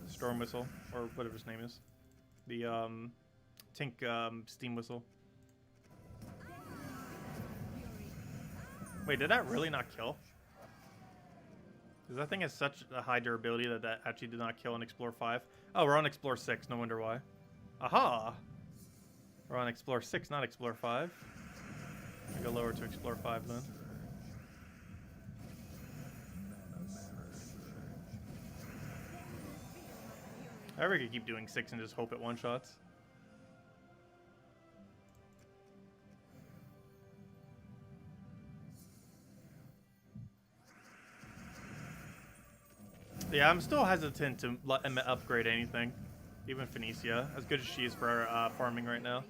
Storm Whistle, or whatever his name is. The Tink Steam Whistle. Wait, did that really not kill? Because that thing has such a high durability that that actually did not kill on Explore 5. Oh, we're on Explore 6, no wonder why. Aha! We're on Explore 6, not Explore 5. I go lower to Explore 5 then. I reckon we could keep doing 6 and just hope it one-shots. Yeah, I'm still hesitant to let him upgrade anything. Even Phoenicia, as good as she is for farming right now.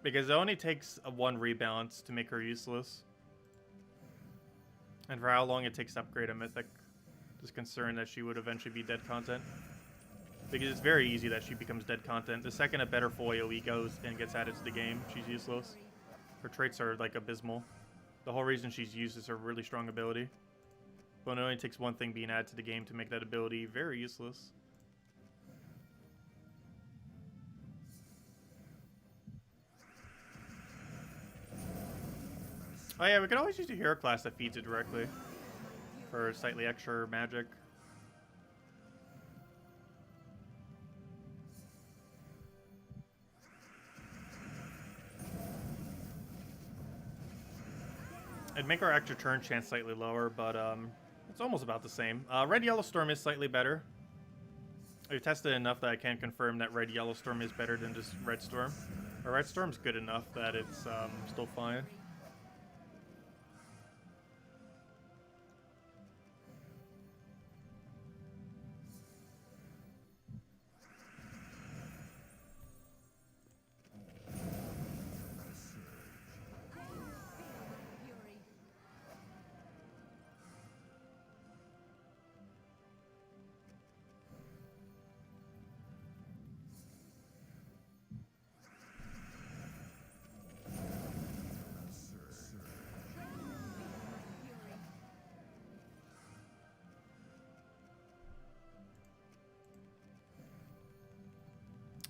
Because it only takes a 1 rebalance to make her useless. And for how long it takes to upgrade a mythic. Just concerned that she would eventually be dead content. Because it's very easy that she becomes dead content. The second a better full AoE goes and gets added to the game, she's useless. Her traits are like abysmal. The whole reason she's used is her really strong ability. But it only takes 1 thing being added to the game to make that ability very useless. Oh yeah, we could always use a hero class that feeds it directly. For slightly extra magic. It'd make our extra turn chance slightly lower, but it's almost about the same. Red Yellow Storm is slightly better. We've tested enough that I can confirm that red yellow storm is better than just red storm. Or red storm's good enough that it's still fine.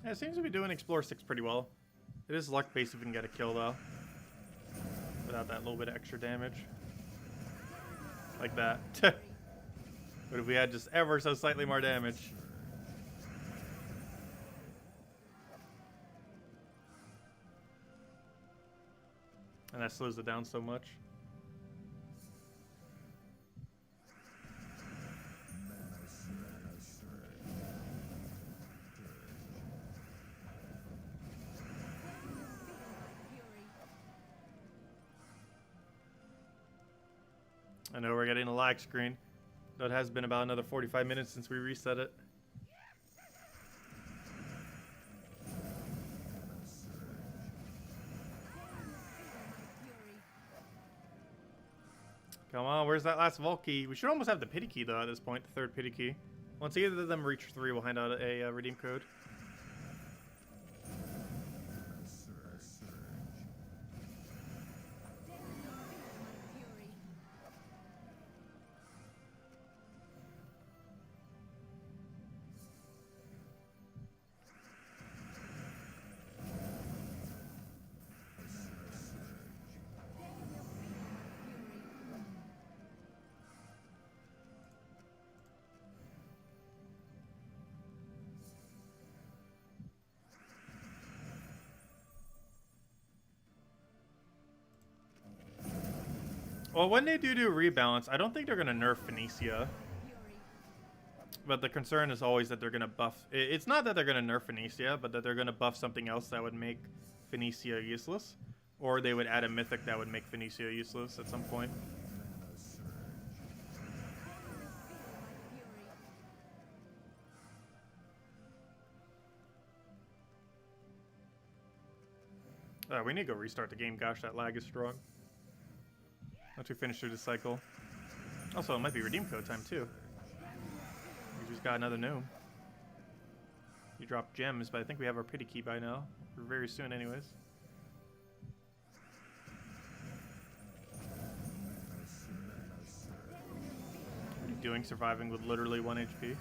Yeah, it seems to be doing Explore 6 pretty well. It is luck based if we can get a kill though. Without that little bit of extra damage. Like that. But if we had just ever so slightly more damage. And that slows it down so much. I know we're getting a lag screen. Though it has been about another 45 minutes since we reset it. Come on, where's that last vault key? We should almost have the pity key though at this point, the third pity key. Once either of them reach 3, we'll hand out a redeem code. Well, when they do rebalance, I don't think they're going to nerf Phoenicia. But the concern is always that they're going to buff... It's not that they're going to nerf Phoenicia, but that they're going to buff something else that would make Phoenicia useless. Or they would add a mythic that would make Phoenicia useless at some point. We need to go restart the game. Gosh, that lag is strong. Once we finish through the cycle. Also, it might be redeem code time too. We just got another gnome. You dropped gems, but I think we have our pity key by now. Or very soon anyways. What are you doing surviving with literally 1 HP?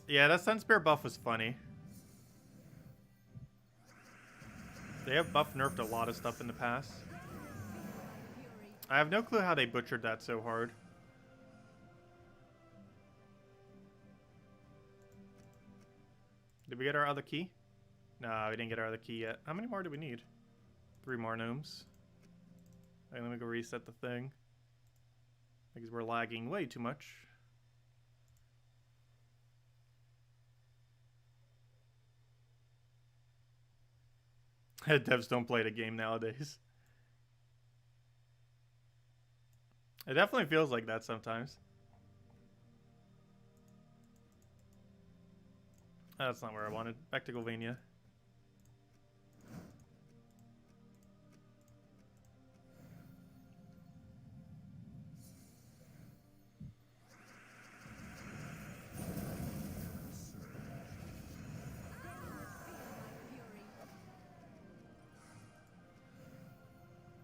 Yeah, that Sun Spear buff was funny. They have buff nerfed a lot of stuff in the past. I have no clue how they butchered that so hard. Did we get our other key? No, we didn't get our other key yet. How many more do we need? 3 more gnomes. Okay, let me go reset the thing. Because we're lagging way too much. Devs don't play the game nowadays. It definitely feels like that sometimes. That's not where I wanted. Back to Golvania.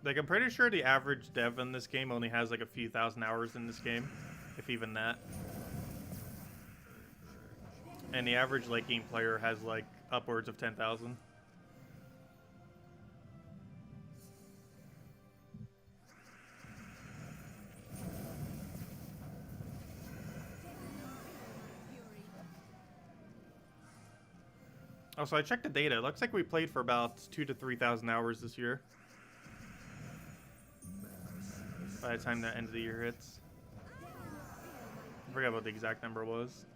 Like, I'm pretty sure the average dev in this game only has like a few thousand hours in this game, if even that. And the average late game player has like upwards of 10,000. Also, I checked the data. It looks like we played for about 2,000 to 3,000 hours this year. by the time the end of the year hits. I forgot what the exact number was.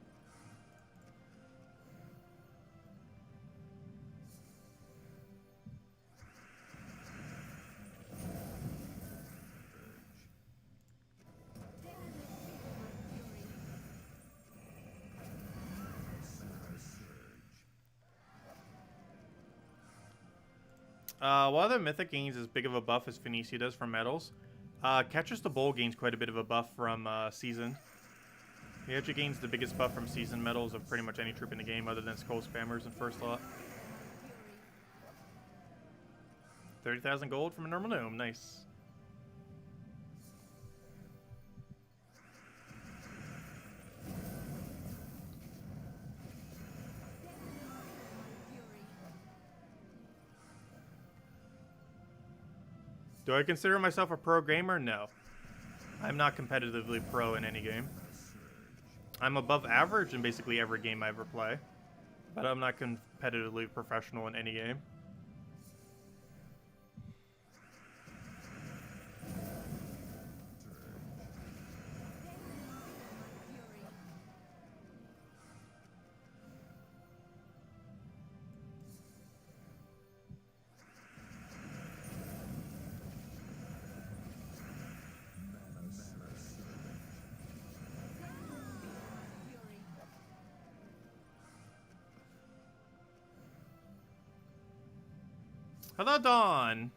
While the Mythic gains as big of a buff as Phoenicia does from medals, Catches the Bowl gains quite a bit of a buff from Season. He actually gains the biggest buff from Season medals of pretty much any troop in the game other than Skull Spammers in first lot. 30,000 gold from a normal gnome, nice. Do I consider myself a pro gamer? No. I'm not competitively pro in any game. I'm above average in basically every game I ever play, but I'm not competitively professional in any game. Hello, Dawn.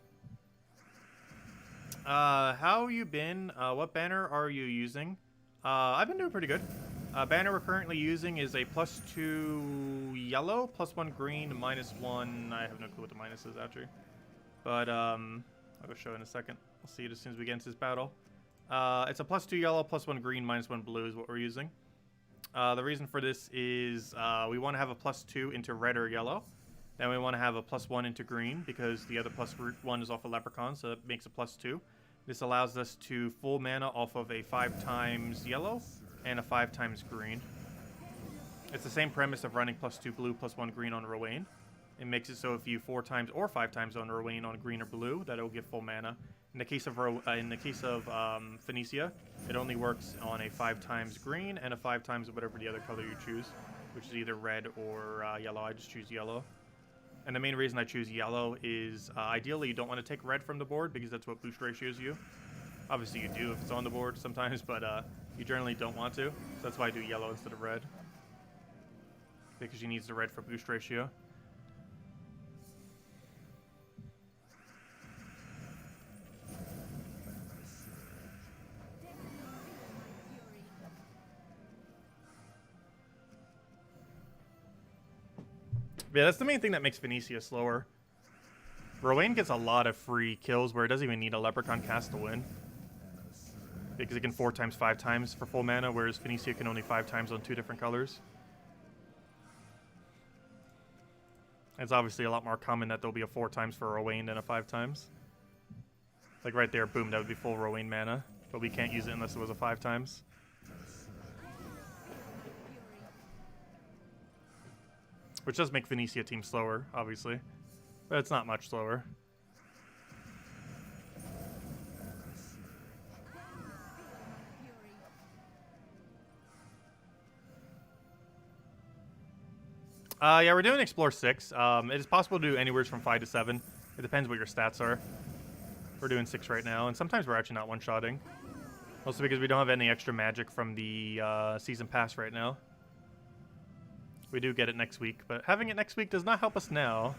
How you been? What banner are you using? I've been doing pretty good. Banner we're currently using is a +2 yellow, +1 green, -1. I have no clue what the minus is actually, but I'll go show in a second. We'll see it as soon as we get into this battle. It's a +2 yellow, +1 green, -1 blue is what we're using. The reason for this is we want to have a +2 into red or yellow. Then we want to have a +1 into green because the other +1 is off a leprechaun, so that makes a +2. This allows us to full mana off of a 5x yellow and a 5x green. It's the same premise of running +2 blue, +1 green on Rowan. It makes it so if you 4x or 5x on Rowan on green or blue, that it will give full mana. In the case of Phoenicia, it only works on a 5x green and a 5x whatever the other color you choose, which is either red or yellow. I just choose yellow. And the main reason I choose yellow is ideally you don't want to take red from the board because that's what boost ratios you. Obviously you do if it's on the board sometimes, but you generally don't want to. So that's why I do yellow instead of red. Because she needs the red for boost ratio. Yeah, that's the main thing that makes Phoenicia slower. Rowan gets a lot of free kills where it doesn't even need a Leprechaun cast to win. Because it can 4x, 5x for full mana, whereas Phoenicia can only 5x on 2 different colors. It's obviously a lot more common that there'll be a 4x for Rowan than a 5x. Like right there, boom, that would be full Rowan mana. But we can't use it unless it was a 5x. Which does make Phoenicia team slower, obviously. But it's not much slower. Yeah, we're doing Explore 6. It is possible to do anywhere from 5 to 7. It depends what your stats are. We're doing 6 right now, and sometimes we're actually not one-shotting. Also because we don't have any extra magic from the Season Pass right now. We do get it next week, but having it next week does not help us now.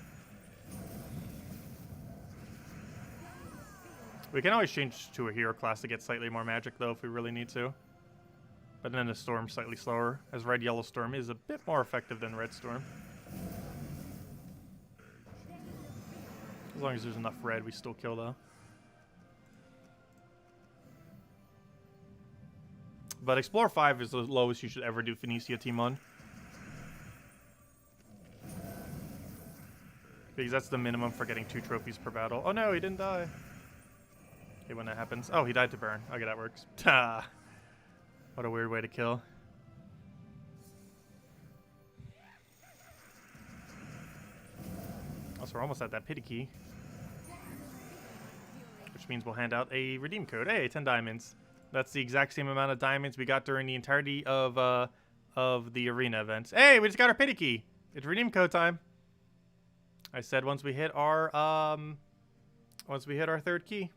We can always change to a hero class to get slightly more magic, though, if we really need to. But then the Storm's slightly slower, as Red-Yellow Storm is a bit more effective than Red Storm. As long as there's enough red, we still kill, though. But Explore 5 is the lowest you should ever do Phoenicia team on. Because that's the minimum for getting 2 trophies per battle. Oh no, he didn't die. Okay, when that happens. Oh, he died to burn. Okay, that works. Ta. What a weird way to kill. Also, we're almost at that pity key. Which which means we'll hand out a redeem code. Hey, 10 diamonds. That's the exact same amount of diamonds we got during the entirety of the arena events. Hey, we just got our pity key. It's redeem code time. I said once we hit our third key.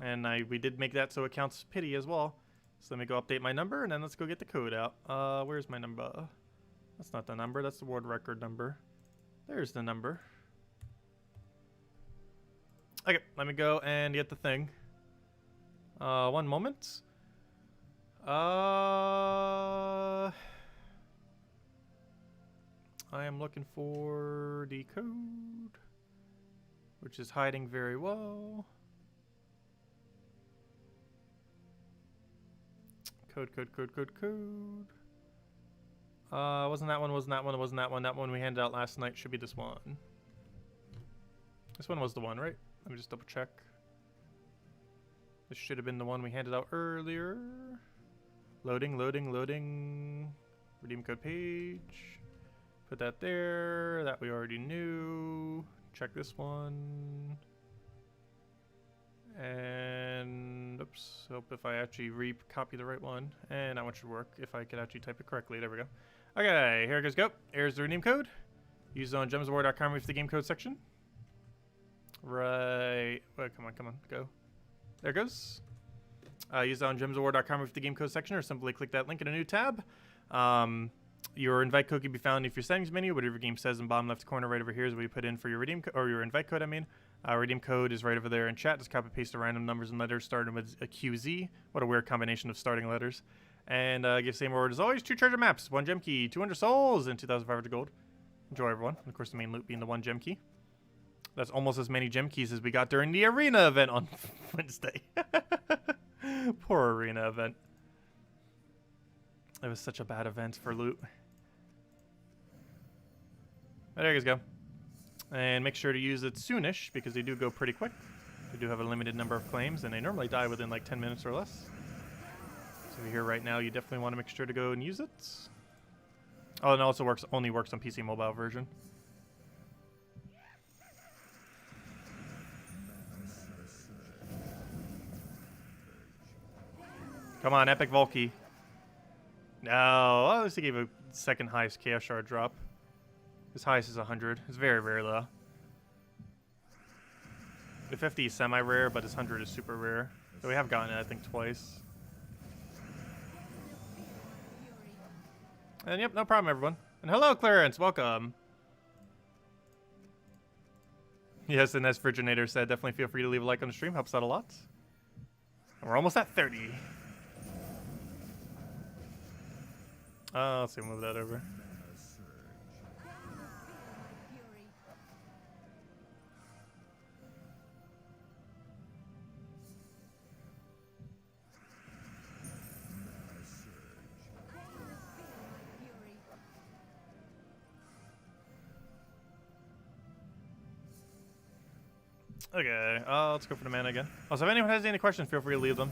And we did make that so it counts pity as well. So let me go update my number, and then let's go get the code out. Where's my number? That's not the number. That's the world record number. There's the number. Okay, let me go and get the thing. One moment. I am looking for the code, which is hiding very well. Code. Wasn't that one, wasn't that one, wasn't that one. That one we handed out last night should be this one. This one was the one, right? Let me just double check. This should have been the one we handed out earlier. Loading. Redeem code page. Put that there. That we already knew. Check this one. And oops, hope if I actually copy the right one. And that one should work if I could actually type it correctly. There we go. Okay, here it goes. Go. Here's the redeem code. Use it on gemsofwar.com with the game code section. Right. Wait, come on, go. There it goes. Use it on gemsofwar.com with the game code section, or simply click that link in a new tab. Your invite code can be found if your settings menu. Whatever your game says in bottom left corner right over here is where you put in for your redeem or your invite code. I mean, redeem code is right over there in chat. Just copy paste the random numbers and letters starting with a QZ. What a weird combination of starting letters. And give same reward as always. 2 treasure maps, 1 gem key, 200 souls, and 2,500 gold. Enjoy, everyone. And of course, the main loot being the 1 gem key. That's almost as many gem keys as we got during the arena event on Wednesday. Poor arena event. It was such a bad event for loot. There you guys go. And make sure to use it soonish, because they do go pretty quick. They do have a limited number of claims, and they normally die within like 10 minutes or less. So if you're here right now, you definitely want to make sure to go and use it. Oh, and it also only works on PC mobile version. Come on, Epic Volkey. No, well, at least he gave a second highest Chaos Shard drop. His highest is 100. It's very, very low. The 50 is semi-rare, but his 100 is super rare. So we have gotten it, I think, twice. And yep, no problem, everyone. And hello, Clarence. Welcome. Yes, and as Virginator said, definitely feel free to leave a like on the stream. Helps out a lot. And we're almost at 30. Let's see, move that over. Okay, let's go for the mana again. Also, if anyone has any questions, feel free to leave them.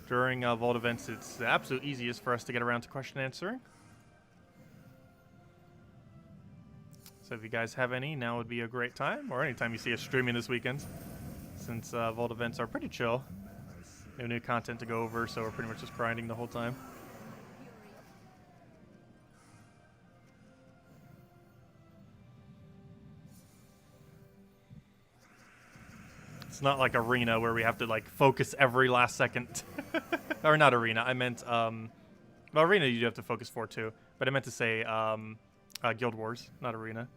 During Vault events, it's the absolute easiest for us to get around to question answering. So if you guys have any, now would be a great time, or anytime you see us streaming this weekend, since Vault events are pretty chill. No new content to go over, so we're pretty much just grinding the whole time. It's not like Arena where we have to like focus every last second. Or not Arena, I meant, well, Arena you do have to focus for too. But I meant to say Guild Wars, not Arena.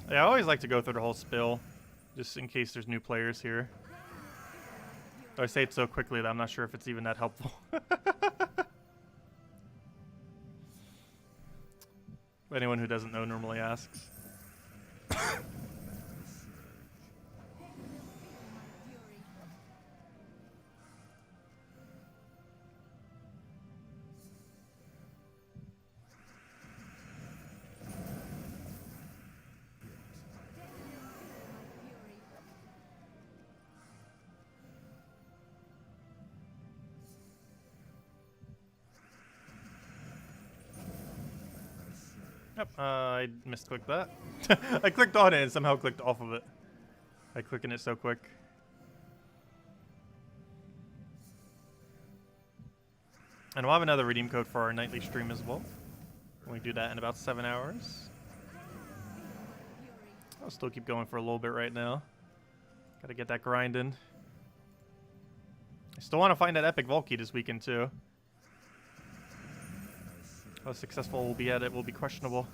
Yeah, I always like to go through the whole spill, just in case there's new players here. I say it so quickly that I'm not sure if it's even that helpful. Anyone who doesn't know normally asks. Yep, I misclicked that. I clicked on it and somehow clicked off of it. By clicking it so quick. And we'll have another redeem code for our nightly stream as well. We do that in about 7 hours. I'll still keep going for a little bit right now. Gotta get that grinding. I still want to find that epic Vault Key this weekend too. How successful we'll be at it will be questionable.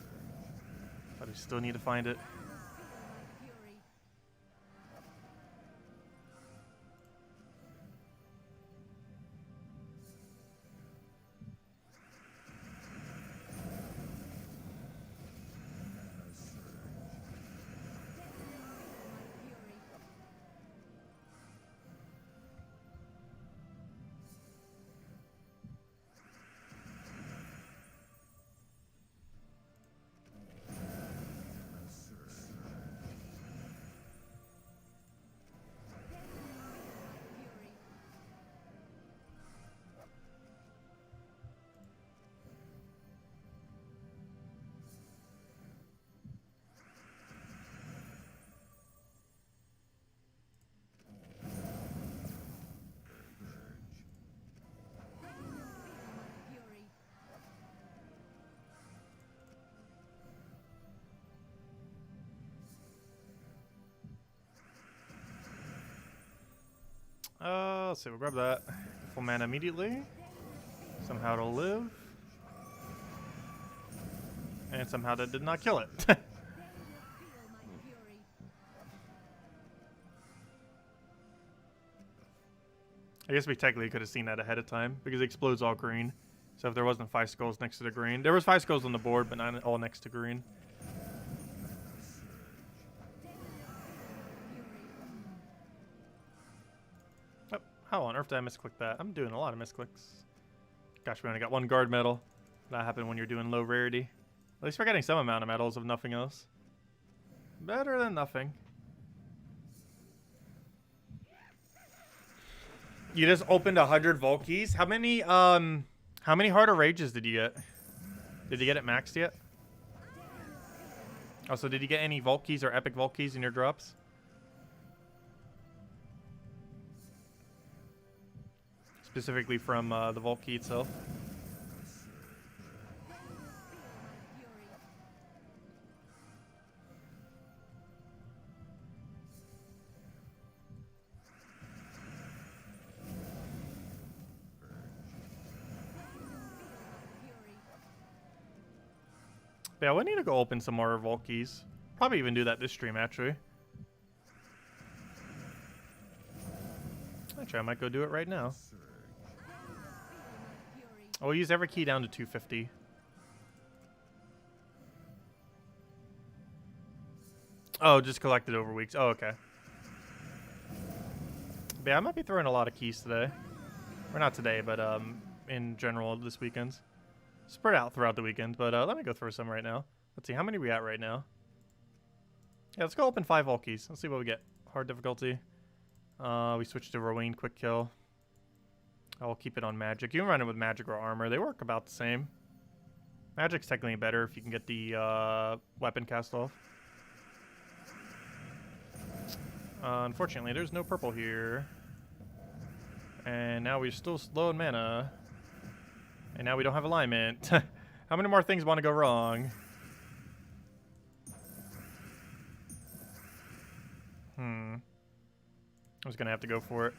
But we still need to find it. Let's see, we'll grab that. Full mana immediately. Somehow it'll live. And somehow that did not kill it. I guess we technically could have seen that ahead of time because it explodes all green. So if there wasn't 5 skulls next to the green. There was 5 skulls on the board, but not all next to green. How on earth did I misclick that? I'm doing a lot of misclicks. Gosh, we only got 1 guard medal. That happened when you're doing low rarity. At least we're getting some amount of medals, if nothing else. Better than nothing. You just opened 100 Vault Keys? How many Heart of Rages did you get? Did you get it maxed yet? Also, did you get any Vault Keys or epic Vault Keys in your drops? Specifically from the Vault Key itself. Yeah, we need to go open some more Vault Keys. Probably even do that this stream, actually. Actually, I might go do it right now. I'll use every key down to 250. Oh, just collected over weeks. Oh, okay. But yeah, I might be throwing a lot of keys today. Or not today, but in general this weekend. Spread out throughout the weekend, but let me go throw some right now. Let's see, how many are we at right now? Yeah, let's go open 5 Vault Keys. Let's see what we get. Hard difficulty. We switched to Rowan Quick Kill. I'll keep it on Magic. You can run it with Magic or Armor. They work about the same. Magic's technically better if you can get the weapon cast off. Unfortunately, there's no purple here. And now we're still low in mana. And now we don't have alignment. How many more things want to go wrong? I'm just going to have to go for it.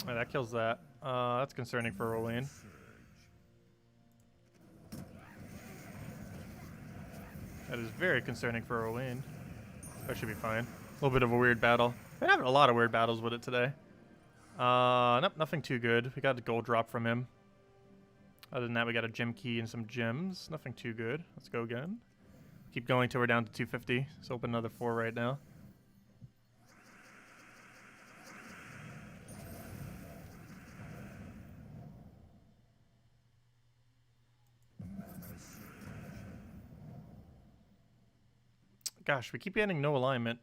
Oh, that kills that. That's concerning for Rowan. That is very concerning for Rowan. That should be fine. A little bit of a weird battle. Been having a lot of weird battles with it today. Nope, nothing too good. We got a gold drop from him. Other than that, we got a gem key and some gems. Nothing too good. Let's go again. Keep going till we're down to 250. Let's open another 4 right now. Gosh, we keep getting no alignment.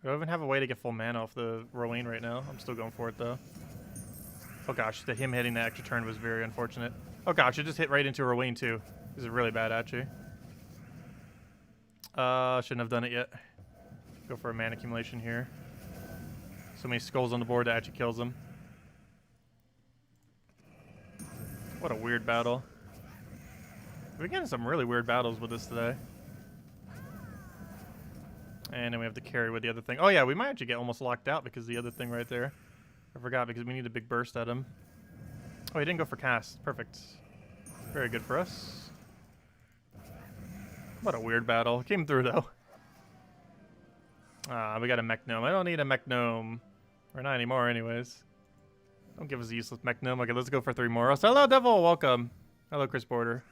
I don't even have a way to get full mana off the Rowan right now. I'm still going for it though. Oh gosh, him hitting that extra turn was very unfortunate. Oh gosh, it just hit right into Rowan too. This is really bad, actually. Shouldn't have done it yet. Go for a mana accumulation here. So many skulls on the board that actually kills them. What a weird battle. We're getting some really weird battles with this today. And then we have to carry with the other thing. Oh yeah, we might actually get almost locked out because of the other thing right there. I forgot because we need a big burst at him. Oh, he didn't go for cast. Perfect. Very good for us. What a weird battle. Came through though. We got a mech gnome. I don't need a mech gnome. Or not anymore anyways. Don't give us a useless mech gnome. Okay, let's go for 3 more. Oh, so hello, Devil. Welcome. Hello, Chris Border.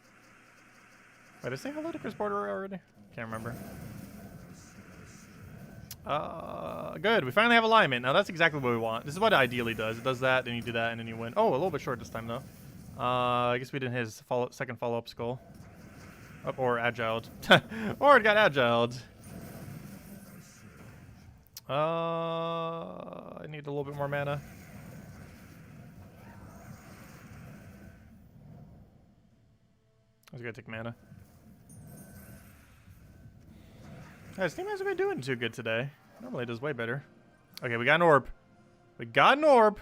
Wait, did I say hello to Chris Border already? Can't remember. Good. We finally have alignment. Now that's exactly what we want. This is what it ideally does. It does that, then you do that, and then you win. Oh, a little bit short this time though. I guess we did his second follow-up skull. Oh, or agiled. Or it got agiled. I need a little bit more mana. I was gonna take mana. This team hasn't been doing too good today. Normally it does way better. Okay, we got an orb. We got an orb.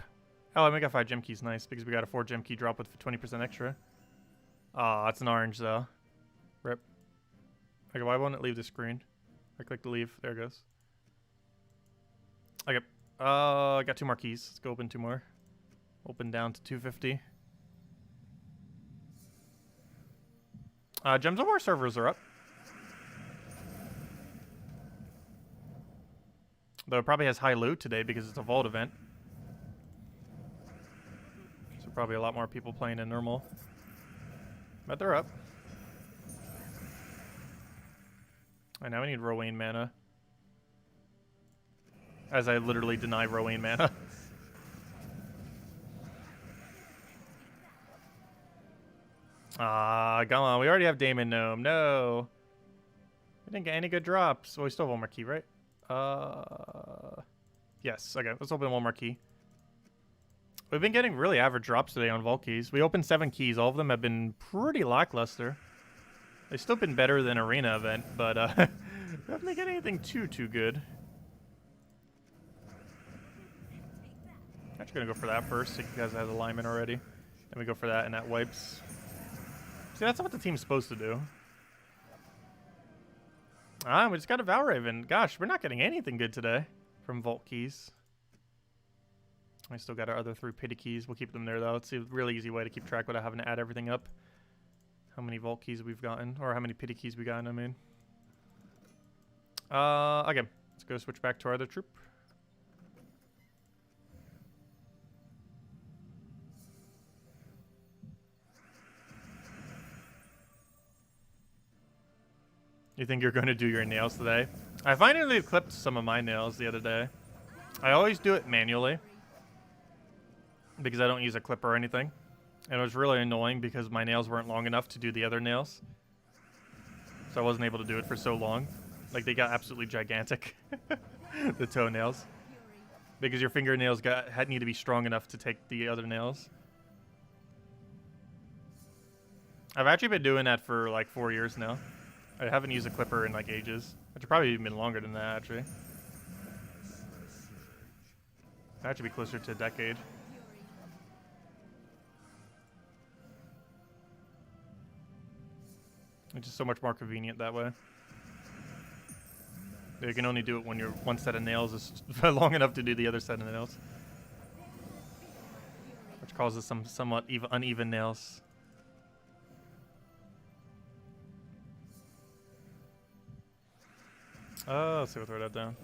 Oh, and we got 5 gem keys. Nice, because we got a 4 gem key drop with 20% extra. Ah, it's an orange though. Rip. Okay, why won't it leave the screen? I click to leave. There it goes. Okay. I got 2 more keys. Let's go open 2 more. Open down to 250. Gems of War servers are up. Though it probably has high loot today because it's a vault event. So probably a lot more people playing than normal. But they're up. And now we need Rowan mana. As I literally deny Rowan mana. Come on. We already have Damon Gnome. No. We didn't get any good drops. Well, we still have 1 more key, right? Yes. Okay, let's open 1 more key. We've been getting really average drops today on vault keys. We opened 7 keys. All of them have been pretty lackluster. They've still been better than Arena event, but we haven't been getting anything too good. Actually gonna go for that first, so you guys have alignment already. Then we go for that, and that wipes. See, that's what the team's supposed to do. We just got a Valraven. Gosh, we're not getting anything good today from vault keys. I still got our other 3 pity keys. We'll keep them there though. It's a really easy way to keep track without having to add everything up. How many vault keys we've gotten, or how many pity keys we gotten, I mean. Okay, let's go switch back to our other troop. You think you're going to do your nails today? I finally clipped some of my nails the other day. I always do it manually because I don't use a clipper or anything. And it was really annoying because my nails weren't long enough to do the other nails. So I wasn't able to do it for so long. Like, they got absolutely gigantic. The toenails. Because your fingernails need to be strong enough to take the other nails. I've actually been doing that for like 4 years now. I haven't used a clipper in like ages. Which probably even been longer than that, actually. That should be closer to a decade. It's just so much more convenient that way. You can only do it when your 1 set of nails is long enough to do the other set of nails. Which causes some somewhat uneven nails. Let's see, we'll throw that down.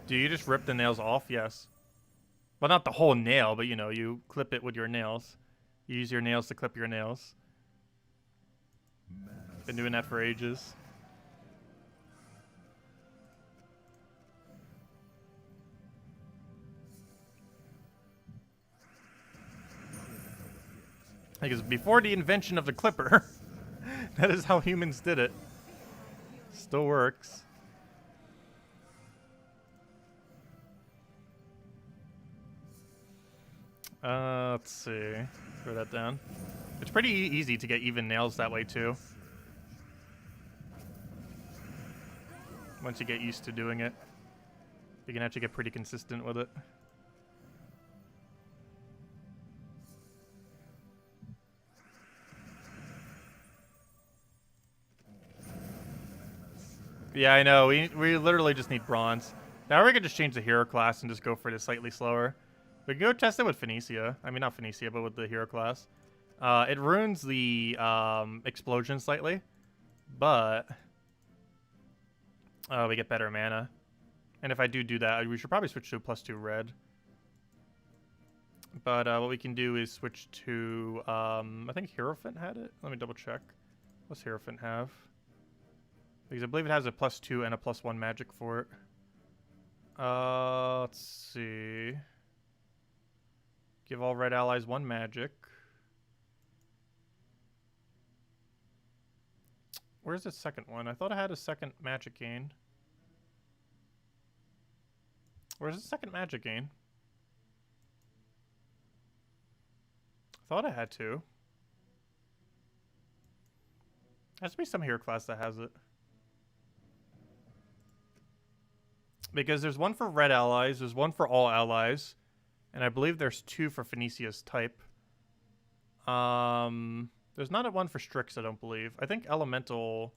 Do you just rip the nails off? Yes. Well, not the whole nail, but you know, you clip it with your nails. You use your nails to clip your nails. Been doing that for ages. Because before the invention of the clipper, that is how humans did it. Still works. Let's see. Throw that down. It's pretty easy to get even nails that way too. Once you get used to doing it, you can actually get pretty consistent with it. Yeah, I know. We literally just need bronze. Now we could just change the hero class and just go for it slightly slower. We can go test it with Phoenicia. I mean, not Phoenicia, but with the hero class. It ruins the explosion slightly, but we get better mana. And if I do that, we should probably switch to a +2 red. But what we can do is switch to, I think Hierophant had it. Let me double check. What's Hierophant have? Because I believe it has a +2 and a +1 magic for it. Let's see. Give all red allies 1 magic. Where's the second one? I thought I had a second magic gain. Where's the second magic gain? I thought I had 2. Has to be some hero class that has it. Because there's 1 for red allies, there's 1 for all allies, and I believe there's 2 for Phoenicia's type. There's not a 1 for Strix, I don't believe. I think Elemental...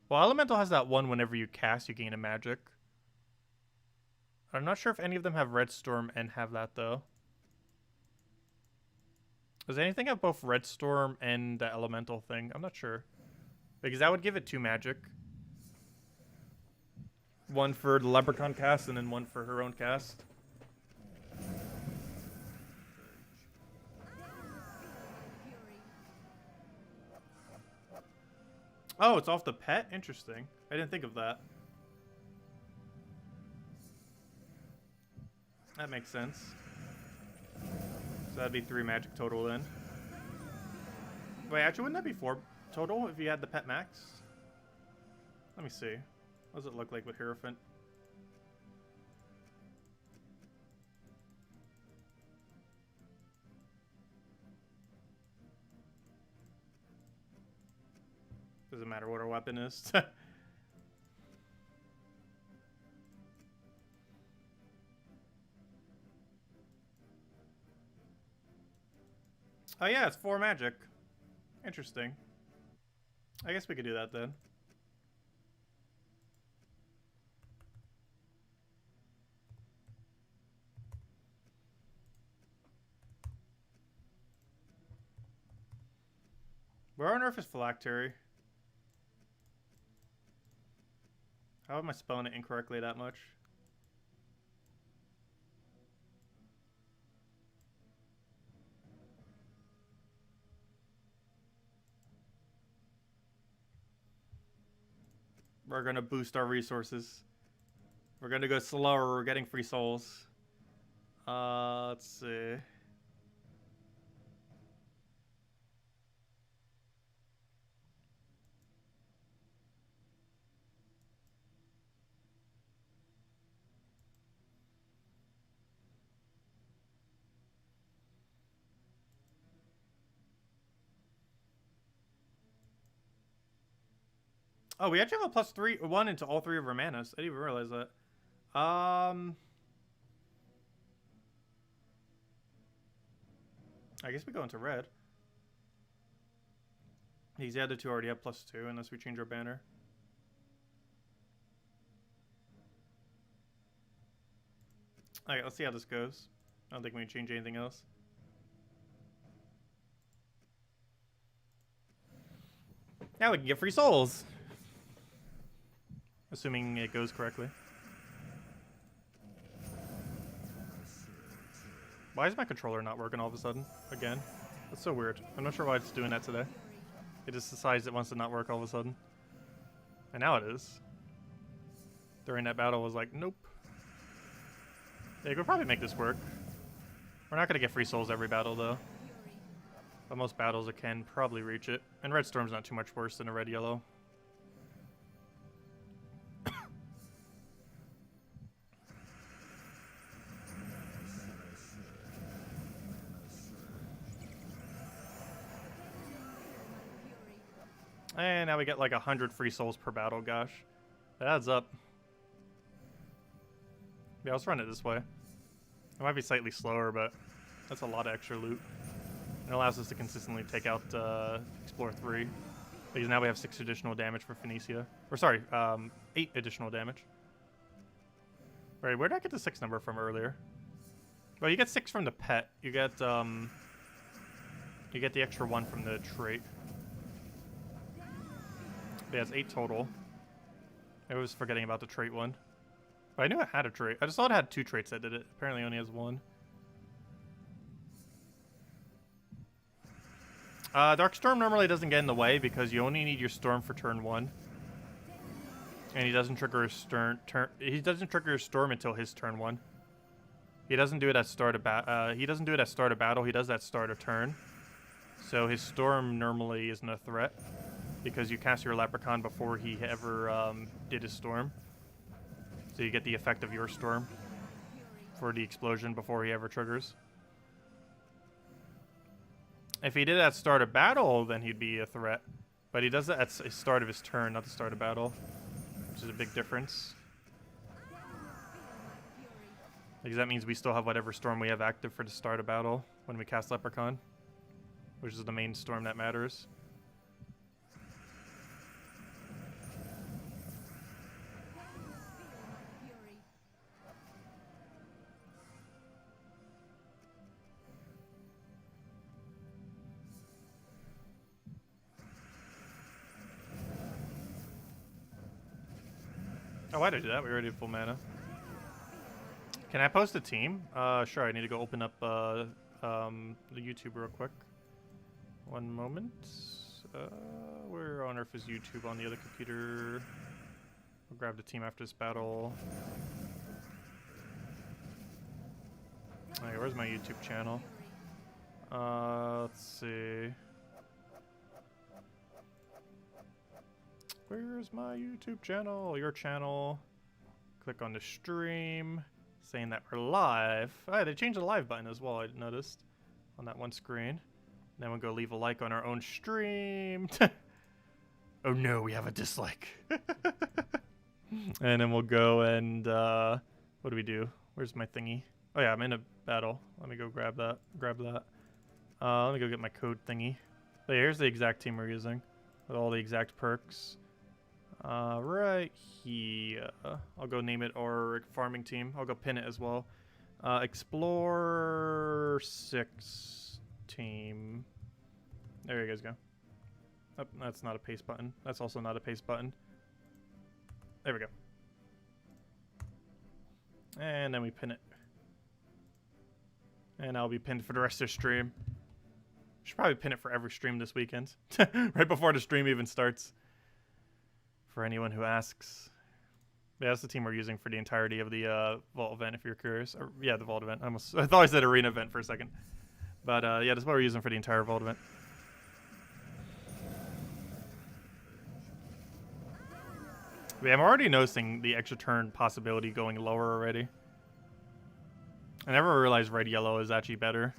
Well, Elemental has that 1 whenever you cast, you gain a magic. I'm not sure if any of them have Red Storm and have that, though. Does anything have both Red Storm and the Elemental thing? I'm not sure. Because that would give it 2 magic. 1 for the Leprechaun cast, and then 1 for her own cast. Oh, it's off the pet? Interesting. I didn't think of that. That makes sense. So that'd be 3 magic total then. Wait, actually, wouldn't that be 4 total if you had the pet max? Let me see. What does it look like with Hierophant? Doesn't matter what our weapon is. Oh yeah, it's 4 magic. Interesting. I guess we could do that then. Where on earth is Phylactery? How am I spelling it incorrectly that much? We're gonna boost our resources. We're gonna go slower. We're getting free souls. Let's see. Oh, we actually have a +1 into all 3 of our manas. I didn't even realize that. I guess we go into red. These other 2 already have +2 unless we change our banner. Alright, let's see how this goes. I don't think we can change anything else. Now we can get free souls. Assuming it goes correctly. Why is my controller not working all of a sudden? Again. That's so weird. I'm not sure why it's doing that today. It just decides it wants to not work all of a sudden. And now it is. During that battle, I was like, nope. Yeah, you could probably make this work. We're not going to get free souls every battle, though. But most battles it can probably reach it. And Red Storm's not too much worse than a red-yellow. And now we get like 100 free souls per battle, gosh. That adds up. Yeah, let's run it this way. It might be slightly slower, but that's a lot of extra loot. It allows us to consistently take out Explore 3. Because now we have 6 additional damage for Phoenicia. Or sorry, 8 additional damage. Right, where did I get the 6 number from earlier? Well, you get 6 from the pet. You get the extra 1 from the trait. Yeah, it's 8 total. I was forgetting about the trait one. But I knew it had a trait. I just thought it had 2 traits that did it. Apparently it only has 1. Dark Storm normally doesn't get in the way because you only need your Storm for turn 1. And he doesn't trigger his Storm until his turn 1. He doesn't do it at start of battle. He doesn't do it at start of battle. He does that start of turn. So his Storm normally isn't a threat because you cast your Leprechaun before he ever did his Storm. So you get the effect of your Storm for the explosion before he ever triggers. If he did it at start of battle, then he'd be a threat. But he does it at the start of his turn, not the start of battle, which is a big difference. Because that means we still have whatever Storm we have active for the start of battle when we cast Leprechaun, which is the main Storm that matters. Oh, why did I do that? We already have full mana. Can I post a team? Sure, I need to go open up the YouTube real quick. One moment. Where on earth is YouTube on the other computer? I'll grab the team after this battle. Okay, where's my YouTube channel? Let's see. Where's my YouTube channel? Your channel. Click on the stream. Saying that we're live. Oh, they changed the live button as well, I noticed. On that one screen. Then we'll go leave a like on our own stream. Oh no, we have a dislike. And then we'll go and, what do we do? Where's my thingy? Oh yeah, I'm in a battle. Let me go grab that. Let me go get my code thingy. Oh, yeah, here's the exact team we're using. With all the exact perks. Right here. I'll go name it our farming team. I'll go pin it as well. Explore 6 team. There you guys go. Oh, that's not a paste button. That's also not a paste button. There we go. And then we pin it. And I'll be pinned for the rest of the stream. Should probably pin it for every stream this weekend. Right before the stream even starts. For anyone who asks. Yeah, that's the team we're using for the entirety of the Vault event, if you're curious. Or, yeah, the Vault event. I thought I said Arena event for a second. But yeah, that's what we're using for the entire Vault event. Yeah, I'm already noticing the extra turn possibility going lower already. I never realized red-yellow is actually better.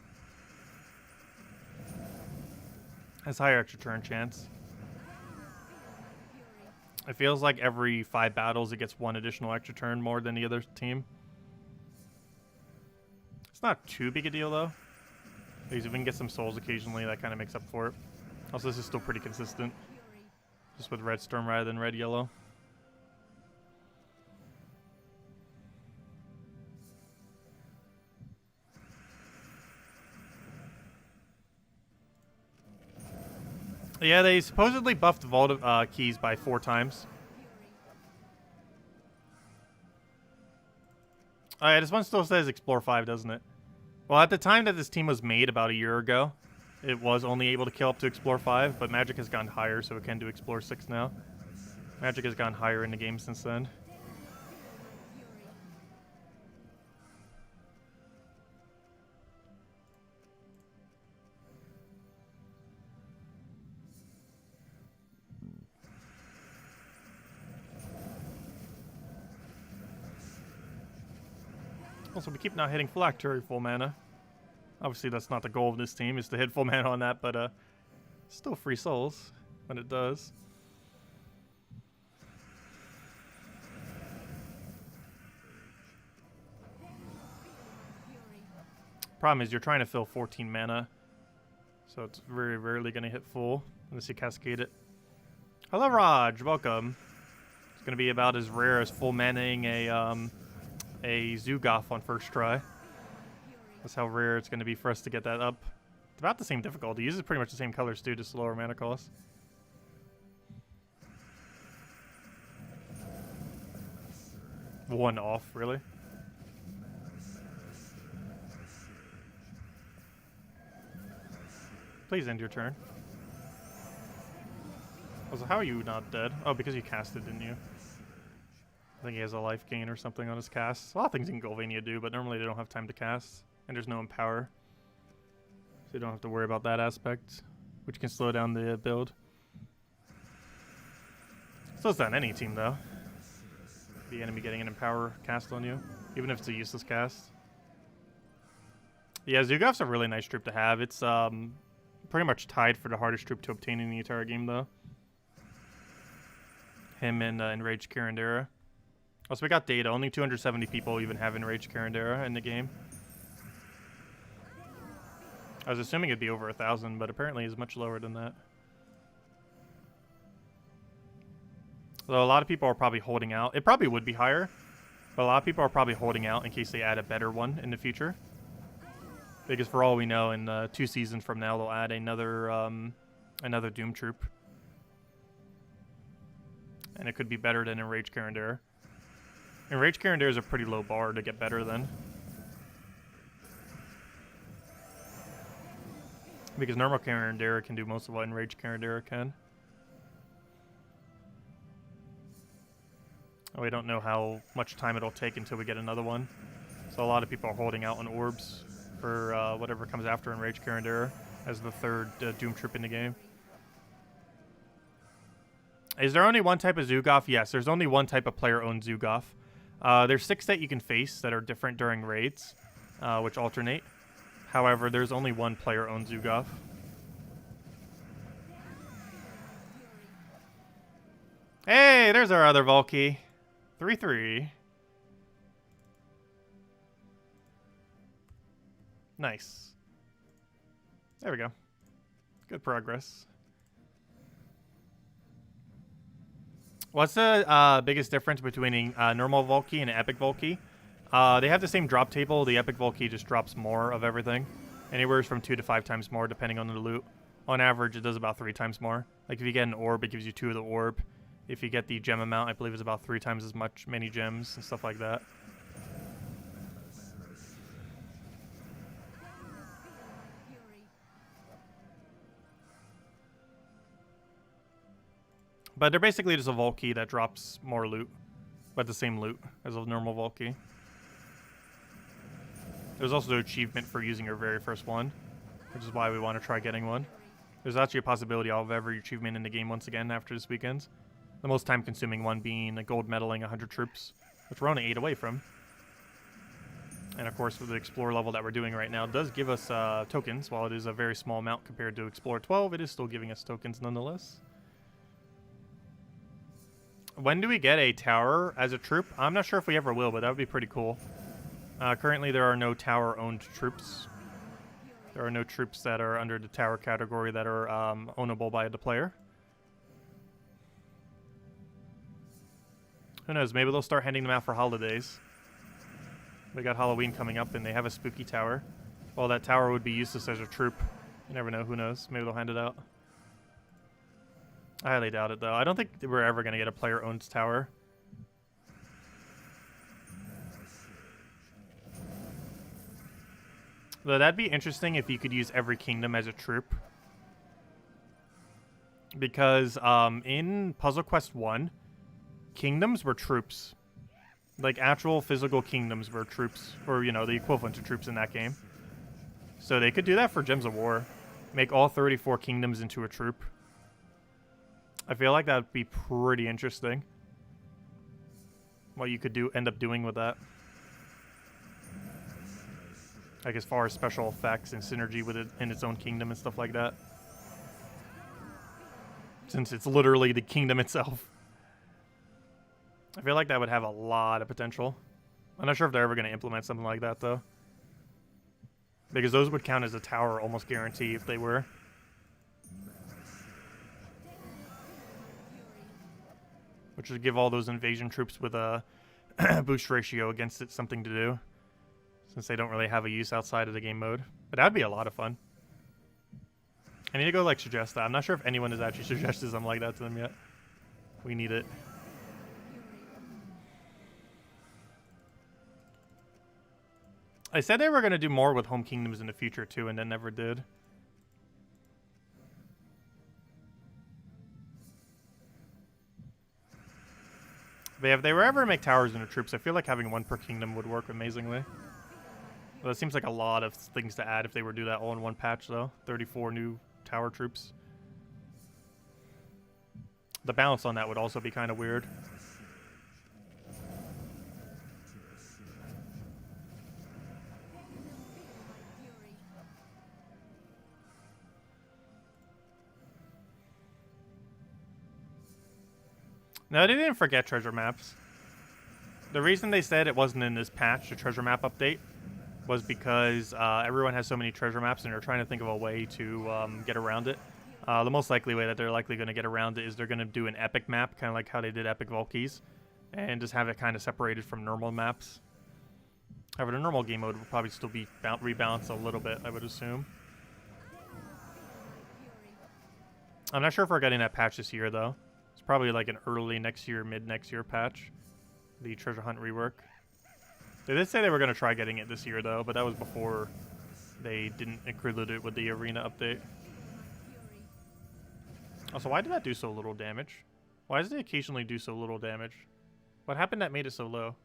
Has higher extra turn chance. It feels like every 5 battles it gets 1 additional extra turn more than the other team. It's not too big a deal though. Because if we can get some souls occasionally, that kind of makes up for it. Also, this is still pretty consistent. Just with red storm rather than red-yellow. Yeah, they supposedly buffed Vault keys by 4 times. Oh yeah, this one still says Explore 5, doesn't it? Well, at the time that this team was made, about a year ago, it was only able to kill up to Explore 5, but Magic has gone higher, so it can do Explore 6 now. Magic has gone higher in the game since then. Also, we keep not hitting Phylactery full mana. Obviously, that's not the goal of this team, is to hit full mana on that, but still free souls when it does. Problem is you're trying to fill 14 mana, so it's very rarely going to hit full unless you cascade it. Hello, Raj. Welcome. It's going to be about as rare as full manaing a Zoogoth on first try. That's how rare it's going to be for us to get that up. It's about the same difficulty. It uses pretty much the same colors too, just lower mana cost. One off, really? Please end your turn. Also, how are you not dead? Oh, because you casted, didn't you? I think he has a life gain or something on his cast. A lot of things in Golvania do, but normally they don't have time to cast. And there's no Empower. So you don't have to worry about that aspect, which can slow down the build. Slows down any team, though. The enemy getting an Empower cast on you, even if it's a useless cast. Yeah, Zoogoth's a really nice troop to have. It's pretty much tied for the hardest troop to obtain in the entire game, though. Him and Enraged Karandera. Also, we got data. Only 270 people even have Enraged Karandera in the game. I was assuming it'd be over 1,000, but apparently it's much lower than that. So a lot of people are probably holding out. It probably would be higher, but a lot of people are probably holding out in case they add a better one in the future. Because for all we know, in 2 seasons from now, they'll add another Doom troop. And it could be better than Enraged Karandera. Enraged Karandera is a pretty low bar to get better than. Because normal Karandera can do most of what Enraged Karandera can. We don't know how much time it'll take until we get another one. So a lot of people are holding out on orbs for whatever comes after Enraged Karandera as the third Doom troop in the game. Is there only one type of Zoogoth? Yes, there's only one type of player-owned Zoogoth. There's 6 that you can face that are different during raids, which alternate. However, there's only one player-owned Zoogoth. Hey, there's our other Valky. 3-3. Nice. There we go. Good progress. What's the biggest difference between a normal Valky and an epic Valky? They have the same drop table. The epic Valky just drops more of everything. Anywhere from 2 to 5 times more, depending on the loot. On average, it does about 3 times more. Like if you get an orb, it gives you 2 of the orb. If you get the gem amount, I believe it's about 3 times as many gems and stuff like that. But they're basically just a Valky that drops more loot, but the same loot as a normal Valky. There's also an achievement for using your very first one, which is why we want to try getting one. There's actually a possibility I'll have every achievement in the game once again after this weekend. The most time-consuming one being a gold medaling 100 troops, which we're only 8 away from. And of course, with the Explorer level that we're doing right now, it does give us tokens. While it is a very small amount compared to Explorer 12, it is still giving us tokens nonetheless. When do we get a tower as a troop? I'm not sure if we ever will, but that would be pretty cool. Currently, there are no tower-owned troops. There are no troops that are under the tower category that are ownable by the player. Who knows? Maybe they'll start handing them out for holidays. We got Halloween coming up, and they have a spooky tower. Well, that tower would be useless as a troop. You never know. Who knows? Maybe they'll hand it out. I highly doubt it, though. I don't think we're ever going to get a player-owned tower. Though that'd be interesting if you could use every kingdom as a troop. Because in Puzzle Quest 1, kingdoms were troops. Like, actual physical kingdoms were troops. Or, you know, the equivalent to troops in that game. So they could do that for Gems of War. Make all 34 kingdoms into a troop. I feel like that would be pretty interesting. What you could end up doing with that. Like as far as special effects and synergy with it in its own kingdom and stuff like that. Since it's literally the kingdom itself. I feel like that would have a lot of potential. I'm not sure if they're ever going to implement something like that, though. Because those would count as a tower almost guarantee if they were. Which would give all those invasion troops with a boost ratio against it something to do. Since they don't really have a use outside of the game mode. But that would be a lot of fun. I need to go like suggest that. I'm not sure if anyone has actually suggested something like that to them yet. We need it. I said they were going to do more with home kingdoms in the future too, and then never did. But if they were ever to make towers into troops, I feel like having one per kingdom would work amazingly. Well, that seems like a lot of things to add if they were to do that all in one patch, though. 34 new tower troops. The balance on that would also be kind of weird. No, they didn't forget treasure maps. The reason they said it wasn't in this patch, the treasure map update, was because everyone has so many treasure maps and they're trying to think of a way to get around it. The most likely way that they're likely going to get around it is they're going to do an epic map, kind of like how they did Epic Valkyries, and just have it kind of separated from normal maps. However, the normal game mode will probably still be rebalanced a little bit, I would assume. I'm not sure if we're getting that patch this year, though. It's probably like an early next year, mid next year patch. The treasure hunt rework. They did say they were going to try getting it this year, though, but that was before they didn't include it with the arena update. Also, why did that do so little damage? Why does it occasionally do so little damage? What happened that made it so low?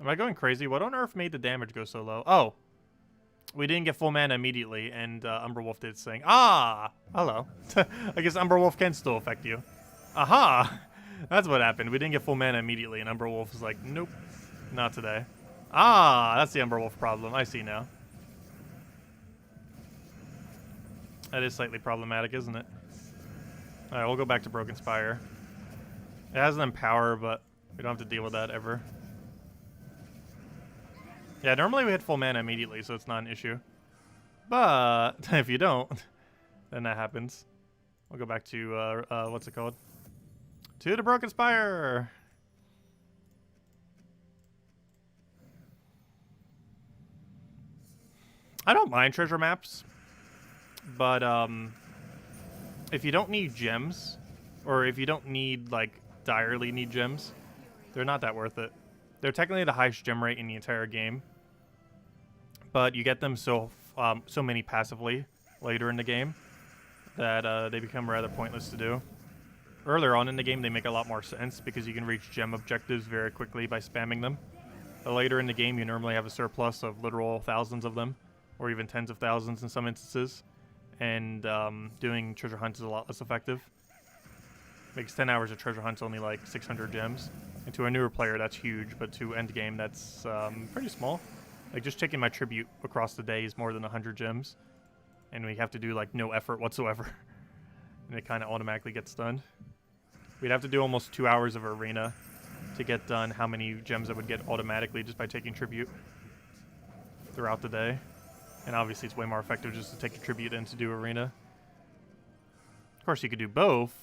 Am I going crazy? What on earth made the damage go so low? Oh! We didn't get full mana immediately, and Umberwolf did sing. Ah! Hello. I guess Umberwolf can still affect you. Aha! That's what happened. We didn't get full mana immediately, and Umberwolf was like, nope, not today. Ah! That's the Umberwolf problem. I see now. That is slightly problematic, isn't it? Alright, we'll go back to Broken Spire. It has an Empower, but we don't have to deal with that ever. Yeah, normally we hit full mana immediately, so it's not an issue. But if you don't, then that happens. We'll go back to, what's it called? To the Broken Spire! I don't mind treasure maps, but if you don't need gems, or if you don't need, like, direly need gems, they're not that worth it. They're technically the highest gem rate in the entire game, but you get them so many passively later in the game that they become rather pointless to do. Earlier on in the game, they make a lot more sense because you can reach gem objectives very quickly by spamming them. But later in the game, you normally have a surplus of literal thousands of them, or even tens of thousands in some instances, and doing treasure hunts is a lot less effective. Makes 10 hours of treasure hunts only like 600 gems. And to a newer player, that's huge, but to end game, that's pretty small. Like, just taking my tribute across the day is more than 100 gems. And we have to do, like, no effort whatsoever. And it kind of automatically gets done. We'd have to do almost 2 hours of arena to get done how many gems I would get automatically just by taking tribute throughout the day. And obviously, it's way more effective just to take a tribute than to do arena. Of course, you could do both.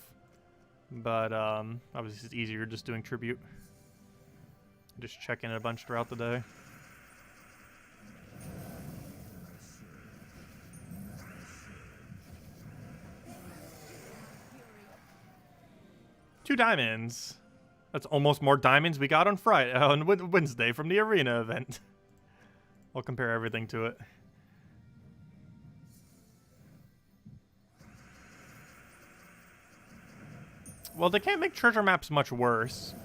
But obviously it's easier just doing tribute. Just checking a bunch throughout the day. Two diamonds. That's almost more diamonds we got on Friday, on Wednesday from the arena event. I'll compare everything to it. Well, they can't make treasure maps much worse.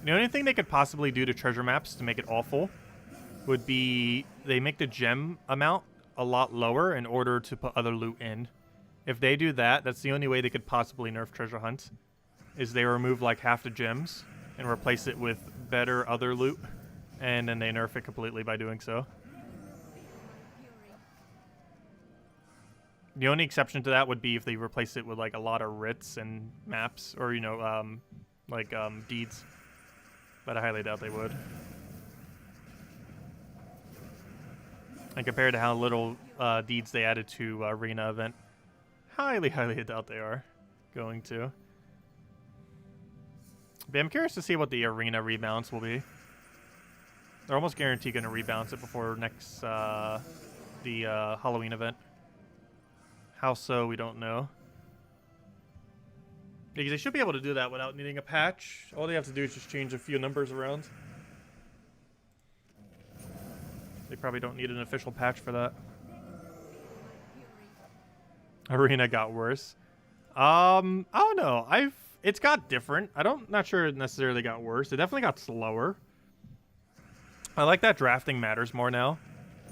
The only thing they could possibly do to treasure maps to make it awful would be they make the gem amount a lot lower in order to put other loot in. If they do that, that's the only way they could possibly nerf treasure hunt, is they remove like half the gems and replace it with better other loot, and then they nerf it completely by doing so. The only exception to that would be if they replace it with like a lot of writs and maps, or you know, deeds. But I highly doubt they would. And compared to how little deeds they added to Arena event, highly doubt they are going to. But I'm curious to see what the Arena rebalance will be. They're almost guaranteed going to rebalance it before next the Halloween event. How so, we don't know. Because they should be able to do that without needing a patch. All they have to do is just change a few numbers around. They probably don't need an official patch for that. Arena got worse. I don't know. It's got different. Not sure it necessarily got worse. It definitely got slower. I like that drafting matters more now.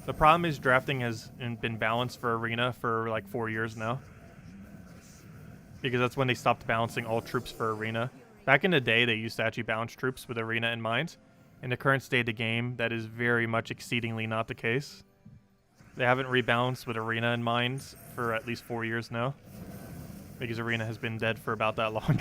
The problem is drafting has been balanced for Arena for like 4 years now. Because that's when they stopped balancing all troops for Arena. Back in the day, they used to actually balance troops with Arena in mind. In the current state of the game, that is very much exceedingly not the case. They haven't rebalanced with Arena in mind for at least 4 years now. Because Arena has been dead for about that long.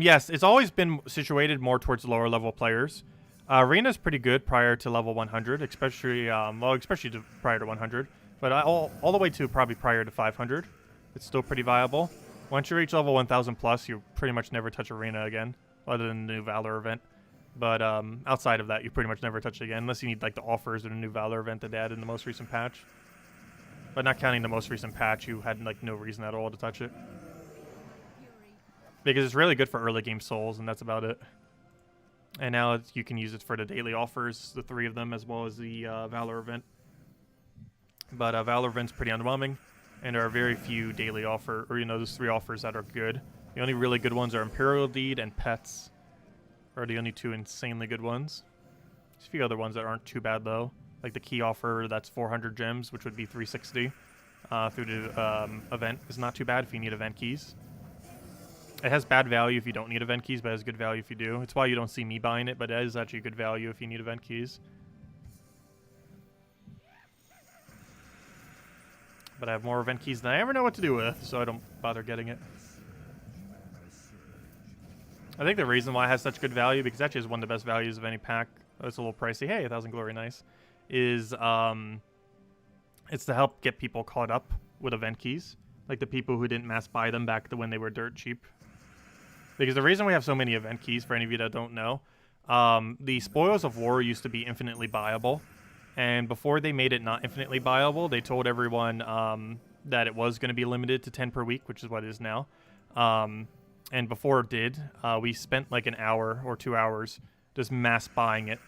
Yes, it's always been situated more towards lower level players. Arena's pretty good prior to level 100, especially prior to 100. But all the way to probably prior to 500, it's still pretty viable. Once you reach level 1000 plus, you pretty much never touch Arena again, other than the new Valor event. But outside of that, you pretty much never touch it again, unless you need like the offers or the new Valor event that they added in the most recent patch. But not counting the most recent patch, you had like no reason at all to touch it. Because it's really good for early game souls, and that's about it. And now you can use it for the daily offers, the 3 of them, as well as the Valor event. But Valor event's pretty underwhelming, and there are very few daily offer, or those 3 offers that are good. The only really good ones are Imperial Deed and Pets, are the only 2 insanely good ones. There's a few other ones that aren't too bad though, like the key offer that's 400 gems, which would be 360 through the event, is not too bad if you need event keys. It has bad value if you don't need event keys, but it has good value if you do. It's why you don't see me buying it, but it is actually good value if you need event keys. But I have more event keys than I ever know what to do with, so I don't bother getting it. I think the reason why it has such good value, because it actually is one of the best values of any pack, it's a little pricey, hey, 1000 glory, nice, is it's to help get people caught up with event keys. Like the people who didn't mass buy them back to when they were dirt cheap. Because the reason we have so many event keys, for any of you that don't know, the Spoils of War used to be infinitely buyable. And before they made it not infinitely buyable, they told everyone that it was going to be limited to 10 per week, which is what it is now. And before it did, we spent like an hour or 2 hours just mass buying it.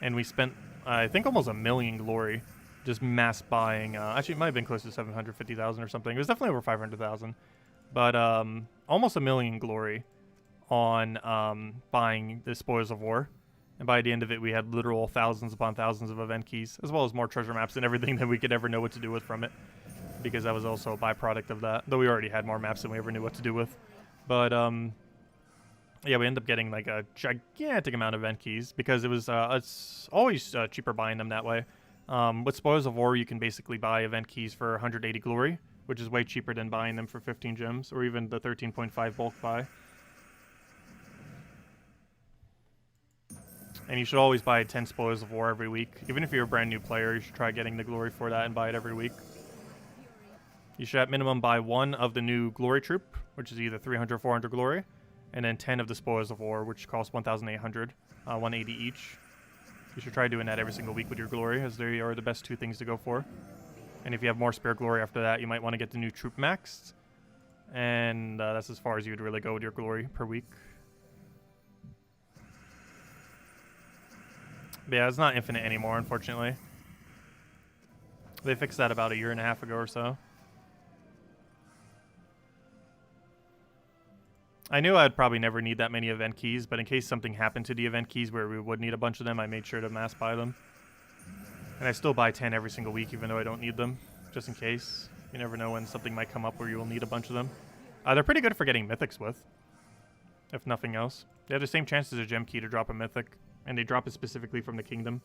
And we spent, I think, almost 1 million glory just mass buying. Actually, it might have been close to 750,000 or something. It was definitely over 500,000. But almost 1 million glory on buying the Spoils of War. And by the end of it, we had literal thousands upon thousands of event keys, as well as more treasure maps and everything that we could ever know what to do with from it. Because that was also a byproduct of that. Though we already had more maps than we ever knew what to do with. But, yeah, we ended up getting like a gigantic amount of event keys. Because it was, it's always cheaper buying them that way. With Spoils of War, you can basically buy event keys for 180 glory, which is way cheaper than buying them for 15 gems, or even the 13.5 bulk buy. And you should always buy 10 Spoils of War every week. Even if you're a brand new player, you should try getting the glory for that and buy it every week. You should at minimum buy 1 of the new glory troop, which is either 300 or 400 glory, and then 10 of the Spoils of War, which cost 1,800, 180 each. You should try doing that every single week with your glory, as they are the best 2 things to go for. And if you have more spare glory after that, you might want to get the new troop maxed. And that's as far as you would really go with your glory per week. But yeah, it's not infinite anymore, unfortunately. They fixed that about 1.5 years ago or so. I knew I'd probably never need that many event keys, but in case something happened to the event keys where we would need a bunch of them, I made sure to mass buy them. And I still buy 10 every single week, even though I don't need them, just in case. You never know when something might come up where you will need a bunch of them. They're pretty good for getting mythics with, if nothing else. They have the same chance as a gem key to drop a mythic. And they drop it specifically from the kingdom.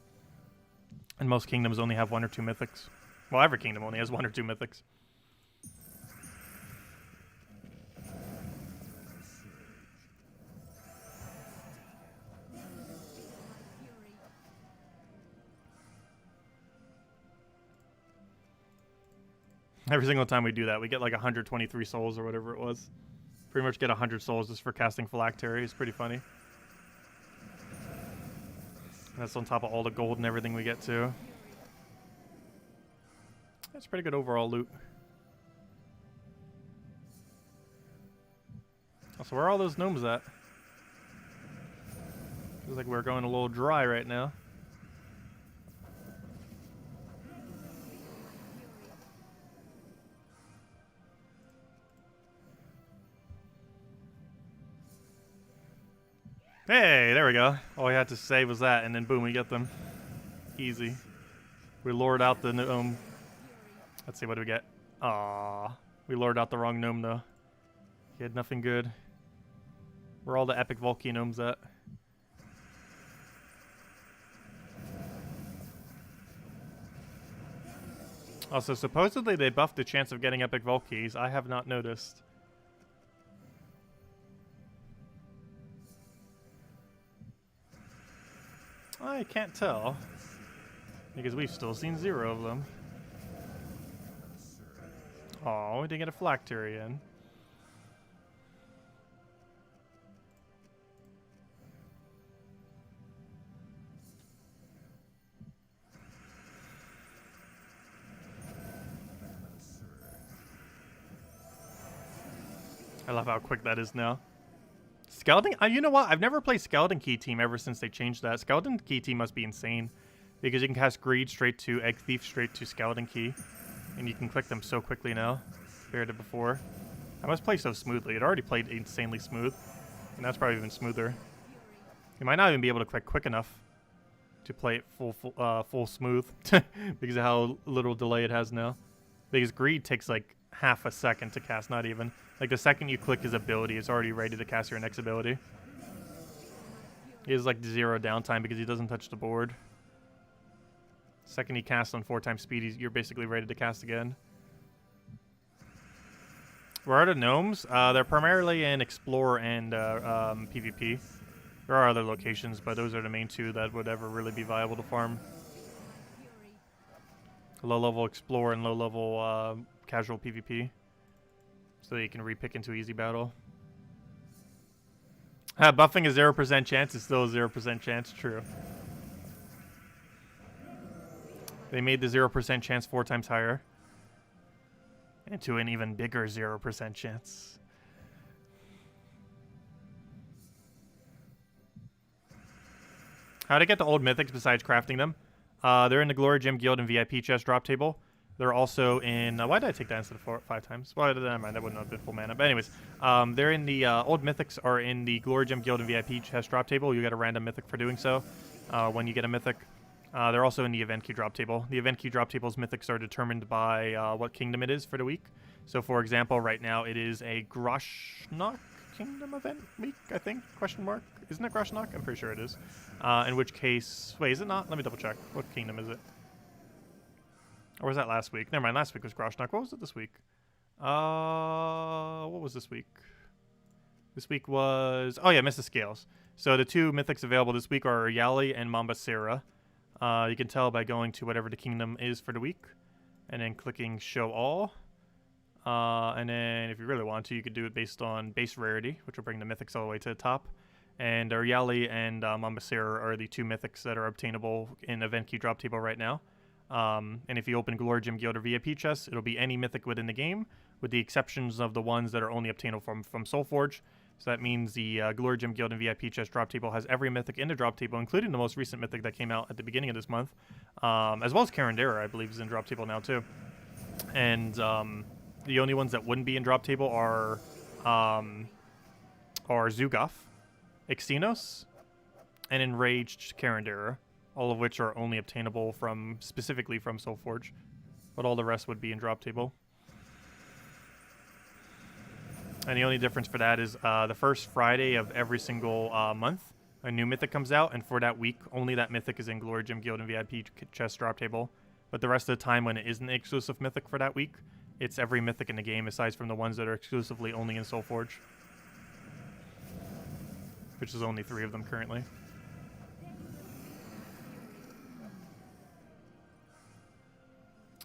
And most kingdoms only have 1 or 2 mythics. Well, every kingdom only has 1 or 2 mythics. Every single time we do that, we get like 123 souls or whatever it was. Pretty much get 100 souls just for casting Phylactery. It's pretty funny. And that's on top of all the gold and everything we get too. That's pretty good overall loot. So where are all those gnomes at? Feels like we're going a little dry right now. Hey, there we go. All we had to say was that, and then boom, we get them. Easy. We lured out the gnome. Let's see, what do we get? Aww. We lured out the wrong gnome, though. He had nothing good. Where are all the epic Volky gnomes at? Also, supposedly they buffed the chance of getting epic Volkies. I have not noticed. I can't tell, because we've still seen 0 of them. Oh, we didn't get a Phylactery in. I love how quick that is now. Skeleton, you know what? I've never played Skeleton Key Team ever since they changed that. Skeleton Key Team must be insane, because you can cast Greed straight to Egg Thief, straight to Skeleton Key, and you can click them so quickly now compared to before. I must play so smoothly. It already played insanely smooth, and that's probably even smoother. You might not even be able to click quick enough to play it full smooth because of how little delay it has now. Because Greed takes like half a second to cast, not even. Like the second you click his ability, it's already ready to cast your next ability. He has like 0 downtime because he doesn't touch the board. Second he casts on 4 times speed, you're basically ready to cast again. Where are the gnomes? They're primarily in Explore and PvP. There are other locations, but those are the main 2 that would ever really be viable to farm. Low-level Explore and low-level casual PvP. So that you can repick into easy battle. Buffing a 0% chance is still a 0% chance, true. They made the 0% chance 4 times higher. Into an even bigger 0% chance. How to get the old mythics besides crafting them? They're in the Glory Gem Guild and VIP chest drop table. They're also in... why did I take that instead of 5 times? Well, never mind. That wouldn't have been full mana. But anyways, they're in the... old mythics are in the Glory Gem Guild and VIP chest drop table. You get a random mythic for doing so when you get a mythic. They're also in the event queue drop table. The event queue drop table's mythics are determined by what kingdom it is for the week. So, for example, right now it is a Groshnok kingdom event week, I think? Question mark? Isn't it Groshnok? I'm pretty sure it is. In which case... Wait, is it not? Let me double check. What kingdom is it? Or was that last week? Never mind, last week was Groshnok. What was it this week? What was this week? This week was... Oh yeah, Mrs. Scales. So the 2 mythics available this week are Yali and Mambasera. You can tell by going to whatever the kingdom is for the week. And then clicking Show All. And then if you really want to, you could do it based on base rarity, which will bring the mythics all the way to the top. And Yali and Mambasera are the 2 mythics that are obtainable in event queue drop table right now. And if you open Glory Gem Guild or VIP chests, it'll be any mythic within the game, with the exceptions of the ones that are only obtainable from Soulforge. So that means the Glory Gem Guild and VIP chest drop table has every mythic in the drop table, including the most recent mythic that came out at the beginning of this month, as well as Karandera, I believe, is in drop table now too. And the only ones that wouldn't be in drop table are Zugoff, Exynos, and Enraged Karandera. All of which are only obtainable specifically from Soulforge, but all the rest would be in drop table. And the only difference for that is the first Friday of every single month a new mythic comes out, and for that week, only that mythic is in Glory Gem Guild and VIP chest drop table. But the rest of the time, when it isn't the exclusive mythic for that week, it's every mythic in the game, aside from the ones that are exclusively only in Soulforge. Which is only 3 of them currently.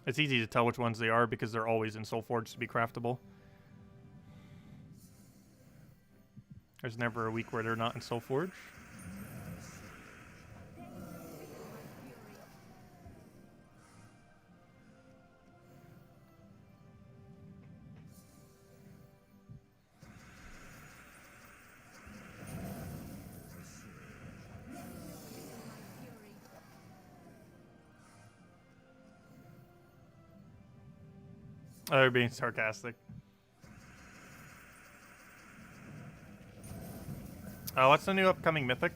It's easy to tell which ones they are because they're always in Soulforge to be craftable. There's never a week where they're not in Soulforge. Oh, they're being sarcastic. What's the new upcoming mythic?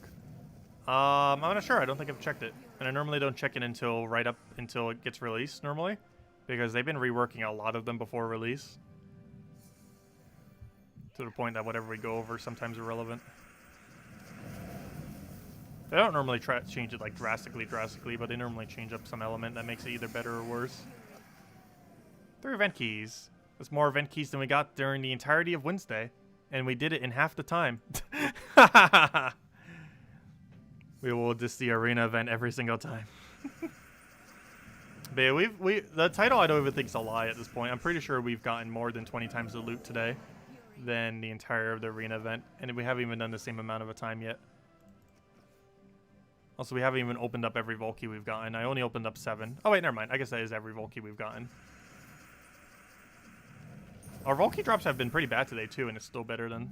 I'm not sure. I don't think I've checked it. And I normally don't check it until right up until it gets released, normally. Because they've been reworking a lot of them before release. To the point that whatever we go over is sometimes irrelevant. They don't normally try to change it like drastically, but they normally change up some element that makes it either better or worse. 3 event keys. That's more event keys than we got during the entirety of Wednesday. And we did it in half the time. We will diss the arena event every single time. But yeah, the title I don't even think is a lie at this point. I'm pretty sure we've gotten more than 20 times the loot today than the entire of the arena event. And we haven't even done the same amount of a time yet. Also, we haven't even opened up every Volkey we've gotten. I only opened up 7. Oh wait, never mind. I guess that is every Volkey we've gotten. Our Volkey drops have been pretty bad today too, and it's still better than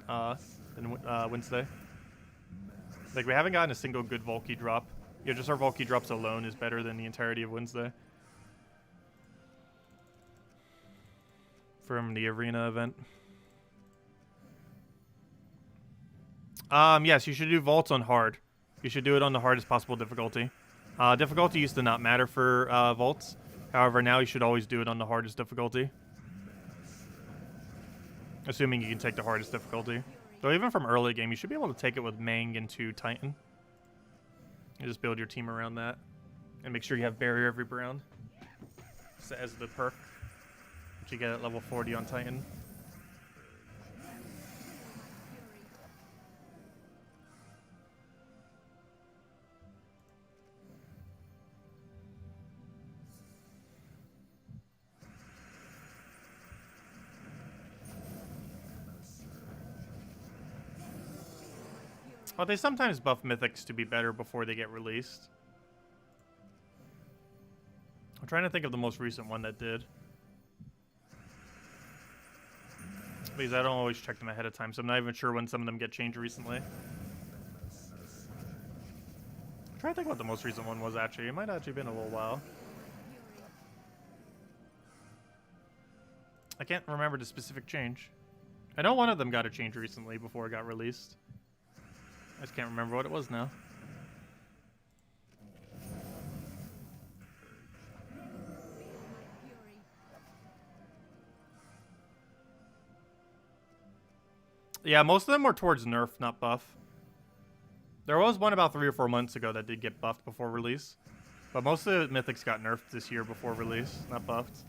Wednesday. Like, we haven't gotten a single good Volkey drop. Yeah, just our Volkey drops alone is better than the entirety of Wednesday. From the arena event. Yes, you should do vaults on hard. You should do it on the hardest possible difficulty. Difficulty used to not matter for vaults. However, now you should always do it on the hardest difficulty. Assuming you can take the hardest difficulty. So even from early game, you should be able to take it with Mang into Titan. You just build your team around that. And make sure you have barrier every round. So as the perk, which you get at level 40 on Titan. But they sometimes buff mythics to be better before they get released. I'm trying to think of the most recent one that did. Because I don't always check them ahead of time, so I'm not even sure when some of them get changed recently. I'm trying to think what the most recent one was actually. It might have actually been a little while. I can't remember the specific change. I know one of them got a change recently before it got released. I just can't remember what it was now. Yeah, most of them were towards nerf, not buff. There was one about 3 or 4 months ago that did get buffed before release. But most of the mythics got nerfed this year before release, not buffed.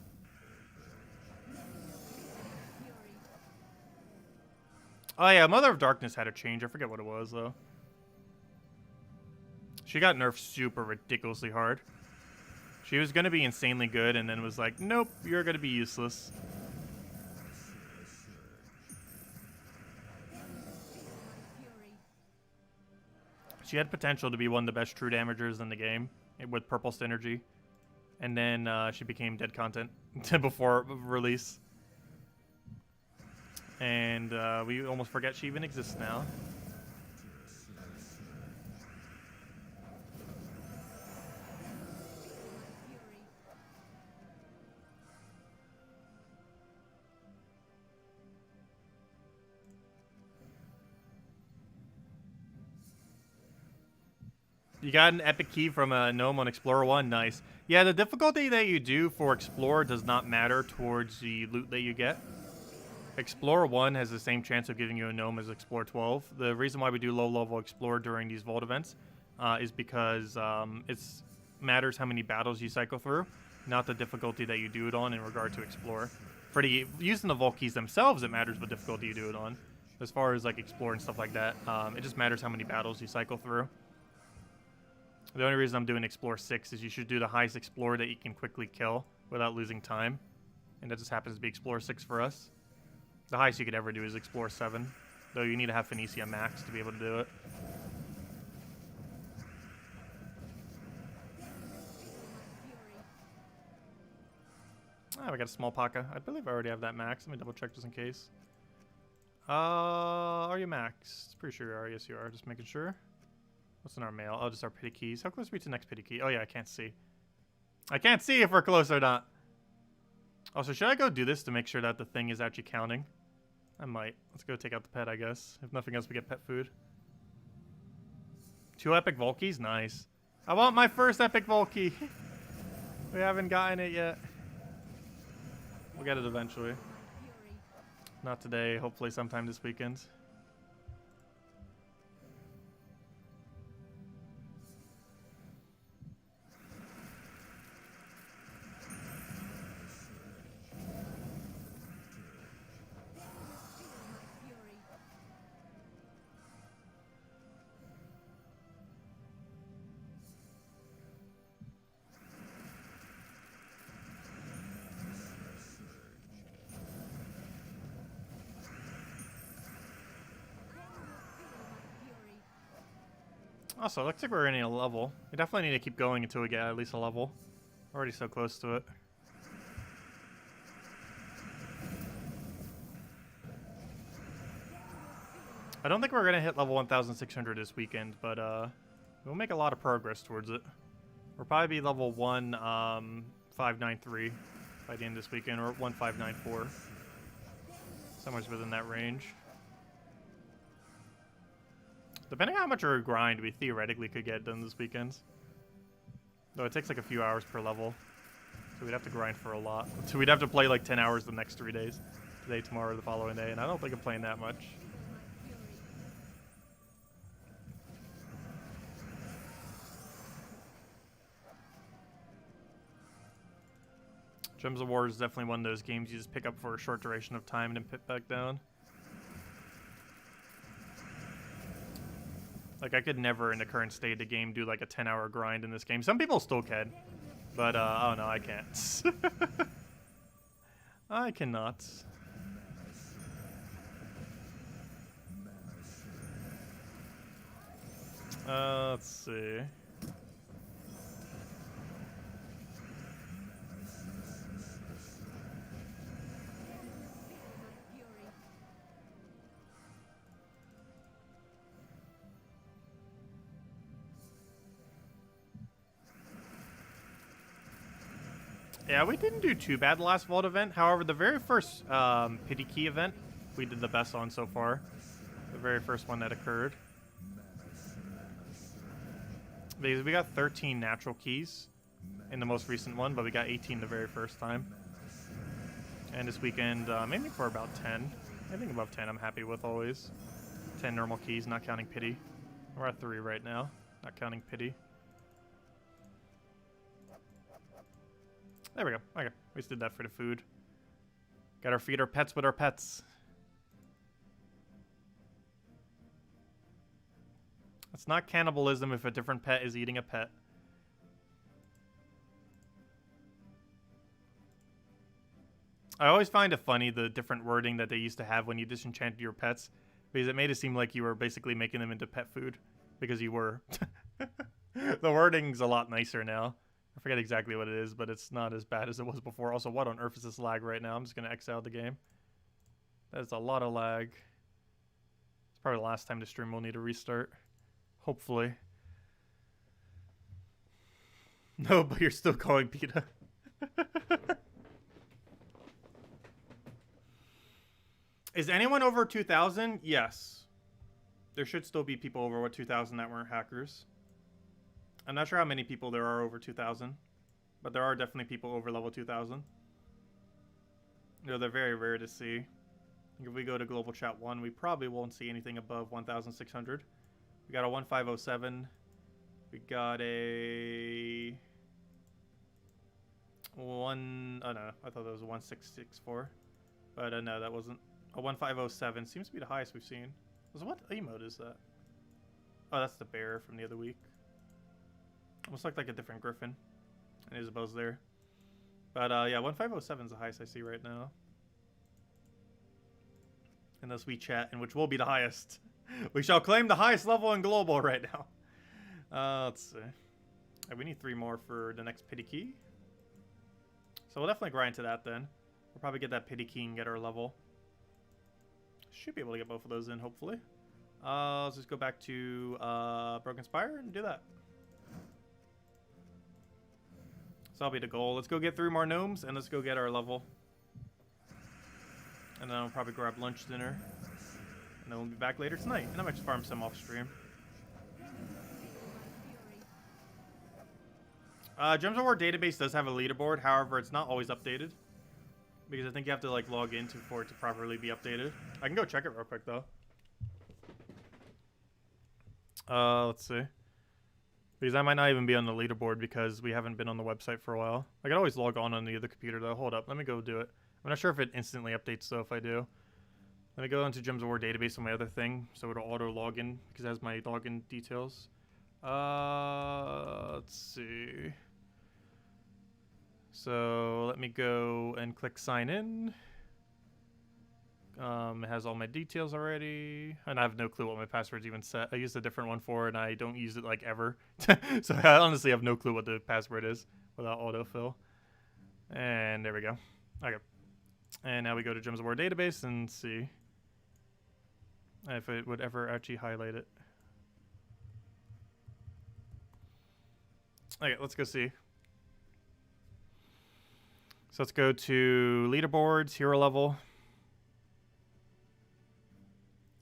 Oh yeah, Mother of Darkness had a change. I forget what it was, though. She got nerfed super ridiculously hard. She was going to be insanely good, and then was like, nope, you're going to be useless. She had potential to be one of the best true damagers in the game with purple synergy. And then she became dead content before release. And we almost forget she even exists now. You got an epic key from a gnome on Explorer 1. Nice. Yeah, the difficulty that you do for Explorer does not matter towards the loot that you get. Explore 1 has the same chance of giving you a gnome as Explore 12. The reason why we do low-level Explore during these Vault events is because it matters how many battles you cycle through, not the difficulty that you do it on in regard to Explore. For using the Vault keys themselves, it matters what difficulty you do it on. As far as like Explore and stuff like that, it just matters how many battles you cycle through. The only reason I'm doing Explore 6 is you should do the highest Explore that you can quickly kill without losing time. And that just happens to be Explore 6 for us. The highest you could ever do is Explore 7, though you need to have Phoenicia max to be able to do it. Ah, we got a small Paka. I believe I already have that max. Let me double check just in case. Are you maxed? Pretty sure you are. Yes, you are. Just making sure. What's in our mail? Oh, just our pity keys. How close are we to the next pity key? Oh, yeah, I can't see. I can't see if we're close or not. Also, should I go do this to make sure that the thing is actually counting? I might. Let's go take out the pet, I guess. If nothing else, we get pet food. 2 epic Volkies? Nice. I want my first epic Volky. We haven't gotten it yet. We'll get it eventually. Not today. Hopefully sometime this weekend. Also, looks like we're getting a level. We definitely need to keep going until we get at least a level. Already so close to it. I don't think we're going to hit level 1,600 this weekend, but we'll make a lot of progress towards it. We'll probably be level 1,593 by the end of this weekend, or 1,594. Somewhere within that range. Depending on how much of a grind we theoretically could get done this weekend. Though it takes like a few hours per level. So we'd have to grind for a lot. So we'd have to play like 10 hours the next 3 days. Today, tomorrow, the following day. And I don't think I'm playing that much. Gems of War is definitely one of those games you just pick up for a short duration of time and then put back down. Like, I could never, in the current state of the game, do, like, a 10-hour grind in this game. Some people still can. But, oh, no, I can't. I cannot. Let's see. Yeah, we didn't do too bad the last Vault event. However, the very first Pity Key event, we did the best on so far. The very first one that occurred. Because we got 13 natural keys in the most recent one, but we got 18 the very first time. And this weekend, aiming for about 10. Anything above 10 I'm happy with always. 10 normal keys, not counting Pity. We're at 3 right now, not counting Pity. There we go. Okay, we just did that for the food. Got our feed our pets with our pets. It's not cannibalism if a different pet is eating a pet. I always find it funny, the different wording that they used to have when you disenchanted your pets. Because it made it seem like you were basically making them into pet food. Because you were. The wording's a lot nicer now. I forget exactly what it is, but it's not as bad as it was before. Also, what on earth is this lag right now? I'm just going to X out the game. That's a lot of lag. It's probably the last time the stream will need to restart. Hopefully. No, but you're still calling PETA. Is anyone over 2,000? Yes. There should still be people over 2,000 that weren't hackers. I'm not sure how many people there are over 2,000, but there are definitely people over level 2,000. You know, they're very rare to see. If we go to global chat 1, we probably won't see anything above 1,600. We got a 1507. We got a oh no, I thought that was a 1664. But no, that wasn't. A 1507 seems to be the highest we've seen. So what emote is that? Oh, that's the bear from the other week. Almost looked like a different griffin. And Isabel's there. But yeah, 1507 is the highest I see right now. In this we chat, in which will be the highest. We shall claim the highest level in global right now. Let's see. Right, we need 3 more for the next pity key. So we'll definitely grind to that then. We'll probably get that pity key and get our level. Should be able to get both of those in, hopefully. Let's just go back to Broken Spire and do that. So that'll be the goal. Let's go get 3 more gnomes and let's go get our level. And then I'll probably grab lunch, dinner. And then we'll be back later tonight. And I might just farm some off stream. Gems of War database does have a leaderboard. However, it's not always updated. Because I think you have to like log in for it to properly be updated. I can go check it real quick though. Let's see. Because I might not even be on the leaderboard because we haven't been on the website for a while. I can always log on the other computer though. Hold up, let me go do it. I'm not sure if it instantly updates though if I do. Let me go into Gems of War database on my other thing so it'll auto login because it has my login details. Let's see. So let me go and click sign in. It has all my details already, and I have no clue what my password's even set. I used a different one for it, and I don't use it like ever. So I honestly have no clue what the password is without autofill. And there we go. Okay. And now we go to Gems of War database and see if it would ever actually highlight it. Okay, let's go see. So let's go to leaderboards, hero level.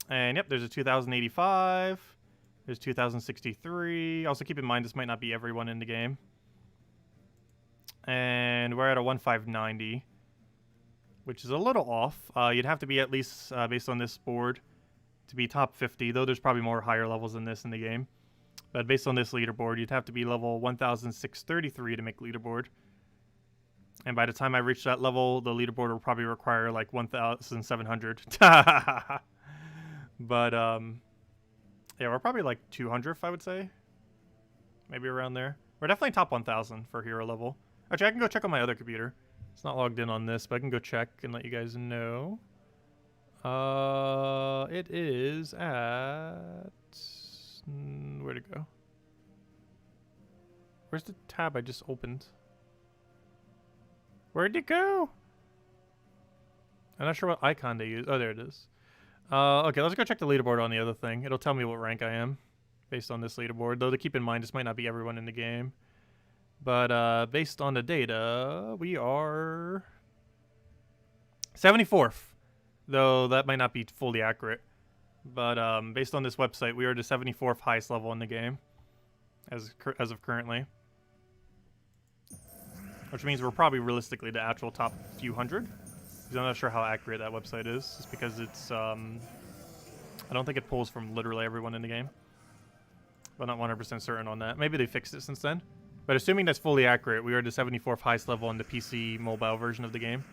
And yep, there's a 2085. There's 2063. Also keep in mind this might not be everyone in the game. And we're at a 1590, which is a little off. You'd have to be at least, based on this board, to be top 50, though there's probably more higher levels than this in the game. But based on this leaderboard, you'd have to be level 1633 to make leaderboard. And by the time I reach that level, the leaderboard will probably require like 1,700. But, yeah, we're probably like 200th, I would say. Maybe around there. We're definitely top 1,000 for hero level. Actually, I can go check on my other computer. It's not logged in on this, but I can go check and let you guys know. It is at... where'd it go? Where's the tab I just opened? Where'd it go? I'm not sure what icon they use. Oh, there it is. Okay, let's go check the leaderboard on the other thing. It'll tell me what rank I am based on this leaderboard. Though to keep in mind, this might not be everyone in the game. But based on the data, we are 74th. Though that might not be fully accurate. But based on this website, we are the 74th highest level in the game as of currently. Which means we're probably realistically the actual top few hundred. Because I'm not sure how accurate that website is. Just because it's, I don't think it pulls from literally everyone in the game. But not 100% certain on that. Maybe they fixed it since then. But assuming that's fully accurate, we are the 74th highest level in the PC mobile version of the game.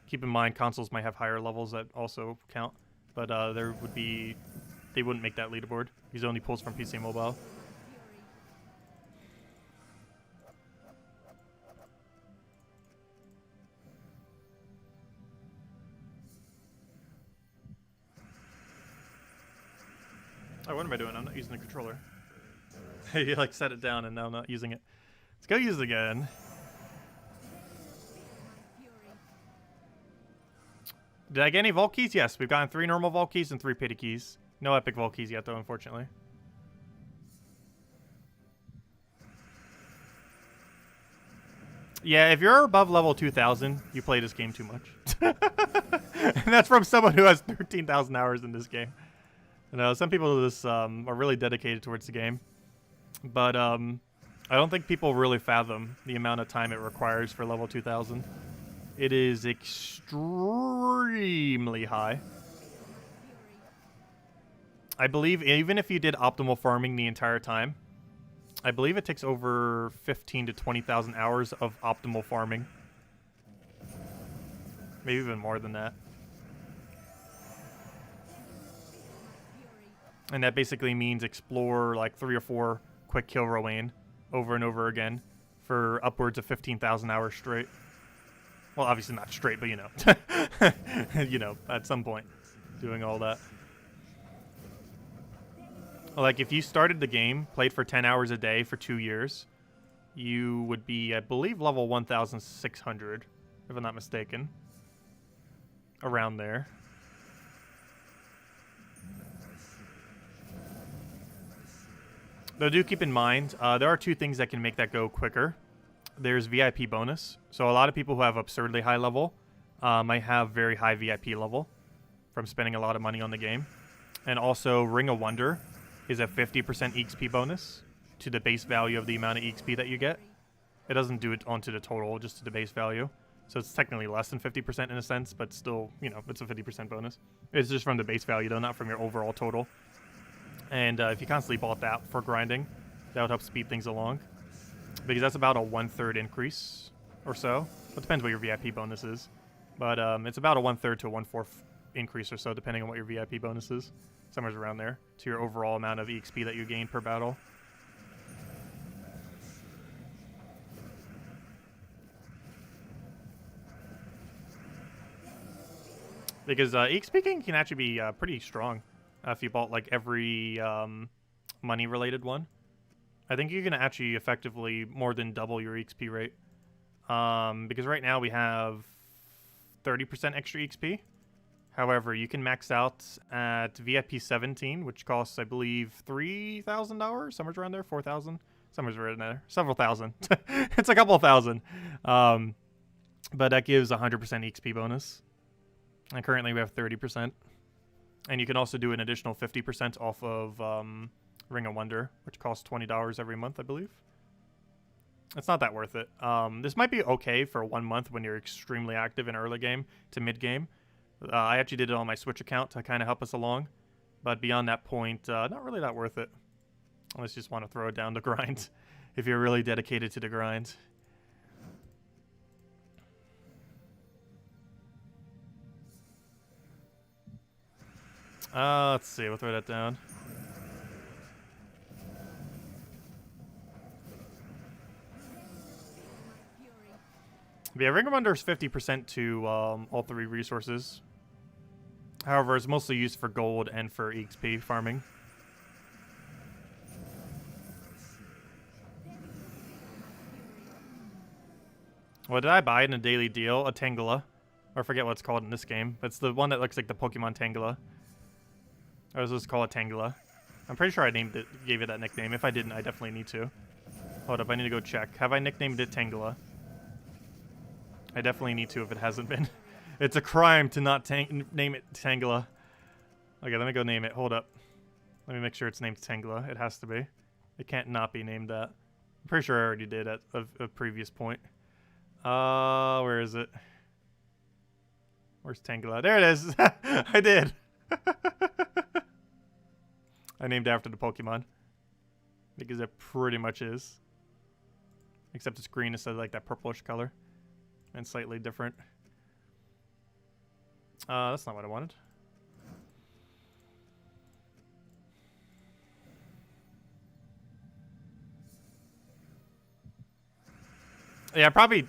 Keep in mind, consoles might have higher levels that also count. But there would be, they wouldn't make that leaderboard. Because it only pulls from PC mobile. Oh, what am I doing? I'm not using the controller. You like set it down and now I'm not using it. Let's go use it again. Did I get any vault keys? Yes, we've gotten 3 normal vault keys and 3 pity keys. No epic vault keys yet though, unfortunately. Yeah, if you're above level 2000, you play this game too much. And that's from someone who has 13,000 hours in this game. You know, some people just are really dedicated towards the game. But I don't think people really fathom the amount of time it requires for level 2000. It is extremely high. I believe even if you did optimal farming the entire time, I believe it takes over 15 to 20,000 hours of optimal farming. Maybe even more than that. And that basically means explore like 3 or 4 quick kill Rowan over and over again for upwards of 15,000 hours straight. Well, obviously not straight, but you know. You know, at some point doing all that. Like, if you started the game, played for 10 hours a day for 2 years, you would be, I believe, level 1,600, if I'm not mistaken. Around there. Though do keep in mind, there are 2 things that can make that go quicker. There's VIP bonus. So a lot of people who have absurdly high level might have very high VIP level from spending a lot of money on the game. And also, Ring of Wonder is a 50% EXP bonus to the base value of the amount of EXP that you get. It doesn't do it onto the total, just to the base value. So it's technically less than 50% in a sense, but still, you know, it's a 50% bonus. It's just from the base value, though, not from your overall total. And if you constantly bought that for grinding, that would help speed things along. Because that's about a 1/3 increase or so. It depends what your VIP bonus is. But it's about a 1/3 to a 1/4 increase or so, depending on what your VIP bonus is. Somewhere around there, to your overall amount of EXP that you gain per battle. Because EXP gain can actually be pretty strong if you bought like every money-related one. I think you can actually effectively more than double your EXP rate. Because right now we have 30% extra EXP. However, you can max out at VIP 17, which costs, I believe, $3,000, somewhere around there, 4,000, somewhere around there, several thousand. It's a couple thousand. But that gives 100% EXP bonus. And currently we have 30%. And you can also do an additional 50% off of Ring of Wonder, which costs $20 every month, I believe. It's not that worth it. This might be okay for 1 month when you're extremely active in early game to mid game. I actually did it on my Switch account to kind of help us along. But beyond that point, not really that worth it. Unless you just want to throw it down the grind. If you're really dedicated to the grind. Let's see. We'll throw that down. But yeah, Ring of Wonder is 50% to all 3 resources. However, it's mostly used for gold and for EXP farming. What did I buy in a daily deal? A Tangela. Or I forget what it's called in this game. It's the one that looks like the Pokemon Tangela. I was just call it Tangela. I'm pretty sure I named it, gave it that nickname. If I didn't, I definitely need to. Hold up, I need to go check. Have I nicknamed it Tangela? I definitely need to if it hasn't been. It's a crime to not name it Tangela. Okay, let me go name it. Hold up. Let me make sure it's named Tangela. It has to be. It can't not be named that. I'm pretty sure I already did at a previous point. Where is it? Where's Tangela? There it is. I did. I named it after the Pokemon. Because it pretty much is. Except it's green instead of like that purplish color. And slightly different. That's not what I wanted. Yeah, I probably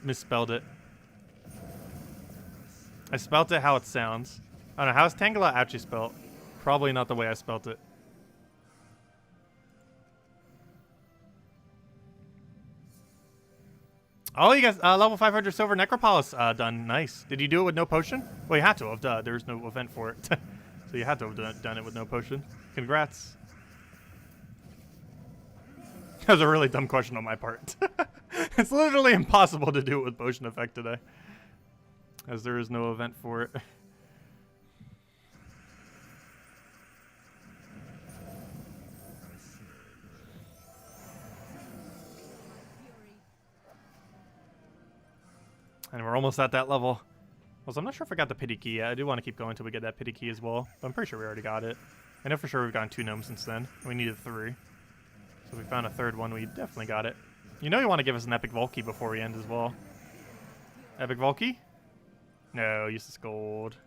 misspelled it. I spelt it how it sounds. I don't know, how's Tangela actually spelled? Probably not the way I spelt it. Oh, you guys, level 500 Silver Necropolis done. Nice. Did you do it with no potion? Well, you had to have. There's no event for it. So you had to have done it with no potion. Congrats. That was a really dumb question on my part. It's literally impossible to do it with potion effect today. As there is no event for it. And we're almost at that level. Also, I'm not sure if I got the pity key yet. I do want to keep going until we get that pity key as well. But I'm pretty sure we already got it. I know for sure we've gotten 2 gnomes since then. We needed 3. So we found a 3rd one. We definitely got it. You know you want to give us an epic vault key before we end as well. Epic vault key? No, useless gold.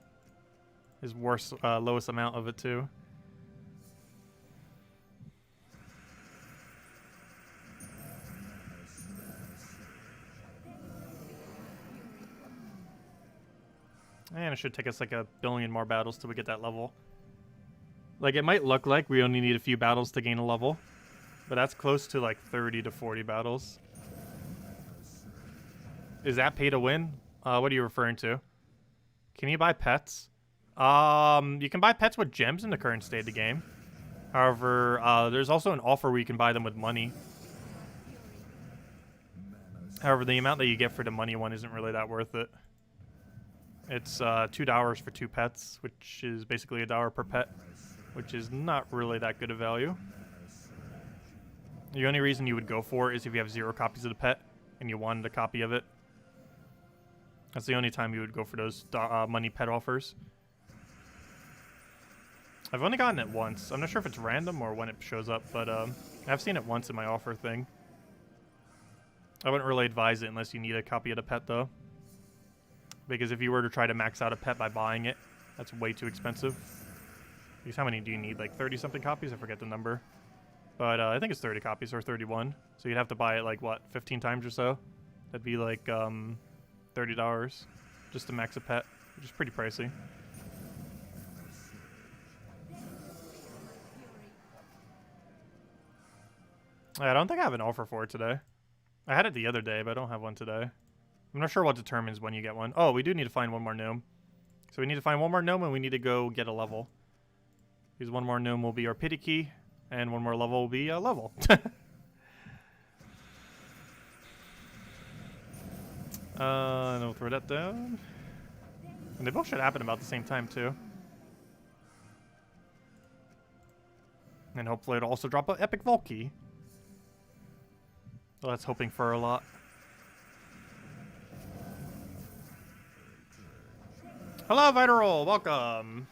His worst, lowest amount of it too. And it should take us like a billion more battles till we get that level. Like, it might look like we only need a few battles to gain a level, but that's close to like 30 to 40 battles. Is that pay to win? What are you referring to? Can you buy pets? You can buy pets with gems in the current state of the game. However, there's also an offer where you can buy them with money. However, the amount that you get for the money one isn't really that worth it. It's $2 for 2 pets, which is basically $1 per pet, which is not really that good a value. The only reason you would go for it is if you have 0 copies of the pet and you wanted a copy of it. That's the only time you would go for those money pet offers. I've only gotten it once. I'm not sure if it's random or when it shows up, but I've seen it once in my offer thing. I wouldn't really advise it unless you need a copy of the pet, though. Because if you were to try to max out a pet by buying it, that's way too expensive. Because how many do you need? Like 30-something copies? I forget the number. But I think it's 30 copies or 31. So you'd have to buy it like, what, 15 times or so? That'd be like $30 just to max a pet, which is pretty pricey. I don't think I have an offer for it today. I had it the other day, but I don't have one today. I'm not sure what determines when you get one. Oh, we do need to find one more gnome. So we need to find one more gnome and we need to go get a level. Because one more gnome will be our pity key, and one more level will be a level. And we'll throw that down. And they both should happen about the same time, too. And hopefully it'll also drop an epic vault key. Well, that's hoping for a lot. Hello, Vital, welcome.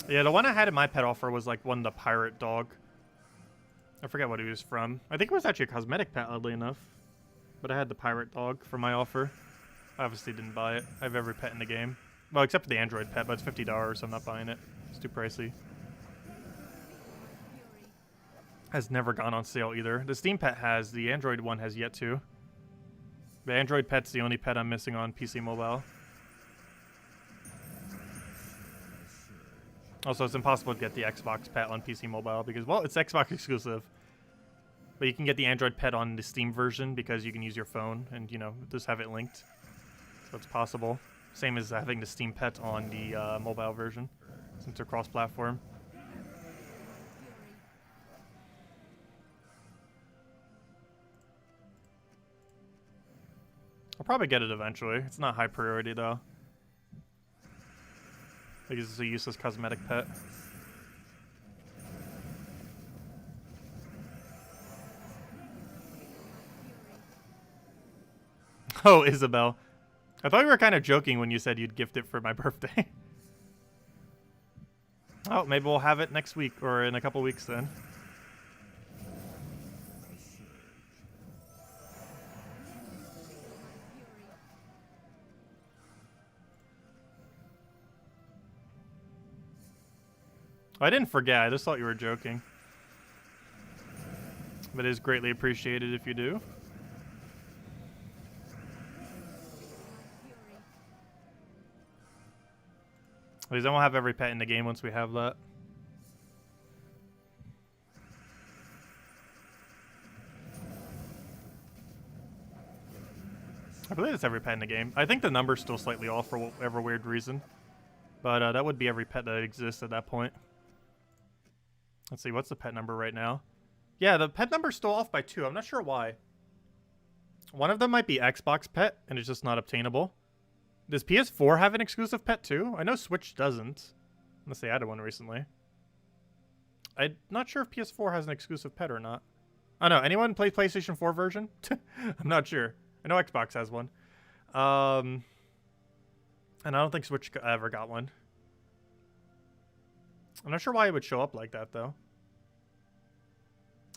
Yeah, the one I had in my pet offer was like one the pirate dog. I forget what he was from. I think it was actually a cosmetic pet, oddly enough. But I had the pirate dog for my offer. I obviously didn't buy it. I have every pet in the game. Well, except for the android pet, but it's $50, so I'm not buying it. It's too pricey. Has never gone on sale either. The Steam pet has. The android one has yet to. The android pet's the only pet I'm missing on PC Mobile. Also, it's impossible to get the Xbox pet on PC Mobile because, well, it's Xbox exclusive. But you can get the Android pet on the Steam version because you can use your phone and, you know, just have it linked. So it's possible. Same as having the Steam pet on the mobile version since they're cross-platform. I'll probably get it eventually. It's not high priority, though. Because it's a useless cosmetic pet. Oh, Isabel. I thought you were kind of joking when you said you'd gift it for my birthday. Oh, maybe we'll have it next week or in a couple weeks then. I didn't forget. I just thought you were joking. But it is greatly appreciated if you do. At least I won't have every pet in the game once we have that. I believe it's every pet in the game. I think the number's still slightly off for whatever weird reason. But that would be every pet that exists at that point. Let's see, what's the pet number right now? Yeah, the pet number's still off by 2. I'm not sure why. One of them might be Xbox pet, and it's just not obtainable. Does PS4 have an exclusive pet too? I know Switch doesn't, unless they added one recently. I'm not sure if PS4 has an exclusive pet or not. Oh no, anyone play PlayStation 4 version? I'm not sure. I know Xbox has one. And I don't think Switch ever got one. I'm not sure why it would show up like that though.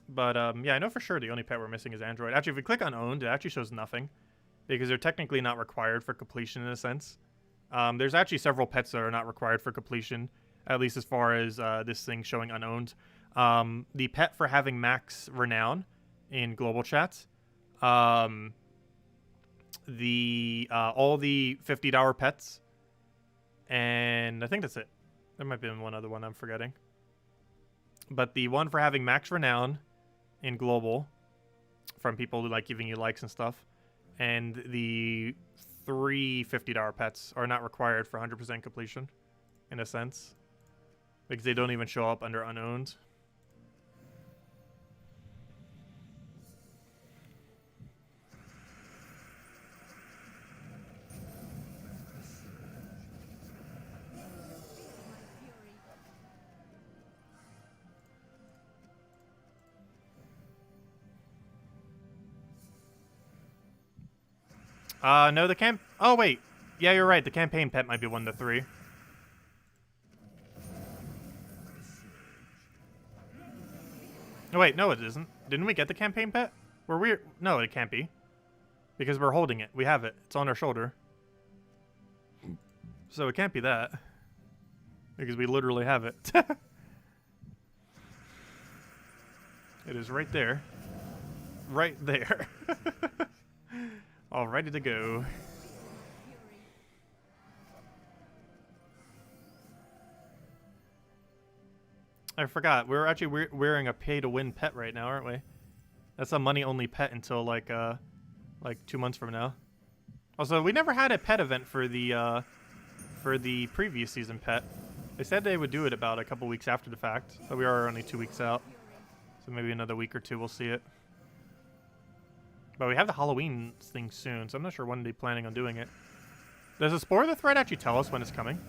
But yeah, I know for sure the only pet we're missing is Android. Actually, if we click on owned, it actually shows nothing, because they're technically not required for completion in a sense. There's actually several pets that are not required for completion, at least as far as this thing showing unowned. The pet for having max renown in global chats, all the $50 pets, and I think that's it. There might be one other one I'm forgetting. But the one for having max renown in global from people who like giving you likes and stuff, and the three $50 pets are not required for 100% completion, in a sense, because they don't even show up under unowned. No, the camp... Oh, wait. Yeah, you're right. The campaign pet might be 1 to 3. Oh, wait. No, it isn't. Didn't we get the campaign pet? Were we... No, it can't be. Because we're holding it. We have it. It's on our shoulder. So it can't be that. Because we literally have it. It is right there. Right there. All ready to go. I forgot. We're actually wearing a pay-to-win pet right now, aren't we? That's a money-only pet until like 2 months from now. Also, we never had a pet event for the previous season pet. They said they would do it about a couple weeks after the fact, but we are only 2 weeks out. So maybe another week or two we'll see it. But we have the Halloween thing soon, so I'm not sure when they're planning on doing it. Does the Spore of the Thread actually tell us when it's coming?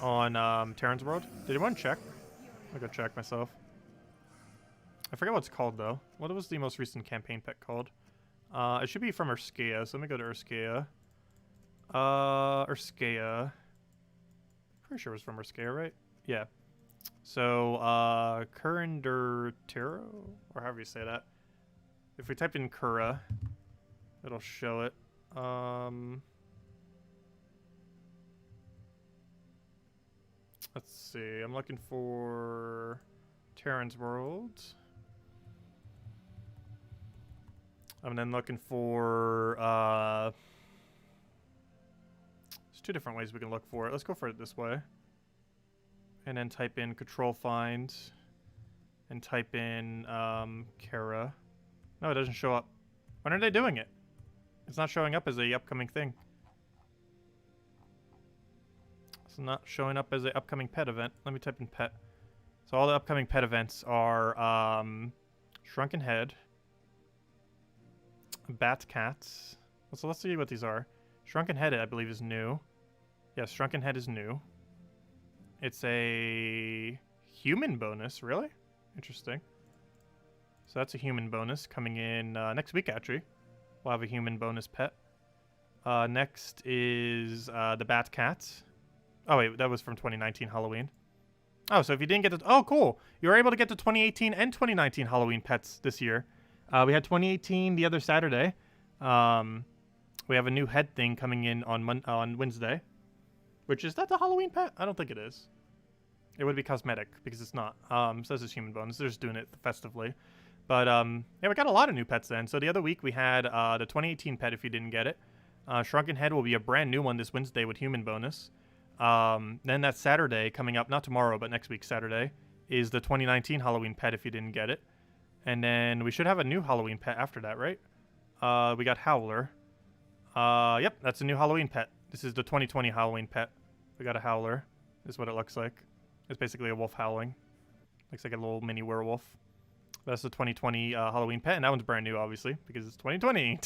On Terran's World? Did anyone check? I'll go check myself. I forget what it's called, though. What was the most recent campaign pet called? It should be from Urskea, so let me go to Urskea. Urskea. Pretty sure it was from Urskea, right? Yeah. So, Kurandertero? Or however you say that. If we type in Kura, it'll show it. Let's see. I'm looking for Terran's World. I'm then looking for... there's 2 different ways we can look for it. Let's go for it this way. And then type in Control Find. And type in Kara. No, it doesn't show up. When are they doing it? It's not showing up as a upcoming thing. It's not showing up as an upcoming pet event. Let me type in pet. So all the upcoming pet events are Shrunken Head, Bat Cats. So let's see what these are. Shrunken Head, I believe, is new. Yes, Shrunken Head is new. It's a human bonus, really? Interesting. So that's a human bonus coming in next week, actually. We'll have a human bonus pet. Next is the Bat Cats. Oh, wait, that was from 2019 Halloween. Oh, so if you didn't get the... Oh, cool. You were able to get the 2018 and 2019 Halloween pets this year. We had 2018 the other Saturday. We have a new head thing coming in on Wednesday. Which, is that the Halloween pet? I don't think it is. It would be cosmetic, because it's not. So this is human bonus. They're just doing it festively. But, yeah, we got a lot of new pets then. So the other week we had the 2018 pet, if you didn't get it. Shrunken Head will be a brand new one this Wednesday with human bonus. Then that Saturday coming up, not tomorrow, but next week Saturday, is the 2019 Halloween pet if you didn't get it. And then we should have a new Halloween pet after that, right? We got Howler. Yep, that's a new Halloween pet. This is the 2020 Halloween pet. We got a Howler. This is what it looks like. It's basically a wolf howling. Looks like a little mini werewolf. That's the 2020 Halloween pet, and that one's brand new, obviously, because it's 2020.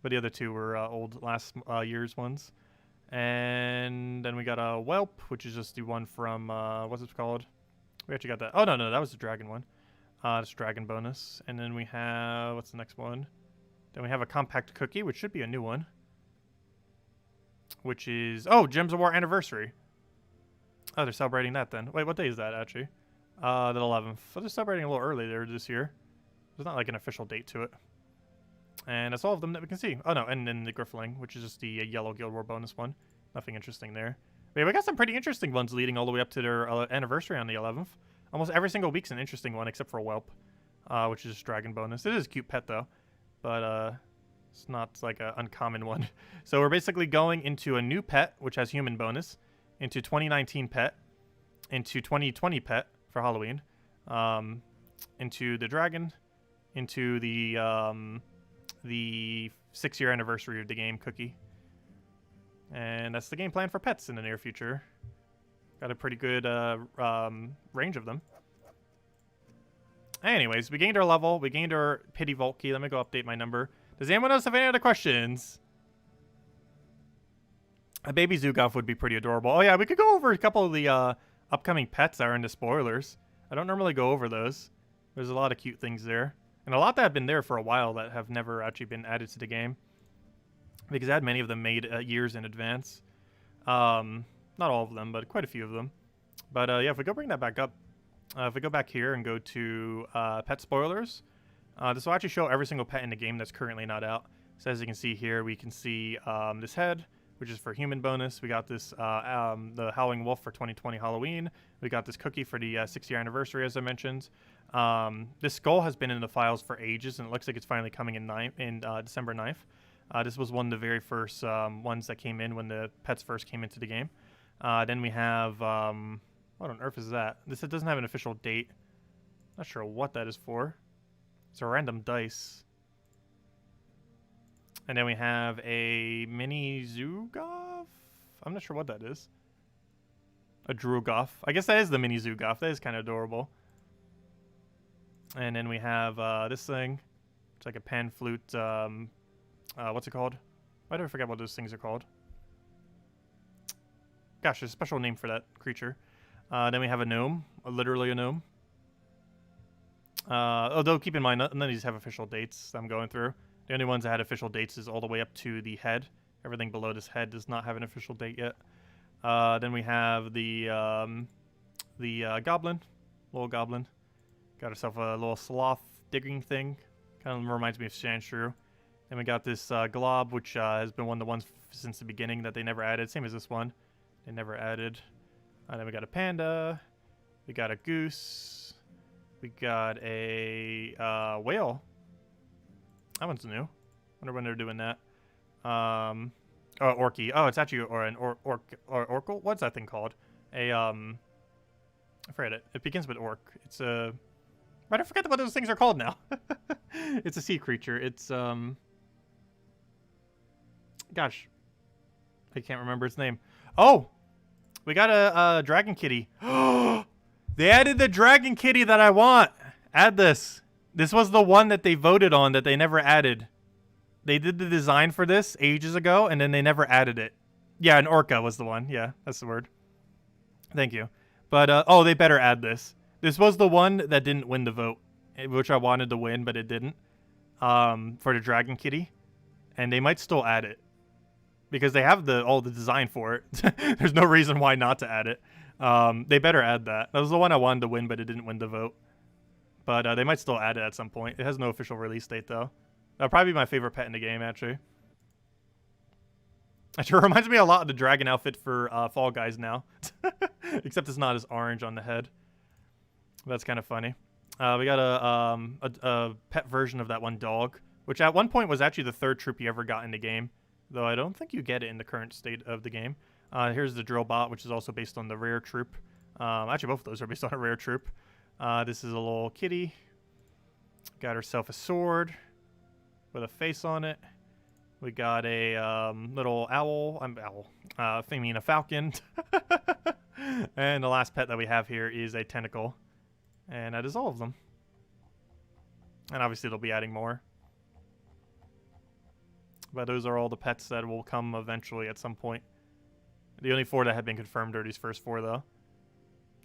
But the other two were old last year's ones. And then we got a whelp, which is just the one from, what's it called? We actually got that. Oh, no, that was the dragon one. It's dragon bonus. And then we have, what's the next one? Then we have a compact cookie, which should be a new one. Which is, oh, Gems of War Anniversary. Oh, they're celebrating that then. Wait, what day is that, actually? The 11th. So they're celebrating a little early there this year. There's not like an official date to it. And that's all of them that we can see. Oh, no, and then the Griffling, which is just the yellow Guild War bonus one. Nothing interesting there. But yeah, we got some pretty interesting ones leading all the way up to their anniversary on the 11th. Almost every single week's an interesting one, except for a whelp, which is just dragon bonus. It is a cute pet, though. But it's not like an uncommon one. So we're basically going into a new pet, which has human bonus, into 2019 pet, into 2020 pet for Halloween, into the dragon, into the 6-year anniversary of the game cookie. And that's the game plan for pets in the near future. Got a pretty good range of them. Anyways, we gained our level. We gained our pity vault key. Let me go update my number. Does anyone else have any other questions? A baby Zugoff would be pretty adorable. Oh yeah, we could go over a couple of the upcoming pets that are in the spoilers. I don't normally go over those. There's a lot of cute things there. And a lot that have been there for a while that have never actually been added to the game. Because I had many of them made years in advance. Not all of them, but quite a few of them. But yeah, if we go bring that back up. If we go back here and go to pet spoilers. This will actually show every single pet in the game that's currently not out. So as you can see here, we can see this head, which is for human bonus. We got this the Howling Wolf for 2020 Halloween. We got this cookie for the 6-year anniversary, as I mentioned. This skull has been in the files for ages, and it looks like it's finally coming in December 9th. This was one of the very first ones that came in when the pets first came into the game. Then we have, what on earth is that? This doesn't have an official date. Not sure what that is for. It's a random dice. And then we have a mini Zugoff? I'm not sure what that is. A Drugoff. I guess that is the mini Zugoff. That is kind of adorable. And then we have this thing. It's like a pan flute. What's it called? Why do I forget what those things are called? Gosh, there's a special name for that creature. Then we have a gnome. Literally a gnome. Although, keep in mind, none of these have official dates I'm going through. The only ones that had official dates is all the way up to the head. Everything below this head does not have an official date yet. Then we have the goblin. Little goblin. Got herself a little sloth digging thing. Kind of reminds me of Sandshrew. Then we got this glob, which has been one of the ones since the beginning that they never added. Same as this one. They never added. Then we got a panda. We got a goose. We got a whale. That one's new. Wonder when they're doing that. Oh, orky. Oh, it's actually an orcal. What's that thing called? I forget it. It begins with orc. It's a. I forget what those things are called now. It's a sea creature. It's Gosh, I can't remember its name. Oh, we got a dragon kitty. They added the dragon kitty that I want. Add this. This was the one that they voted on that they never added. They did the design for this ages ago, and then they never added it. Yeah, an orca was the one. Yeah, that's the word. Thank you. But, oh, they better add this. This was the one that didn't win the vote, which I wanted to win, but it didn't, for the dragon kitty. And they might still add it, because they have all the design for it. There's no reason why not to add it. They better add that. That was the one I wanted to win, but it didn't win the vote. But they might still add it at some point. It has no official release date, though. That'll probably be my favorite pet in the game, actually. It reminds me a lot of the dragon outfit for Fall Guys now. Except it's not as orange on the head. That's kind of funny. We got a pet version of that one dog, which at one point was actually the 3rd troop you ever got in the game. Though I don't think you get it in the current state of the game. Here's the drill bot, which is also based on the rare troop. Actually, both of those are based on a rare troop. This is a little kitty. Got herself a sword with a face on it. We got a little owl. I mean a falcon. And the last pet that we have here is a tentacle. And that is all of them. And obviously they'll be adding more. But those are all the pets that will come eventually at some point. The only 4 that have been confirmed are these first 4, though,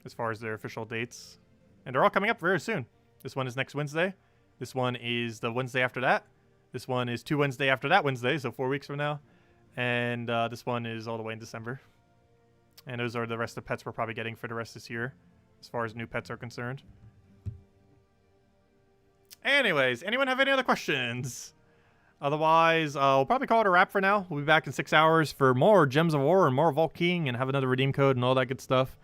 as far as their official dates. And they're all coming up very soon. This one is next Wednesday. This one is the Wednesday after that. This one is 2 Wednesday after that Wednesday, so 4 weeks from now. And this one is all the way in December. And those are the rest of the pets we're probably getting for the rest of this year, as far as new pets are concerned. Anyways, anyone have any other questions? Otherwise, we'll probably call it a wrap for now. We'll be back in 6 hours for more Gems of War and more Vault King and have another redeem code and all that good stuff.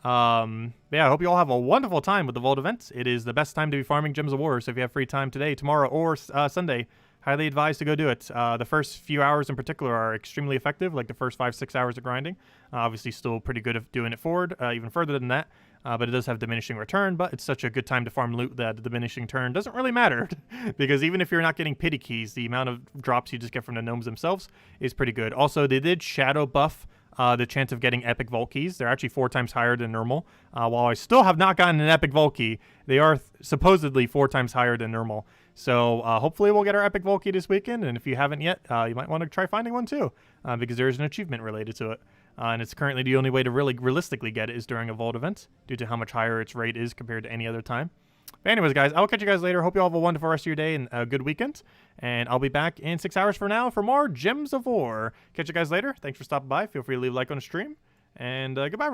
Yeah, I hope you all have a wonderful time with the Vault events. It is the best time to be farming Gems of War, so if you have free time today, tomorrow, or Sunday, highly advised to go do it. The first few hours in particular are extremely effective, like the first 5-6 hours of grinding. Obviously still pretty good at doing it forward, even further than that. But it does have diminishing return, but it's such a good time to farm loot that the diminishing return doesn't really matter. Because even if you're not getting pity keys, the amount of drops you just get from the gnomes themselves is pretty good. Also, they did shadow buff the chance of getting epic vault keys. They're actually 4 times higher than normal. While I still have not gotten an epic vault key, they are supposedly 4 times higher than normal. So hopefully we'll get our epic vault key this weekend, and if you haven't yet, you might want to try finding one too, because there is an achievement related to it. And it's currently the only way to really realistically get it is during a vault event, due to how much higher its rate is compared to any other time. But anyways, guys, I'll catch you guys later. Hope you all have a wonderful rest of your day and a good weekend. And I'll be back in 6 hours from now for more Gems of War. Catch you guys later. Thanks for stopping by. Feel free to leave a like on the stream. And goodbye, everyone.